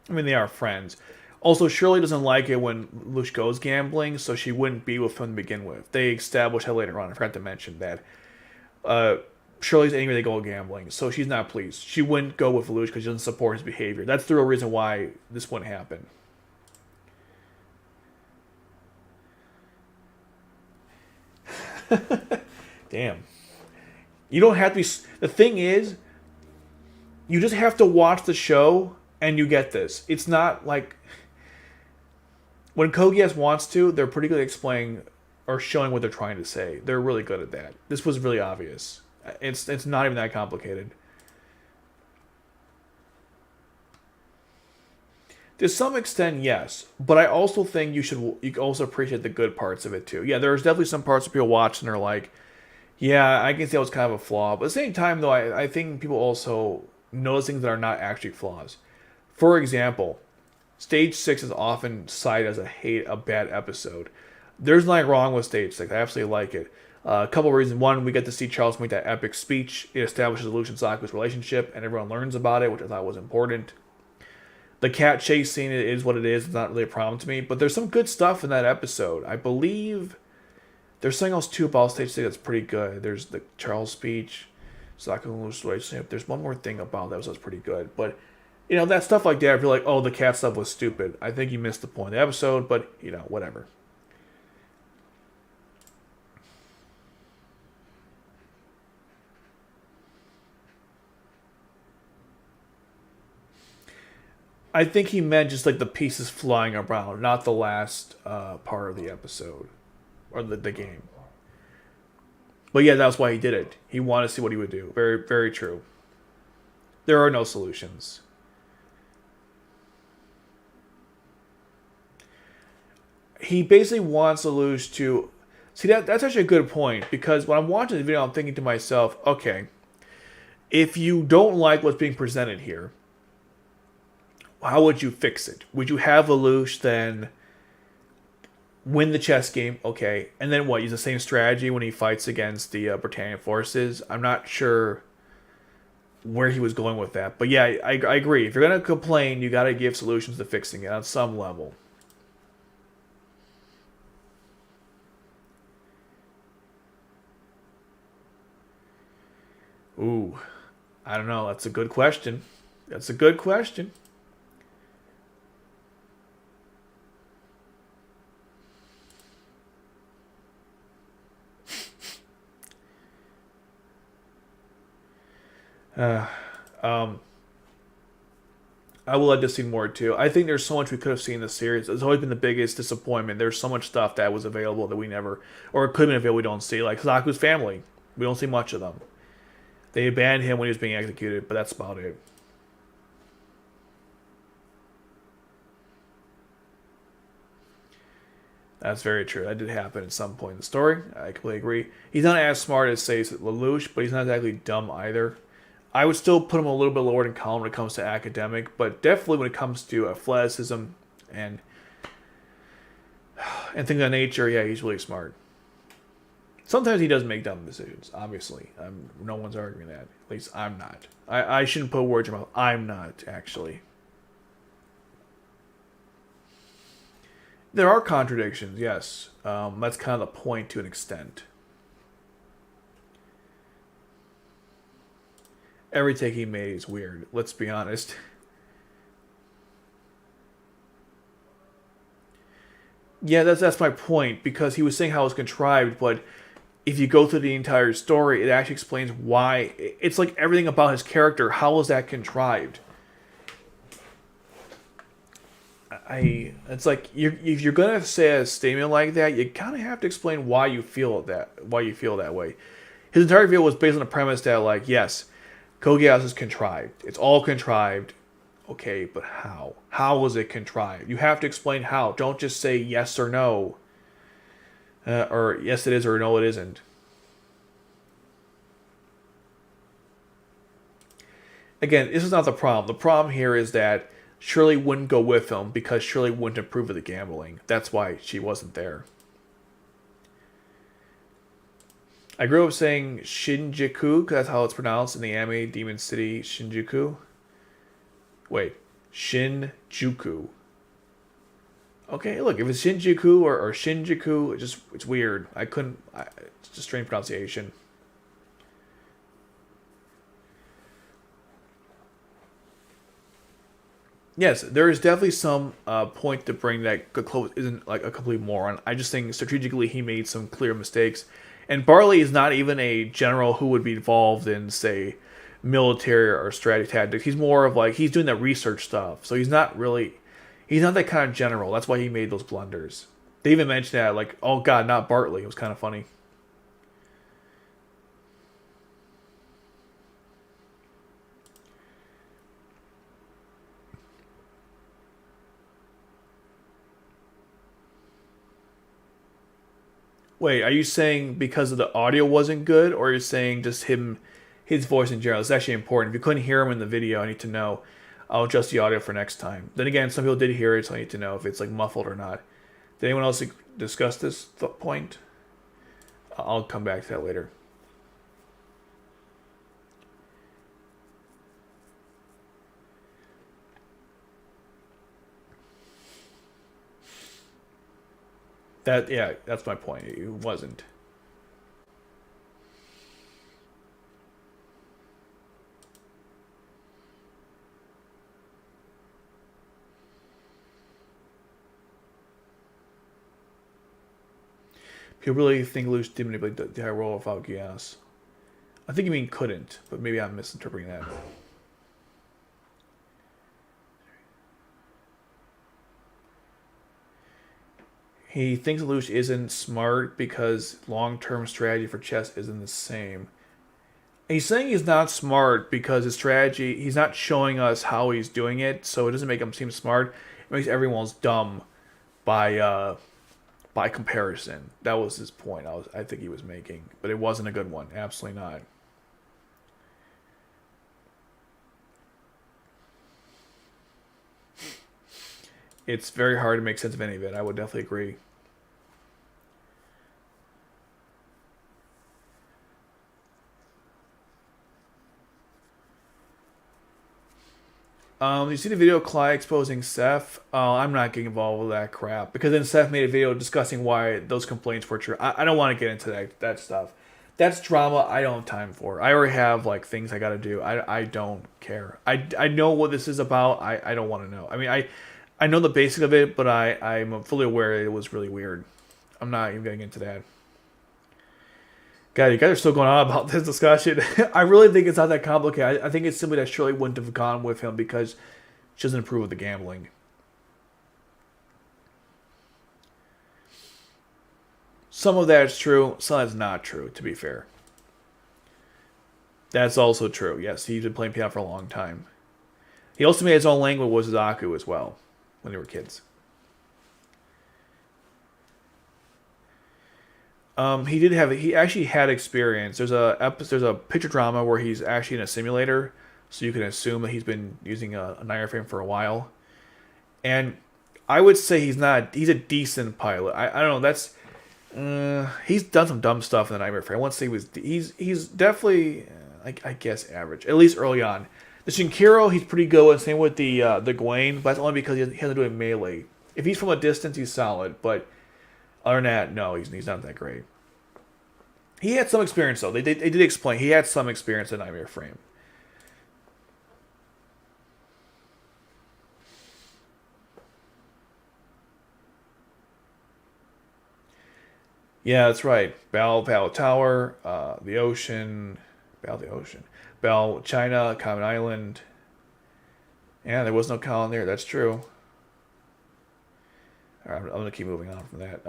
I mean, they are friends. Also, Shirley doesn't like it when Lush goes gambling, so she wouldn't be with him to begin with. They established that later on. I forgot to mention that. Uh, Shirley's angry they go gambling, so she's not pleased. She wouldn't go with Luch because she doesn't support his behavior. That's the real reason why this wouldn't happen. Damn. You don't have to be. The thing is, you just have to watch the show and you get this. It's not like when Code Geass wants to, they're pretty good at explaining or showing what they're trying to say. They're really good at that. This was really obvious. It's not even that complicated. To some extent, yes, but I also think you also appreciate the good parts of it too. Yeah, there's definitely some parts where people watch and are like, yeah, I can see that was kind of a flaw. But at the same time, though, I think people also notice things that are not actually flaws. For example, Stage 6 is often cited as a bad episode. There's nothing wrong with Stage 6. I absolutely like it. A couple of reasons. One, we get to see Charles make that epic speech. It establishes Lucian Saku's relationship, and everyone learns about it, which I thought was important. The cat chase scene is what it is. It's not really a problem to me. But there's some good stuff in that episode. I believe there's something else too about Stage 6 that's pretty good. There's the Charles speech, Saku and Lucian's relationship. There's one more thing about that that's pretty good. But that stuff like that, I feel like, oh, the cat stuff was stupid. I think you missed the point of the episode, but, whatever. I think he meant just like the pieces flying around, not the last part of the episode or the game. But yeah, that's why he did it. He wanted to see what he would do. Very, very true. There are no solutions. He basically wants Lelouch to see that's actually a good point, because when I'm watching the video, I'm thinking to myself, okay, if you don't like what's being presented here, how would you fix it? Would you have Lelouch then win the chess game? Okay, and then what? Use the same strategy when he fights against the Britannian forces? I'm not sure where he was going with that, but yeah, I agree. If you're gonna complain, you got to give solutions to fixing it on some level. Ooh, I don't know. That's a good question. That's a good question. Uh, um, I will like to see more too. I think there's so much we could have seen in the series. It's always been the biggest disappointment. There's so much stuff that was available that we never, or it could have been available we don't see. Like Haku's family, we don't see much of them. They abandoned him when he was being executed, but that's about it. That's very true. That did happen at some point in the story. I completely agree. He's not as smart as, say, Lelouch, but he's not exactly dumb either. I would still put him a little bit lower in column when it comes to academic, but definitely when it comes to athleticism and things of that nature, yeah, he's really smart. Sometimes he does make dumb decisions, obviously. No one's arguing that. At least I'm not. I shouldn't put words in my mouth. I'm not, actually. There are contradictions, yes. That's kind of the point to an extent. Every take he made is weird, let's be honest. Yeah, that's my point, because he was saying how it was contrived, but if you go through the entire story, it actually explains why. It's like everything about his character. How was that contrived? It's like if you're gonna say a statement like that, you kind of have to explain why you feel that way. His entire video was based on the premise that, like, yes, Code Geass is contrived. It's all contrived. Okay, but how? How was it contrived? You have to explain how. Don't just say yes or no. Or yes it is or no it isn't. Again, this is not the problem. The problem here is that Shirley wouldn't go with him because Shirley wouldn't approve of the gambling. That's why she wasn't there. I grew up saying Shinjuku, because that's how it's pronounced in the anime Demon City Shinjuku. Wait, Shinjuku. Okay, look, if it's Shinjuku or Shinjuku, it's weird. It's just strange pronunciation. Yes, there is definitely some point to bring that Clove isn't like a complete moron. I just think strategically he made some clear mistakes. And Barley is not even a general who would be involved in, say, military or strategy tactics. He's more of like, he's doing that research stuff. So he's not that kind of general. That's why he made those blunders. They even mentioned that, like, oh god, not Bartley. It was kind of funny. Wait, are you saying because of the audio wasn't good, or are you saying just his voice in general? It's actually important. If you couldn't hear him in the video, I need to know. I'll adjust the audio for next time. Then again, some people did hear it, so I need to know if it's like muffled or not. Did anyone else discuss this point? I'll come back to that later. That's my point. It wasn't. People really think Luce did manipulate the entire role without Geass. I think you mean couldn't, but maybe I'm misinterpreting that. He thinks Lelouch isn't smart because long-term strategy for chess isn't the same. He's saying he's not smart because his strategy, he's not showing us how he's doing it, so it doesn't make him seem smart. It makes everyone else dumb by comparison. That was his point. I think he was making, but it wasn't a good one. Absolutely not. It's very hard to make sense of any of it. I would definitely agree. You see the video of Clyde exposing Seth? I'm not getting involved with that crap because then Seth made a video discussing why those complaints were true. I don't want to get into that stuff. That's drama I don't have time for. I already have like things I got to do. I don't care. I know what this is about. I don't want to know. I mean I know the basic of it, but I'm fully aware it was really weird. I'm not even getting into that. God, you guys are still going on about this discussion. I really think it's not that complicated. I think it's simply that Shirley wouldn't have gone with him because she doesn't approve of the gambling. Some of that is true. Some of that's not true, to be fair. That's also true. Yes, he's been playing piano for a long time. He also made his own language with Zaku as well when they were kids. He actually had experience. There's a picture drama where he's actually in a simulator, so you can assume that he's been using a nightmare frame for a while. And I would say he's a decent pilot. I don't know. That's he's done some dumb stuff in the nightmare frame. I won't say he's definitely I guess average, at least early on. The Shinkiro he's pretty good, and same with the Gawain, but that's only because he hasn't do it melee. If he's from a distance, he's solid, but other than that, no, he's not that great. He had some experience though. They did explain he had some experience in Nightmare Frame. Yeah, that's right. Battle Tower, the ocean, Battle China, Common Island. Yeah, there was no column there. That's true. All right, I'm gonna keep moving on from that.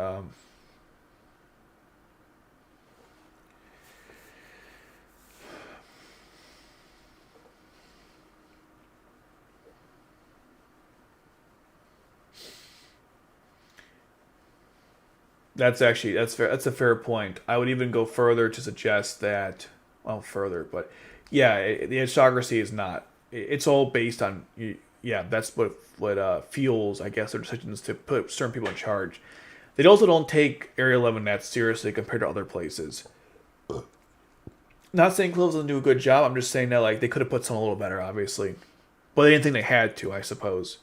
That's fair. That's a fair point. I would even go further to suggest that, well, further, but yeah, the aristocracy is not. It's all based on. Yeah, that's what fuels, I guess, their decisions to put certain people in charge. They also don't take Area 11 that seriously compared to other places. Not saying Cloves doesn't do a good job. I'm just saying that like they could have put some a little better, obviously, but they didn't think they had to. I suppose.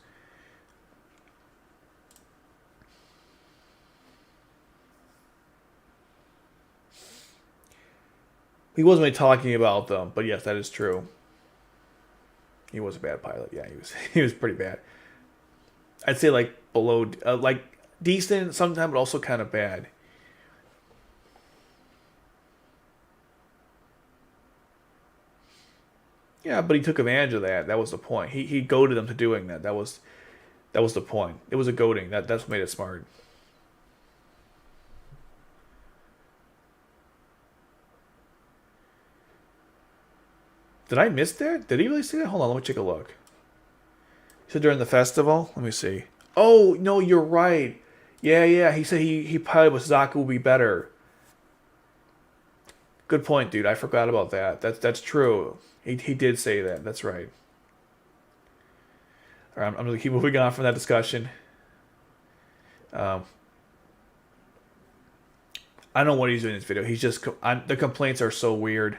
He wasn't really talking about them, but yes, that is true. He was a bad pilot. Yeah, he was. He was pretty bad. I'd say like below, like decent sometimes, but also kind of bad. Yeah, but he took advantage of that. That was the point. He goaded them to doing that. That was the point. It was a goading. That's what made it smart. Did I miss that? Did he really say that? Hold on, let me take a look. He said during the festival. Let me see. Oh no, you're right. Yeah. He said he piloted with Zaku will be better. Good point, dude. I forgot about that. That's true. He did say that. That's right. All right, I'm gonna keep moving on from that discussion. Um, I don't know what he's doing in this video. He's just the complaints are so weird.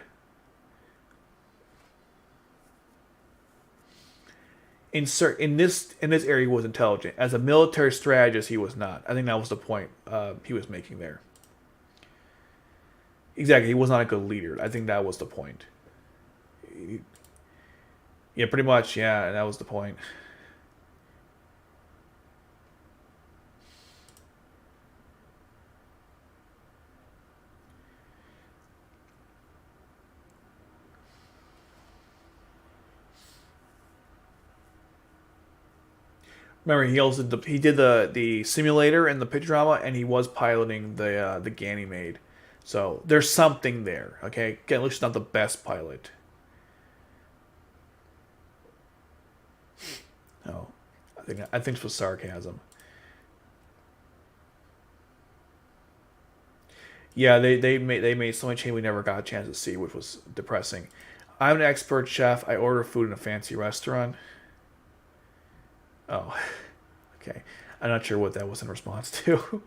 In this area, he was intelligent. As a military strategist, he was not. I think that was the point he was making there. Exactly, he was not a good leader. I think that was the point. Yeah, pretty much. Yeah, that was the point. Remember, he did the simulator and the pitch drama, and he was piloting the Ganymede. So there's something there. Okay, again, Lucius not the best pilot. No, I think it's with sarcasm. Yeah, they made so much change we never got a chance to see, which was depressing. I'm an expert chef. I order food in a fancy restaurant. Oh, okay. I'm not sure what that was in response to.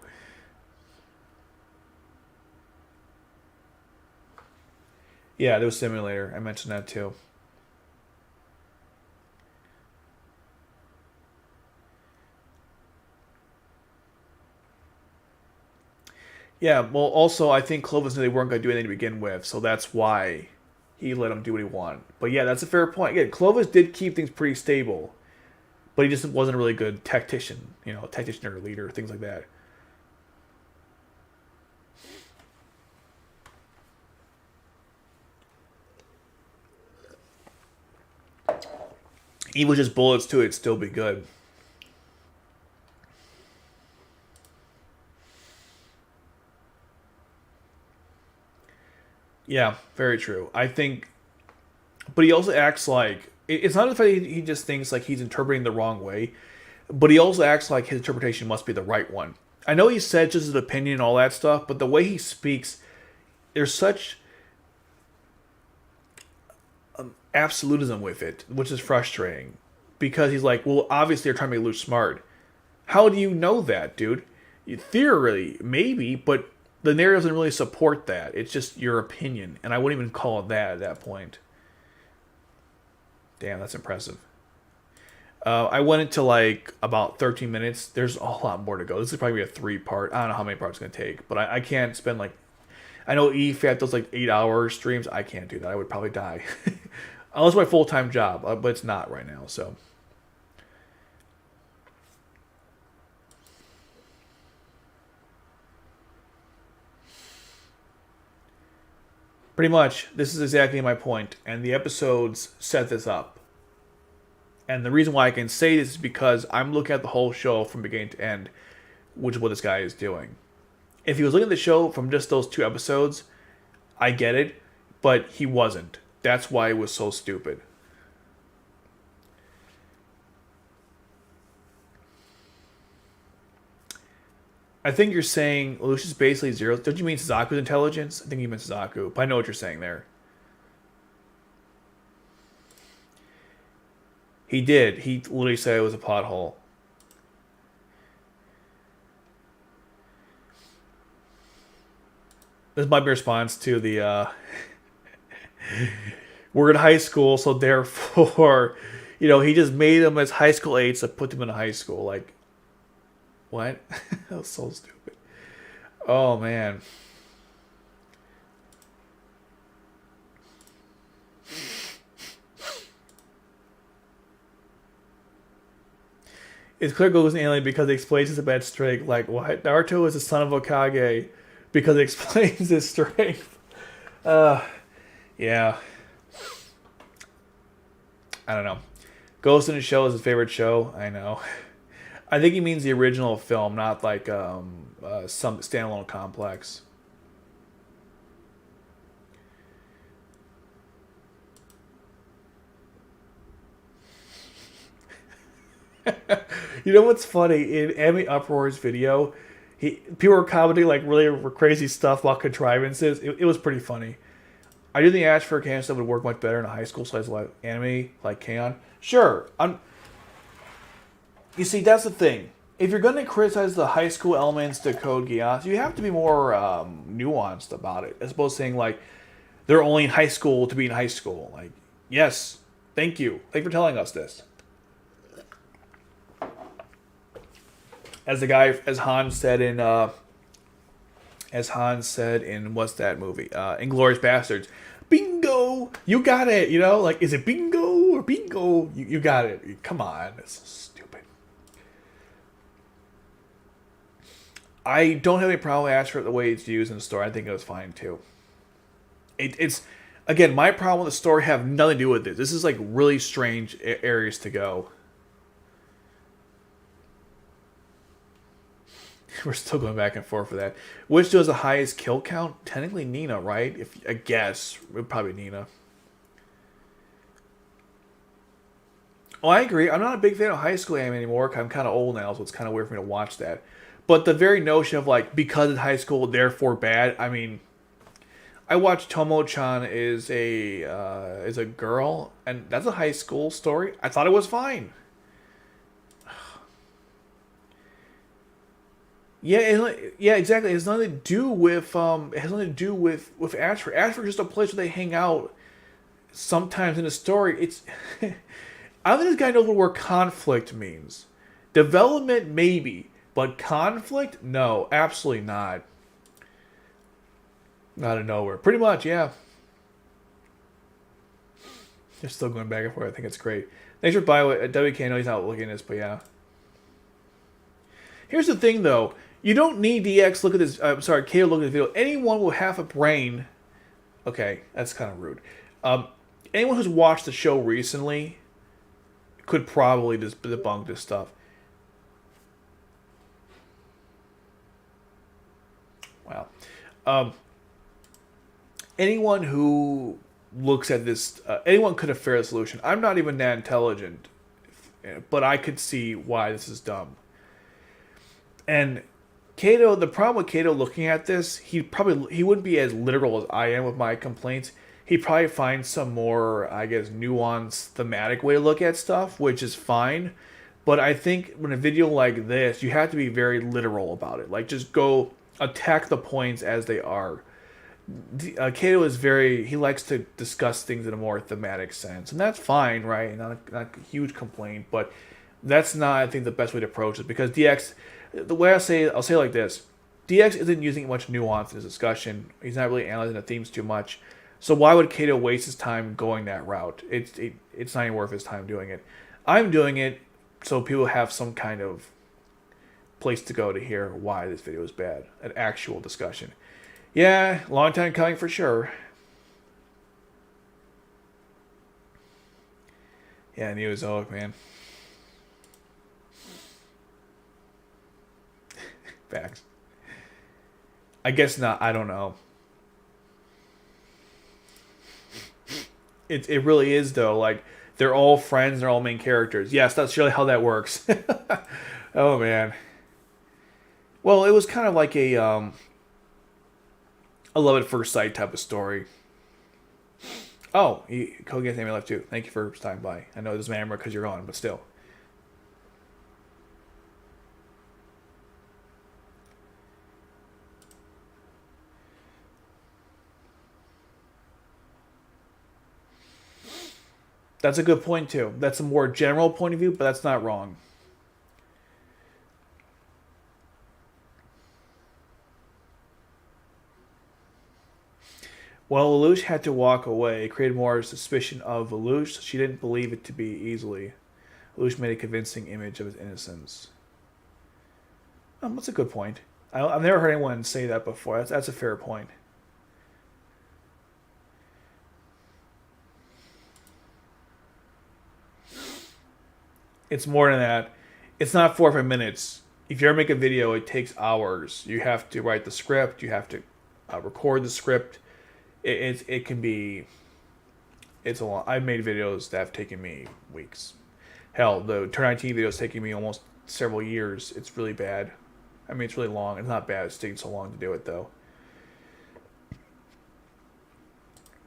Yeah, there was simulator. I mentioned that too. Yeah, well, also I think Clovis knew they weren't going to do anything to begin with, so that's why he let him do what he wanted. But yeah, that's a fair point. Yeah, Clovis did keep things pretty stable, but he just wasn't a really good tactician, tactician or leader, things like that. Even with just bullets too, it'd still be good. Yeah, very true. I think, but he also acts like it's not the fact he just thinks like he's interpreting the wrong way, but he also acts like his interpretation must be the right one. I know he said just his opinion and all that stuff, but the way he speaks, there's such absolutism with it, which is frustrating. Because he's like, well, obviously they're trying to make Luke smart. How do you know that, dude? Theoretically, maybe, but the narrative doesn't really support that. It's just your opinion, and I wouldn't even call it that at that point. Damn, that's impressive. I went into like about 13 minutes. There's a lot more to go. This is probably a 3-part. I don't know how many parts it's gonna take, but I can't spend like. I know EFAT does like 8-hour streams. I can't do that. I would probably die, unless my full time job. But it's not right now. So pretty much, this is exactly my point, and the episodes set this up. And the reason why I can say this is because I'm looking at the whole show from beginning to end, which is what this guy is doing. If he was looking at the show from just those 2 episodes, I get it, but he wasn't. That's why it was so stupid. I think you're saying Lucius basically zero. Don't you mean Suzaku's intelligence? I think you meant Suzaku, but I know what you're saying there. He did. He literally said it was a pothole. This might be a response to the we're in high school, so therefore, he just made them as high school aides to put them in a high school. Like, what? That was so stupid. Oh man. It's clear Goku's an alien because it explains his bad strength. Like, what? Naruto is the son of Okage because it explains his strength. Uh, yeah. I don't know. Ghost in the Shell is his favorite show. I know. I think he means the original film, not like some standalone complex. You know what's funny? In Emmy Uproar's video, people were commenting like really crazy stuff about contrivances. It was pretty funny. I do think Ash for Canon stuff would work much better in a high school slice of anime like Kaon. Sure, you see, that's the thing. If you're going to criticize the high school elements to Code Geass, you have to be more nuanced about it, as opposed to saying like they're only in high school to be in high school. Like, yes, thank you for telling us this. As the guy, as Hans said in what's that movie? Inglourious Bastards. Bingo! You got it. Like, is it bingo or bingo? You got it. Come on, it's so stupid. I don't have any problem with Ash for the way it's used in the story. I think it was fine too. It's again, my problem with the story have nothing to do with it. This is like really strange areas to go. We're still going back and forth for that. Which does the highest kill count? Technically Nina, right? If I guess, it would probably Nina. Oh, I agree. I'm not a big fan of high school anime anymore. 'Cause I'm kind of old now, so it's kind of weird for me to watch that. But the very notion of like because it's high school, therefore bad. I mean, I watched Tomo-chan is a girl, and that's a high school story. I thought it was fine. Yeah, yeah, exactly. It has nothing to do with It has nothing to do with Ashford. Ashford's just a place where they hang out. Sometimes in the story, it's I don't think this guy knows what word conflict means. Development, maybe, but conflict, no, absolutely not. Out of nowhere, pretty much, yeah. They're still going back and forth. I think it's great. Thanks for buying it. WK, I know he's not looking at this, but yeah. Here's the thing, though. You don't need DX look at this. I'm sorry, Kato look at this video. Anyone with half a brain. Okay, that's kind of rude. Anyone who's watched the show recently could probably just debunk this stuff. Wow. Anyone who looks at this, anyone could have fair solution. I'm not even that intelligent, but I could see why this is dumb. And Kato, the problem with Kato looking at this, he wouldn't be as literal as I am with my complaints. He'd probably find some more, I guess, nuanced, thematic way to look at stuff, which is fine. But I think when a video like this, you have to be very literal about it. Like, just go attack the points as they are. Kato is he likes to discuss things in a more thematic sense. And that's fine, right? Not a huge complaint, but that's not, I think, the best way to approach it. Because DX, the way I'll say it like this. DX isn't using much nuance in his discussion. He's not really analyzing the themes too much. So why would Kato waste his time going that route? It's not even worth his time doing it. I'm doing it so people have some kind of place to go to hear why this video is bad. An actual discussion. Yeah, long time coming for sure. Yeah, Neozoic, man. Facts. I guess not. I don't know. It really is, though. Like, they're all friends. They're all main characters. Yes, that's really how that works. Oh, man. Well, it was kind of like a love at first sight type of story. Oh, Code Geass Amy left too. Thank you for stopping by. I know it doesn't matter because you're gone, but still. That's a good point too. That's a more general point of view, but that's not wrong. Well, Lelouch had to walk away. It created more suspicion of Lelouch. She didn't believe it to be easily. Lelouch made a convincing image of his innocence. That's a good point. I've never heard anyone say that before. That's a fair point. It's more than that. It's not 4 or 5 minutes. If you ever make a video, it takes hours. You have to write the script. You have to record the script. It can be. It's a lot. I've made videos that have taken me weeks. Hell, the Turn 19 video is taking me almost several years. It's really bad. I mean, it's really long. It's not bad. It's taking so long to do it, though.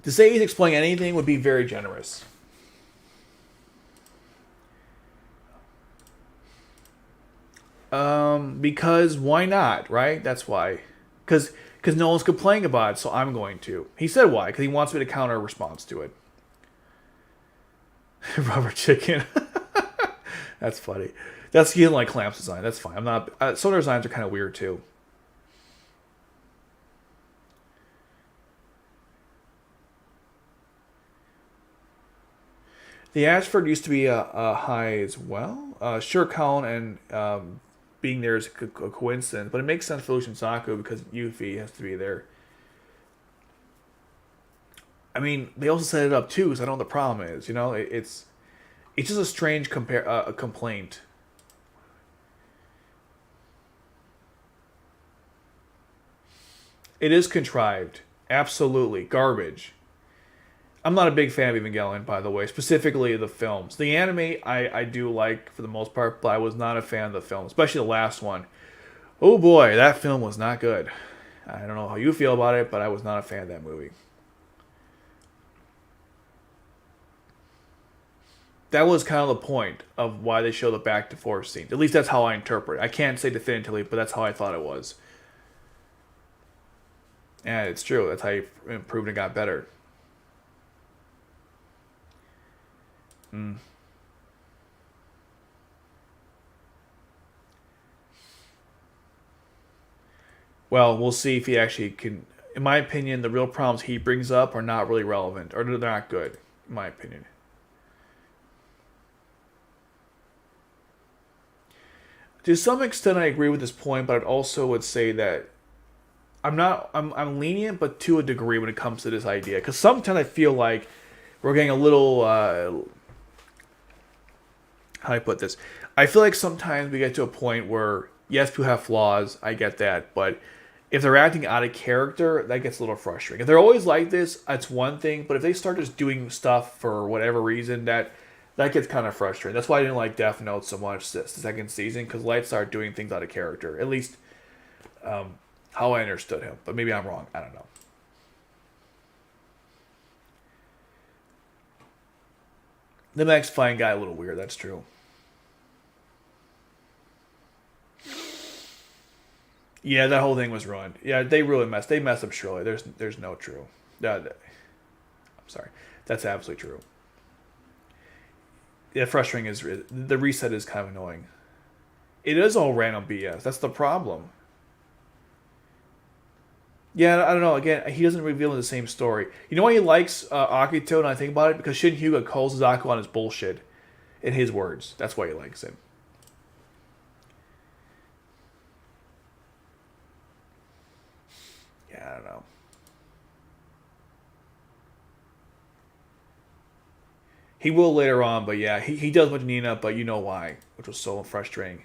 To say he's explaining anything would be very generous. Because why not, right? That's why. Because no one's complaining about it, so I'm going to. He said why, because he wants me to counter a response to it. Rubber chicken. That's funny. That's he doesn't like Clamp's design. That's fine. I'm not. Some of their designs are kind of weird too. The Ashford used to be a high as well. Sure, Colin and being there is a coincidence, but it makes sense for Lucian Saku because Yuffie has to be there. I mean, they also set it up too, so I know what the problem is. You know, it's just a strange complaint. It is contrived. Absolutely. Garbage. I'm not a big fan of Evangelion, by the way, specifically the films. The anime I do like for the most part, but I was not a fan of the film, especially the last one. Oh boy, that film was not good. I don't know how you feel about it, but I was not a fan of that movie. That was kind of the point of why they showed the back to forth scenes. At least that's how I interpret it. I can't say definitively, but that's how I thought it was. And it's true. That's how you improved and got better. Well, we'll see if he actually can. In my opinion, the real problems he brings up are not really relevant, or they're not good, in my opinion. To some extent, I agree with this point, but I also would say that I'm lenient, but to a degree when it comes to this idea, because sometimes I feel like we're getting a little. How do I put this? I feel like sometimes we get to a point where yes, people have flaws. I get that, but if they're acting out of character, that gets a little frustrating. If they're always like this, that's one thing. But if they start just doing stuff for whatever reason, that gets kind of frustrating. That's why I didn't like Death Note so much this second season, because Light started doing things out of character. At least how I understood him. But maybe I'm wrong. I don't know. The next fight got a little weird. That's true. Yeah, that whole thing was ruined. Yeah, they really messed. They messed up Shirley. There's no true. I'm sorry. That's absolutely true. Yeah, frustrating is the reset is kind of annoying. It is all random BS. That's the problem. Yeah, I don't know. Again, he doesn't reveal the same story. You know why he likes Akito? And I think about it because Shin Hyuga calls Zaku on his bullshit, in his words. That's why he likes him. Yeah, I don't know. He will later on, but yeah, he does with Nina, but you know why, which was so frustrating.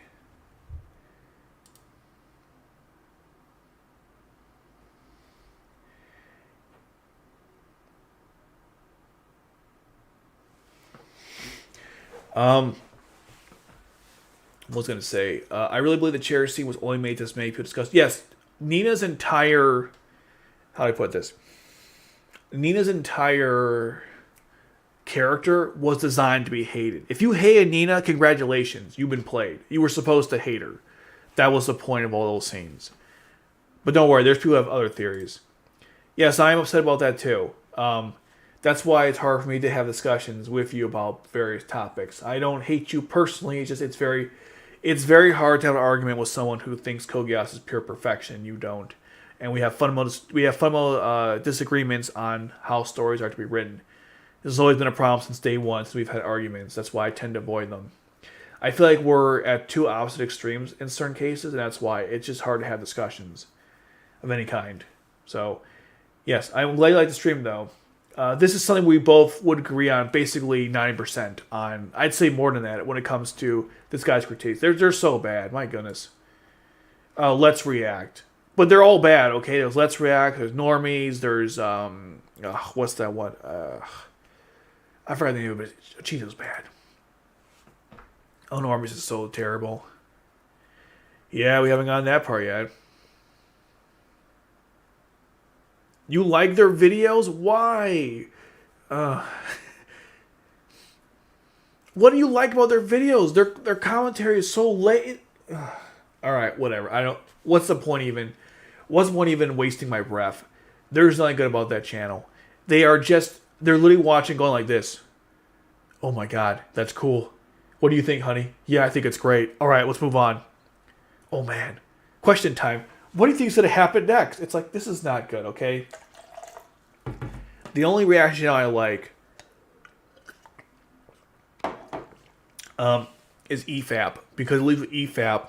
What was I going to say? I really believe the chair scene was only made this many people discuss. Yes, Nina's entire. How do I put this? Nina's entire character was designed to be hated. If you hated Nina, congratulations, you've been played. You were supposed to hate her. That was the point of all those scenes. But don't worry, there's people who have other theories. Yes, I am upset about that too. That's why it's hard for me to have discussions with you about various topics. I don't hate you personally. It's just it's very hard to have an argument with someone who thinks Code Geass is pure perfection. You don't, and we have fundamental disagreements on how stories are to be written. This has always been a problem since day one. Since we've had arguments, that's why I tend to avoid them. I feel like we're at two opposite extremes in certain cases, and that's why it's just hard to have discussions of any kind. So, yes, I'm glad you like the stream though. This is something we both would agree on, basically 90% on. I'd say more than that when it comes to this guy's critiques. They're so bad, my goodness. Let's React, but they're all bad. Okay, there's Let's React. There's Normies. There's what's that one? I forgot the name of it. Cheeto's bad. Oh, Normies is so terrible. Yeah, we haven't gotten that part yet. You like their videos? Why? What do you like about their videos? Their commentary is so late. All right, whatever. I don't. What's the point even? What's the point even wasting my breath? There's nothing good about that channel. They're literally watching, going like this. Oh my god, that's cool. What do you think, honey? Yeah, I think it's great. All right, let's move on. Oh man, question time. What do you think is going to happen next? It's like, this is not good, okay? The only reaction I like is EFAP. Because at least with EFAP,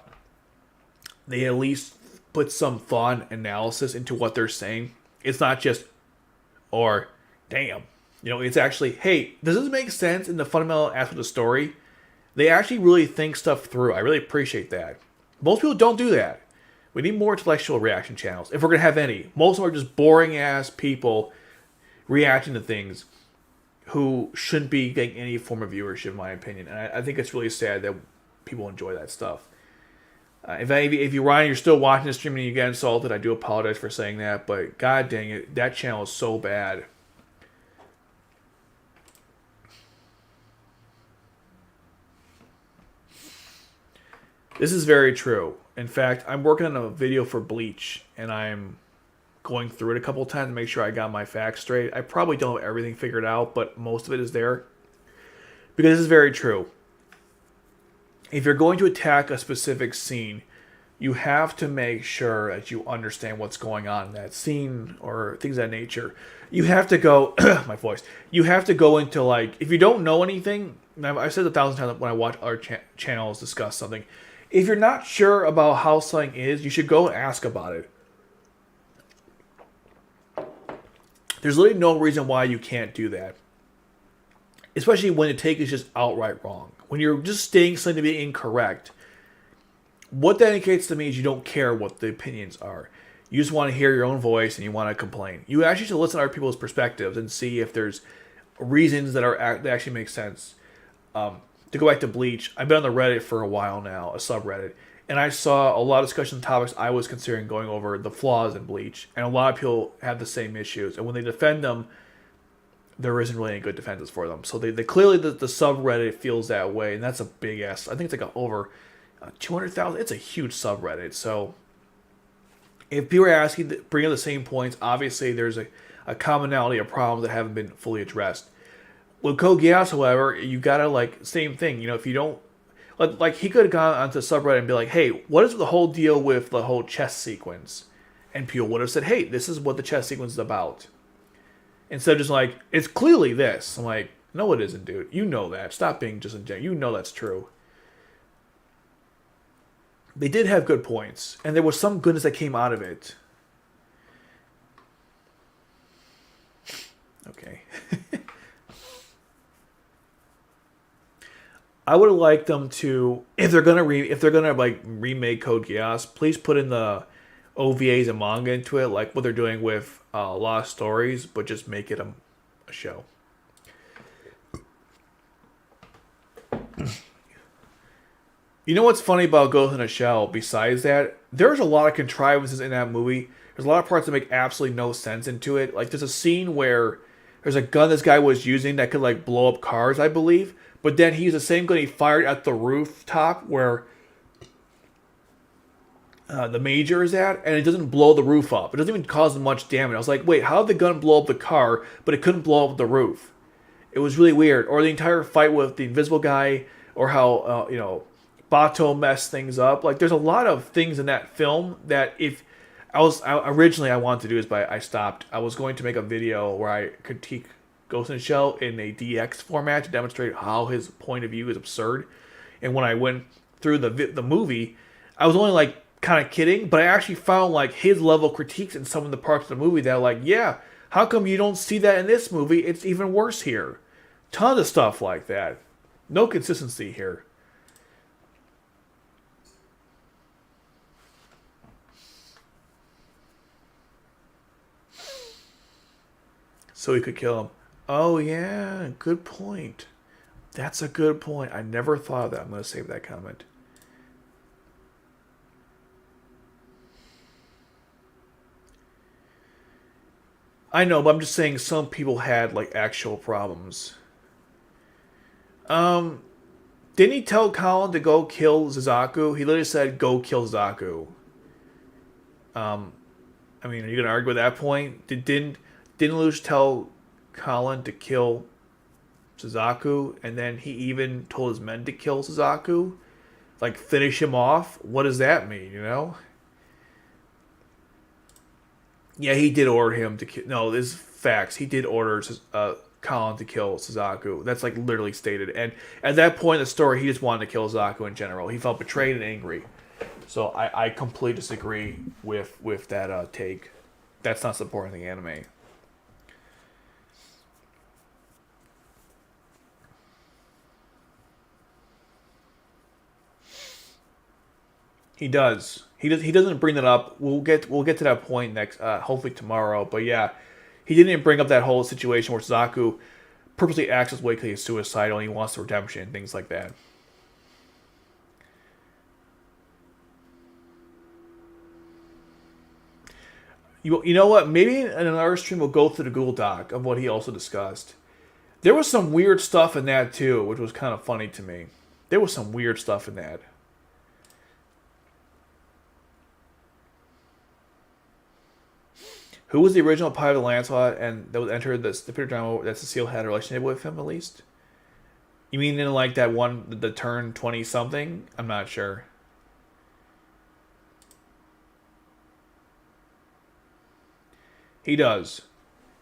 they at least put some thought and analysis into what they're saying. It's not just, or, damn. You know, it's actually, hey, does this make sense in the fundamental aspect of the story? They actually really think stuff through. I really appreciate that. Most people don't do that. We need more intellectual reaction channels, if we're going to have any. Most of them are just boring-ass people reacting to things who shouldn't be getting any form of viewership, in my opinion. And I think it's really sad that people enjoy that stuff. If you Ryan, you're still watching the stream and you get insulted, I do apologize for saying that, but god dang it, that channel is so bad. This is very true. In fact, I'm working on a video for Bleach, and I'm going through it a couple times to make sure I got my facts straight. I probably don't have everything figured out, but most of it is there. Because this is very true. If you're going to attack a specific scene, you have to make sure that you understand what's going on in that scene or things of that nature. You have to go, my voice, you have to go into like, if you don't know anything, and I've said 1,000 times when I watch other channels discuss something, if you're not sure about how something is, you should go and ask about it. There's literally no reason why you can't do that. Especially when the take is just outright wrong. When you're just stating something to be incorrect, what that indicates to me is you don't care what the opinions are. You just want to hear your own voice and you want to complain. You actually should listen to other people's perspectives and see if there's reasons that actually make sense. To go back to Bleach, I've been on the Reddit for a while now, a subreddit, and I saw a lot of discussion topics I was considering going over the flaws in Bleach, and a lot of people have the same issues, and when they defend them, there isn't really any good defenses for them. So they clearly, the subreddit feels that way, and that's a big ass, I think it's like over 200,000, it's a huge subreddit, so if people are asking, bring up the same points, obviously there's a commonality of problems that haven't been fully addressed. With Code Geass, however, you gotta, like, same thing. You know, if you don't... Like, he could have gone onto subreddit and be like, hey, what is the whole deal with the whole chess sequence? And people would have said, hey, this is what the chess sequence is about. Instead of just like, it's clearly this. I'm like, no it isn't, dude. You know that. Stop being disingenuous. You know that's true. They did have good points. And there was some goodness that came out of it. Okay. I would have liked them to, if they're gonna remake Code Geass, please put in the OVAs and manga into it, like what they're doing with Lost Stories, but just make it a show. You know what's funny about Ghost in a Shell? Besides that, there's a lot of contrivances in that movie. There's a lot of parts that make absolutely no sense into it. Like there's a scene where there's a gun this guy was using that could like blow up cars, I believe. But then he used the same gun he fired at the rooftop where the Major is at, and it doesn't blow the roof up. It doesn't even cause much damage. I was like, wait, how did the gun blow up the car, but it couldn't blow up the roof? It was really weird. Or the entire fight with the invisible guy, or how, Bato messed things up. Like, there's a lot of things in that film that if... originally I wanted to do this, but I stopped. I was going to make a video where I critique Ghost in the Shell in a DX format to demonstrate how his point of view is absurd. And when I went through the movie, I was only like kind of kidding, but I actually found like his level of critiques in some of the parts of the movie that are like, yeah, how come you don't see that in this movie? It's even worse here. Tons of stuff like that. No consistency here. So he could kill him. Oh, yeah, good point. That's a good point. I never thought of that. I'm going to save that comment. I know, but I'm just saying some people had, like, actual problems. Didn't he tell Colin to go kill Suzaku? He literally said, go kill Suzaku. I mean, are you going to argue with that point? Didn't Lelouch tell Colin to kill Suzaku, and then he even told his men to kill Suzaku? Like, finish him off? What does that mean, you know? Yeah, he did order him to kill... No, this is facts. He did order Colin to kill Suzaku. That's, like, literally stated. And at that point in the story, he just wanted to kill Suzaku in general. He felt betrayed and angry. So I completely disagree with that take. That's not supporting the anime. He does. He doesn't bring that up. We'll get to that point next, hopefully tomorrow. But yeah, he didn't bring up that whole situation where Zaku purposely acts his way because he's suicidal and he wants redemption and things like that. You know what? Maybe in another stream we'll go through the Google Doc of what he also discussed. There was some weird stuff in that too, which was kind of funny to me. There was some weird stuff in that. Who was the original pilot of Lancelot and that was entered the picture drama that Cecile had a relationship with him at least? You mean in like that one, the turn 20 something? I'm not sure. He does.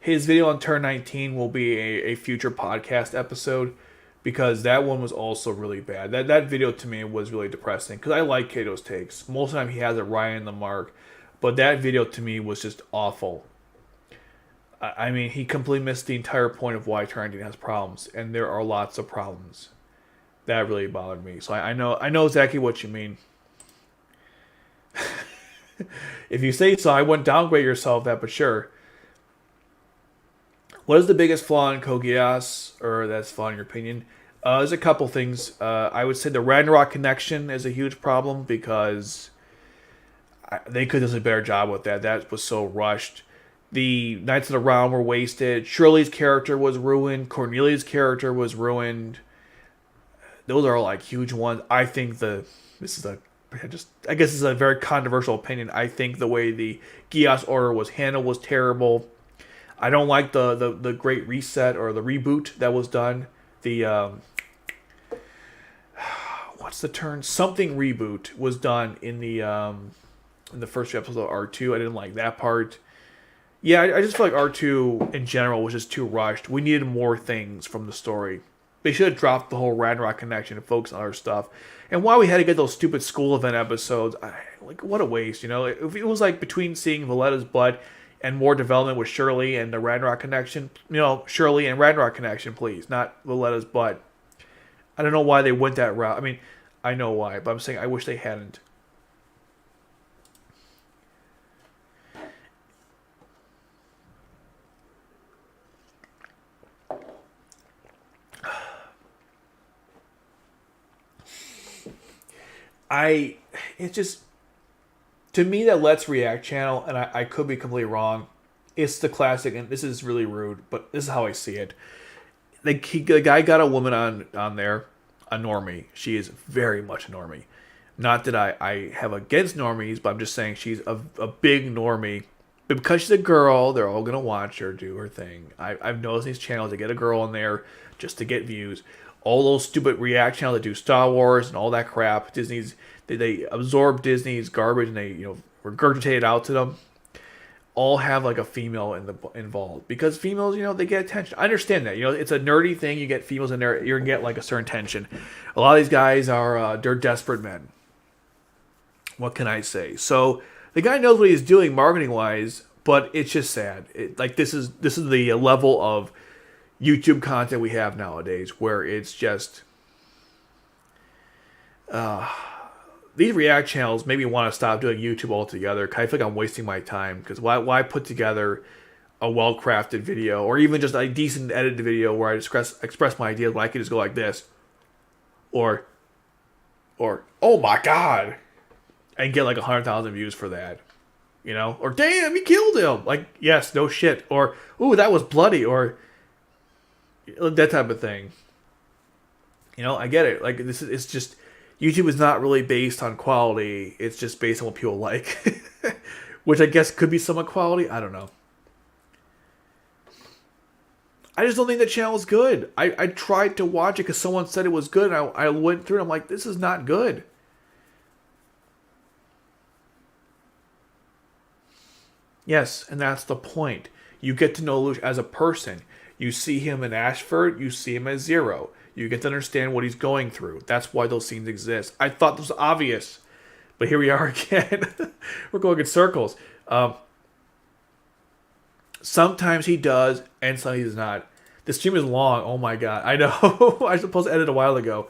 His video on turn 19 will be a future podcast episode because that one was also really bad. That video to me was really depressing because I like Kato's takes. Most of the time he has it right in the mark. But that video to me was just awful. I mean, he completely missed the entire point of why Tarantino has problems, and there are lots of problems. That really bothered me. So I know exactly what you mean. If you say so, I wouldn't downgrade yourself that, but sure. What is the biggest flaw in Code Geass, or that's flaw in your opinion? There's a couple things. I would say the Ragnarok connection is a huge problem because they could have done a better job with that. That was so rushed. The Knights of the Round were wasted. Shirley's character was ruined. Cornelia's character was ruined. Those are like huge ones. I think I guess this is a very controversial opinion. I think the way the Geass order was handled was terrible. I don't like the Great Reset or the reboot that was done. The what's the term? Something reboot was done in the first few episodes of R2. I didn't like that part. Yeah, I just feel like R2 in general was just too rushed. We needed more things from the story. They should have dropped the whole Ragnarok connection and focused on other stuff. And why we had to get those stupid school event episodes, what a waste, you know? If it was like between seeing Valletta's blood and more development with Shirley and the Ragnarok connection, Shirley and Ragnarok connection, please, not Valletta's blood. I don't know why they went that route. I mean, I know why, but I'm saying I wish they hadn't. It's just, to me, that Let's React channel, and I could be completely wrong, it's the classic, and this is really rude, but this is how I see it. The guy got a woman on there, a normie. She is very much a normie. Not that I have against normies, but I'm just saying she's a big normie. But because she's a girl, they're all going to watch her do her thing. I've noticed these channels, they get a girl in there just to get views. All those stupid React channels that do Star Wars and all that crap, they absorb Disney's garbage and they regurgitate it out to them. All have like a female involved because females, they get attention. I understand that. It's a nerdy thing. You get females in there, you're gonna get like a certain tension. A lot of these guys they're desperate men. What can I say? So the guy knows what he's doing marketing wise, but it's just sad. This is the level of YouTube content we have nowadays, where it's just these React channels make me want to stop doing YouTube altogether. I feel like I'm wasting my time because why put together a well-crafted video or even just a decent edited video where I express my ideas when I could just go like this, or oh my god, and get like 100,000 views for that, or damn, he killed him, like yes, no shit, or ooh, that was bloody, or that type of thing. I get it. Like it's just YouTube is not really based on quality. It's just based on what people like, which I guess could be somewhat quality. I don't know. I just don't think the channel is good. I tried to watch it because someone said it was good. And I went through it. I'm like, this is not good. Yes, and that's the point. You get to know Luch as a person. You see him in Ashford, you see him as Zero. You get to understand what he's going through. That's why those scenes exist. I thought this was obvious, but here we are again. We're going in circles. Sometimes he does, and sometimes he does not. The stream is long. Oh my god. I know. I was supposed to edit a while ago.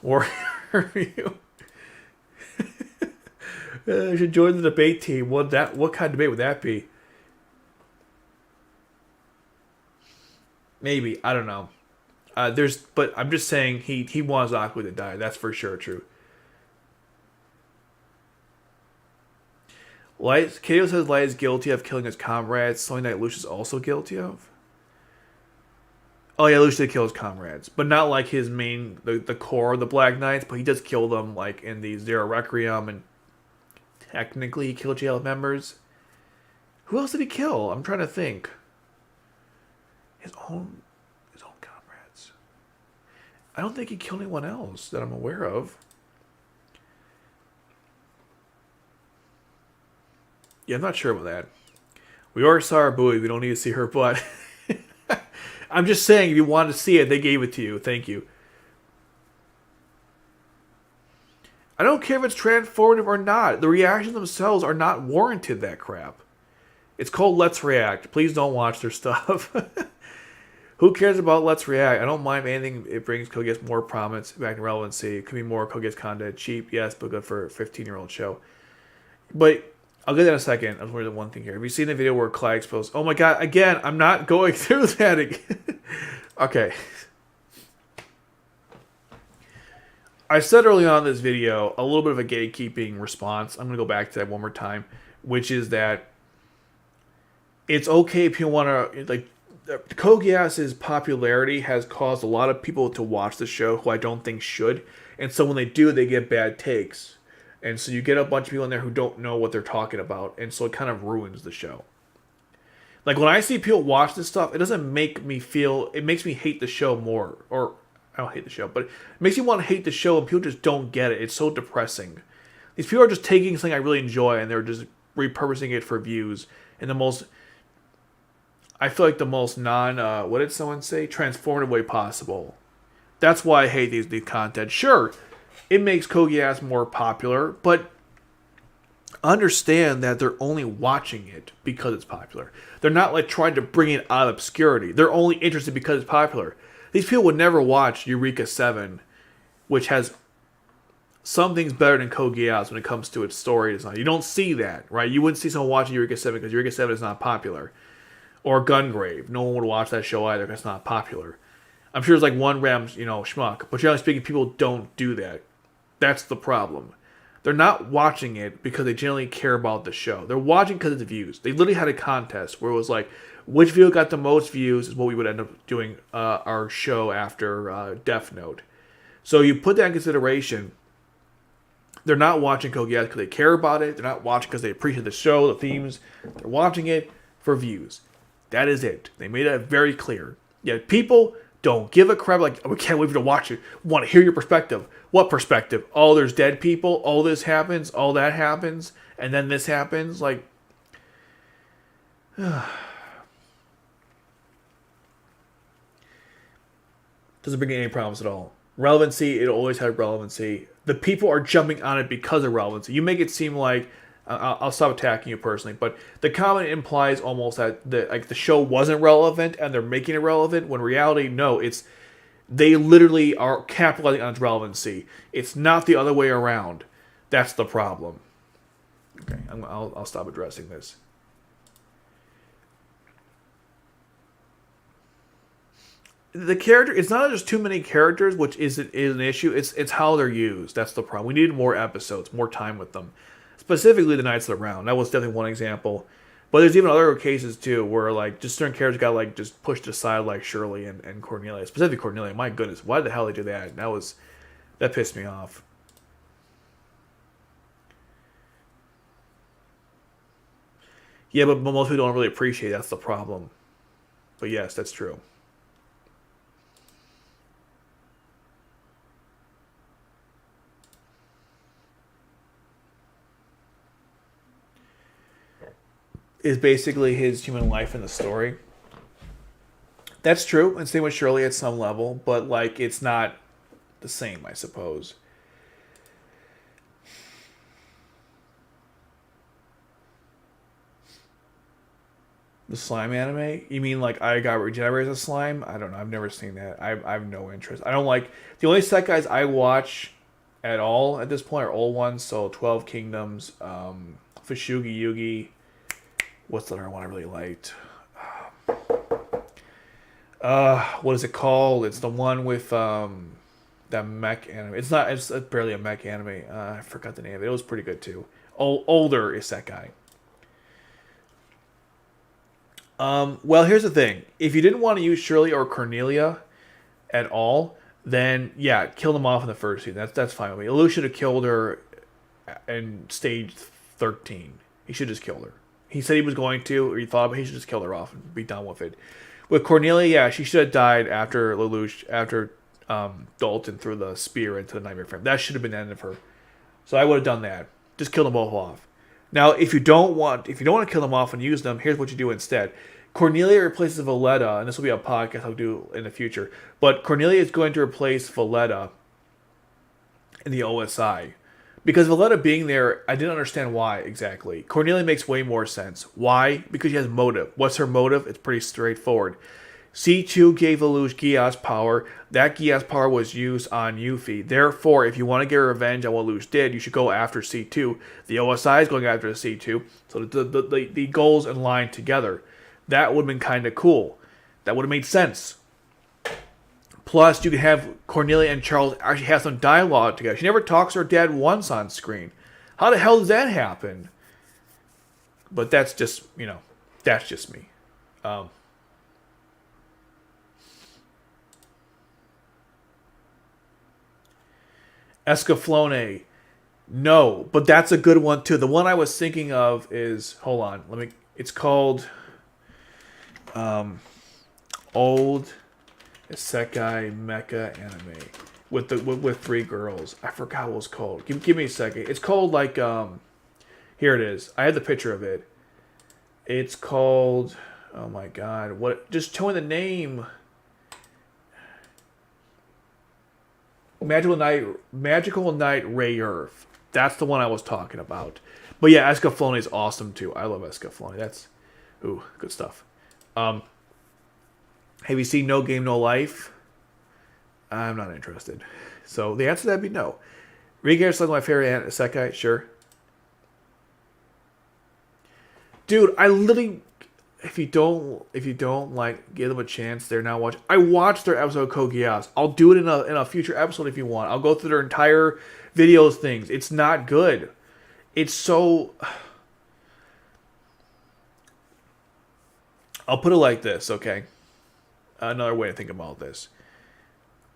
Warrior review. I should join the debate team. What kind of debate would that be? Maybe, I don't know. But I'm just saying he wants Aqua to die. That's for sure true. Kato says Light is guilty of killing his comrades, something that Lucius is also guilty of. Oh yeah, Lucius did kill his comrades, but not like his main, the core of the Black Knights, but he does kill them like in the Zero Requiem, and technically he killed jail members. Who else did he kill? I'm trying to think. His own comrades. I don't think he killed anyone else that I'm aware of. Yeah, I'm not sure about that. We already saw her buoy. We don't need to see her butt. I'm just saying, if you wanted to see it, they gave it to you. Thank you. I don't care if it's transformative or not. The reactions themselves are not warranted, that crap. It's called Let's React. Please don't watch their stuff. Who cares about Let's React? I don't mind anything it brings Code Geass more prominence, back in relevancy. It could be more Code Geass content. Cheap, yes, but good for a 15-year-old show. But I'll get that in a second. I'm worried about one thing here. Have you seen the video where Clyde exposed? Oh my god, again, I'm not going through that again. Okay. I said early on in this video a little bit of a gatekeeping response. I'm going to go back to that one more time, which is that it's okay if you want to, like, Code Geass's popularity has caused a lot of people to watch the show who I don't think should. And so when they do, they get bad takes. And so you get a bunch of people in there who don't know what they're talking about. And so it kind of ruins the show. Like, when I see people watch this stuff, it doesn't make me feel... It makes me hate the show more. Or, I don't hate the show, but it makes me want to hate the show and people just don't get it. It's so depressing. These people are just taking something I really enjoy and they're just repurposing it for views. And the most... I feel like the most what did someone say? Transformative way possible. That's why I hate these content. Sure, it makes Code Geass more popular, but understand that they're only watching it because it's popular. They're not like trying to bring it out of obscurity. They're only interested because it's popular. These people would never watch Eureka 7, which has some things better than Code Geass when it comes to its story design. You don't see that, right? You wouldn't see someone watching Eureka 7 because Eureka 7 is not popular. Or Gungrave. No one would watch that show either because it's not popular. I'm sure there's like one random, schmuck. But generally speaking, people don't do that. That's the problem. They're not watching it because they generally care about the show. They're watching because of the views. They literally had a contest where it was like, which video got the most views is what we would end up doing our show after Death Note. So you put that in consideration. They're not watching Code Geass because they care about it. They're not watching because they appreciate the show, the themes. They're watching it for views. That is it. They made that very clear. Yet people don't give a crap. Like, we can't wait for you to watch it. We want to hear your perspective. What perspective? Oh, there's dead people. All this happens. All that happens. And then this happens. Like, doesn't bring any problems at all. Relevancy, it always had relevancy. The people are jumping on it because of relevancy. You make it seem like, I'll stop attacking you personally, but the comment implies almost that the show wasn't relevant and they're making it relevant, when in reality, no, they literally are capitalizing on its relevancy. It's not the other way around. That's the problem. Okay, I'll stop addressing this. The character, it's not just too many characters, which is an issue. It's how they're used. That's the problem. We needed more episodes, more time with them. Specifically, the Knights of the Round. That was definitely one example. But there's even other cases, too, where, like, just certain characters got, like, just pushed aside, like Shirley and Cornelia. Specifically Cornelia. My goodness, why the hell they do that? That pissed me off. Yeah, but most people don't really appreciate it. That's the problem. But yes, that's true. Is basically his human life in the story. That's true, and same with Shirley at some level, but like it's not the same, I suppose. The slime anime? You mean like I got regenerated as a slime? I don't know. I've never seen that. I have no interest. I don't like the only set guys I watch at all at this point, or old ones. So 12 Kingdoms, Fashugi Yugi. What's the other one I really liked? What is it called? It's the one with that mech anime. It's not. It's barely a mech anime. I forgot the name of it. It was pretty good too. Older is that guy. Well, here's the thing. If you didn't want to use Shirley or Cornelia at all, then yeah, kill them off in the first season. That's fine with me. Lelouch should have killed her in stage 13. He should have just killed her. He said he was going to, or he thought, but he should just kill her off and be done with it. With Cornelia, yeah, she should have died after Lelouch, after Dalton threw the spear into the Nightmare Frame. That should have been the end of her. So I would have done that. Just kill them both off. Now, if you don't want to kill them off and use them, here's what you do instead. Cornelia replaces Valletta, and this will be a podcast I'll do in the future. But Cornelia is going to replace Valletta in the OSI. Because Valletta being there, I didn't understand why exactly. Cornelia makes way more sense. Why? Because she has motive. What's her motive? It's pretty straightforward. C2 gave Lelouch Geass power. That Geass power was used on Yuffie. Therefore, if you want to get revenge on what Lelouch did, you should go after C2. The OSI is going after C2. So the goals align together. That would have been kind of cool. That would have made sense. Plus, you could have Cornelia and Charles actually have some dialogue together. She never talks to her dad once on screen. How the hell does that happen? But that's just, that's just me. Escaflowne. No, but that's a good one too. The one I was thinking of is, hold on, it's called Old Isekai Mecha Anime with 3 girls. I forgot what it was called. Give me a second. It's called here it is. I had the picture of it. It's called, oh my god, what? Just tell me the name. Magical Knight Ray Earth. That's the one I was talking about. But yeah, Escaflowne is awesome too. I love Escaflowne. That's good stuff. Have you seen No Game No Life? I'm not interested. So the answer to that would be no. Riga is like my favorite isekai, sure. Dude, I literally, if you don't give them a chance, they're now watching. I watched their episode of Code Geass. I'll do it in a future episode if you want. I'll go through their entire videos things. It's not good. It's so. I'll put it like this, okay? Another way to think about this.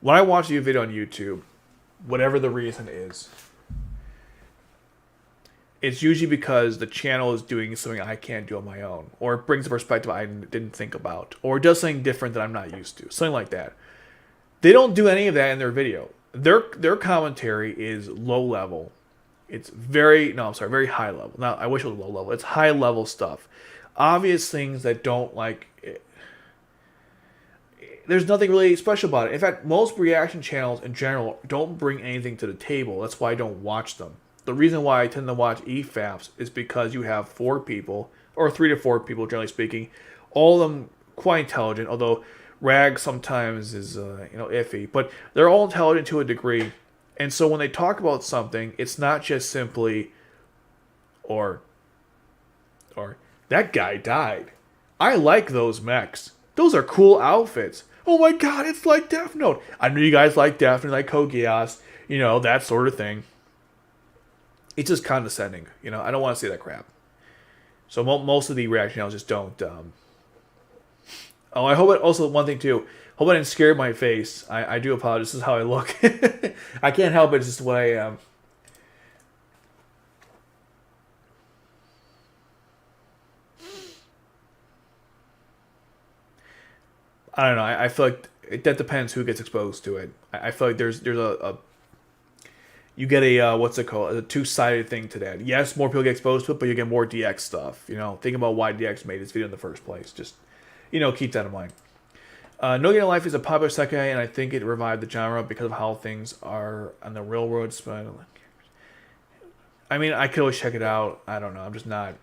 When I watch a video on YouTube, whatever the reason is, it's usually because the channel is doing something I can't do on my own, or it brings a perspective I didn't think about, or it does something different that I'm not used to, something like that. They don't do any of that in their video. Their commentary is low level. It's very high level. Now, I wish it was low level. It's high level stuff. Obvious things that don't there's nothing really special about it. In fact, most reaction channels in general don't bring anything to the table. That's why I don't watch them. The reason why I tend to watch EFAPs is because you have 4 people, or 3 to 4 people, generally speaking, all of them quite intelligent, although Rag sometimes is iffy, but they're all intelligent to a degree. And so when they talk about something, it's not just simply, or that guy died. I like those mechs. Those are cool outfits. Oh my god, it's like Death Note. I know you guys like Death Note, like Code Geass, that sort of thing. It's just condescending, I don't want to see that crap. So most of the reaction channels just don't. I hope it, also one thing too, hope I didn't scare my face. I do apologize, this is how I look. I can't help it, it's just the way I am. I don't know. I feel like that depends who gets exposed to it. I feel like there's a you get a what's it called? A 2-sided thing to that. Yes, more people get exposed to it, but you get more DX stuff. Think about why DX made this video in the first place. Just keep that in mind. No Game No Life is a popular isekai, and I think it revived the genre because of how things are on the real world. I mean, I could always check it out. I don't know. I'm just not.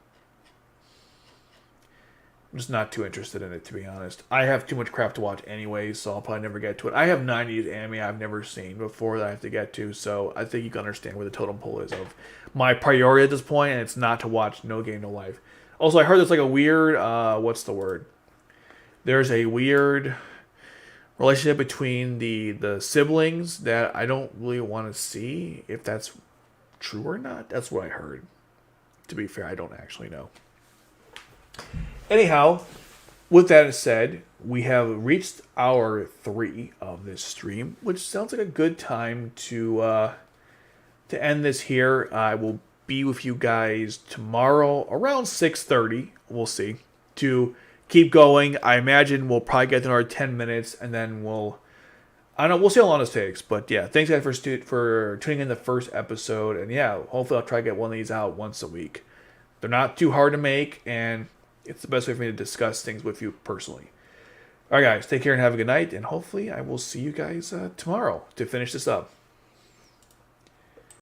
I'm just not too interested in it, to be honest. I have too much crap to watch anyway, so I'll probably never get to it. I have 90s anime I've never seen before that I have to get to, so I think you can understand where the totem pole is of my priority at this point, and it's not to watch No Game No Life. Also, I heard there's like a weird, what's the word? There's a weird relationship between the siblings that I don't really want to see. If that's true or not, that's what I heard. To be fair, I don't actually know. Anyhow, with that said, we have reached hour 3 of this stream, which sounds like a good time to end this here. I will be with you guys tomorrow around 6:30. We'll see. To keep going, I imagine we'll probably get to another 10 minutes, and then I don't know. We'll see how long this takes. But yeah, thanks guys for tuning in the first episode, and yeah, hopefully I'll try to get one of these out once a week. They're not too hard to make, and it's the best way for me to discuss things with you personally. All right, guys, take care and have a good night, and hopefully I will see you guys tomorrow to finish this up.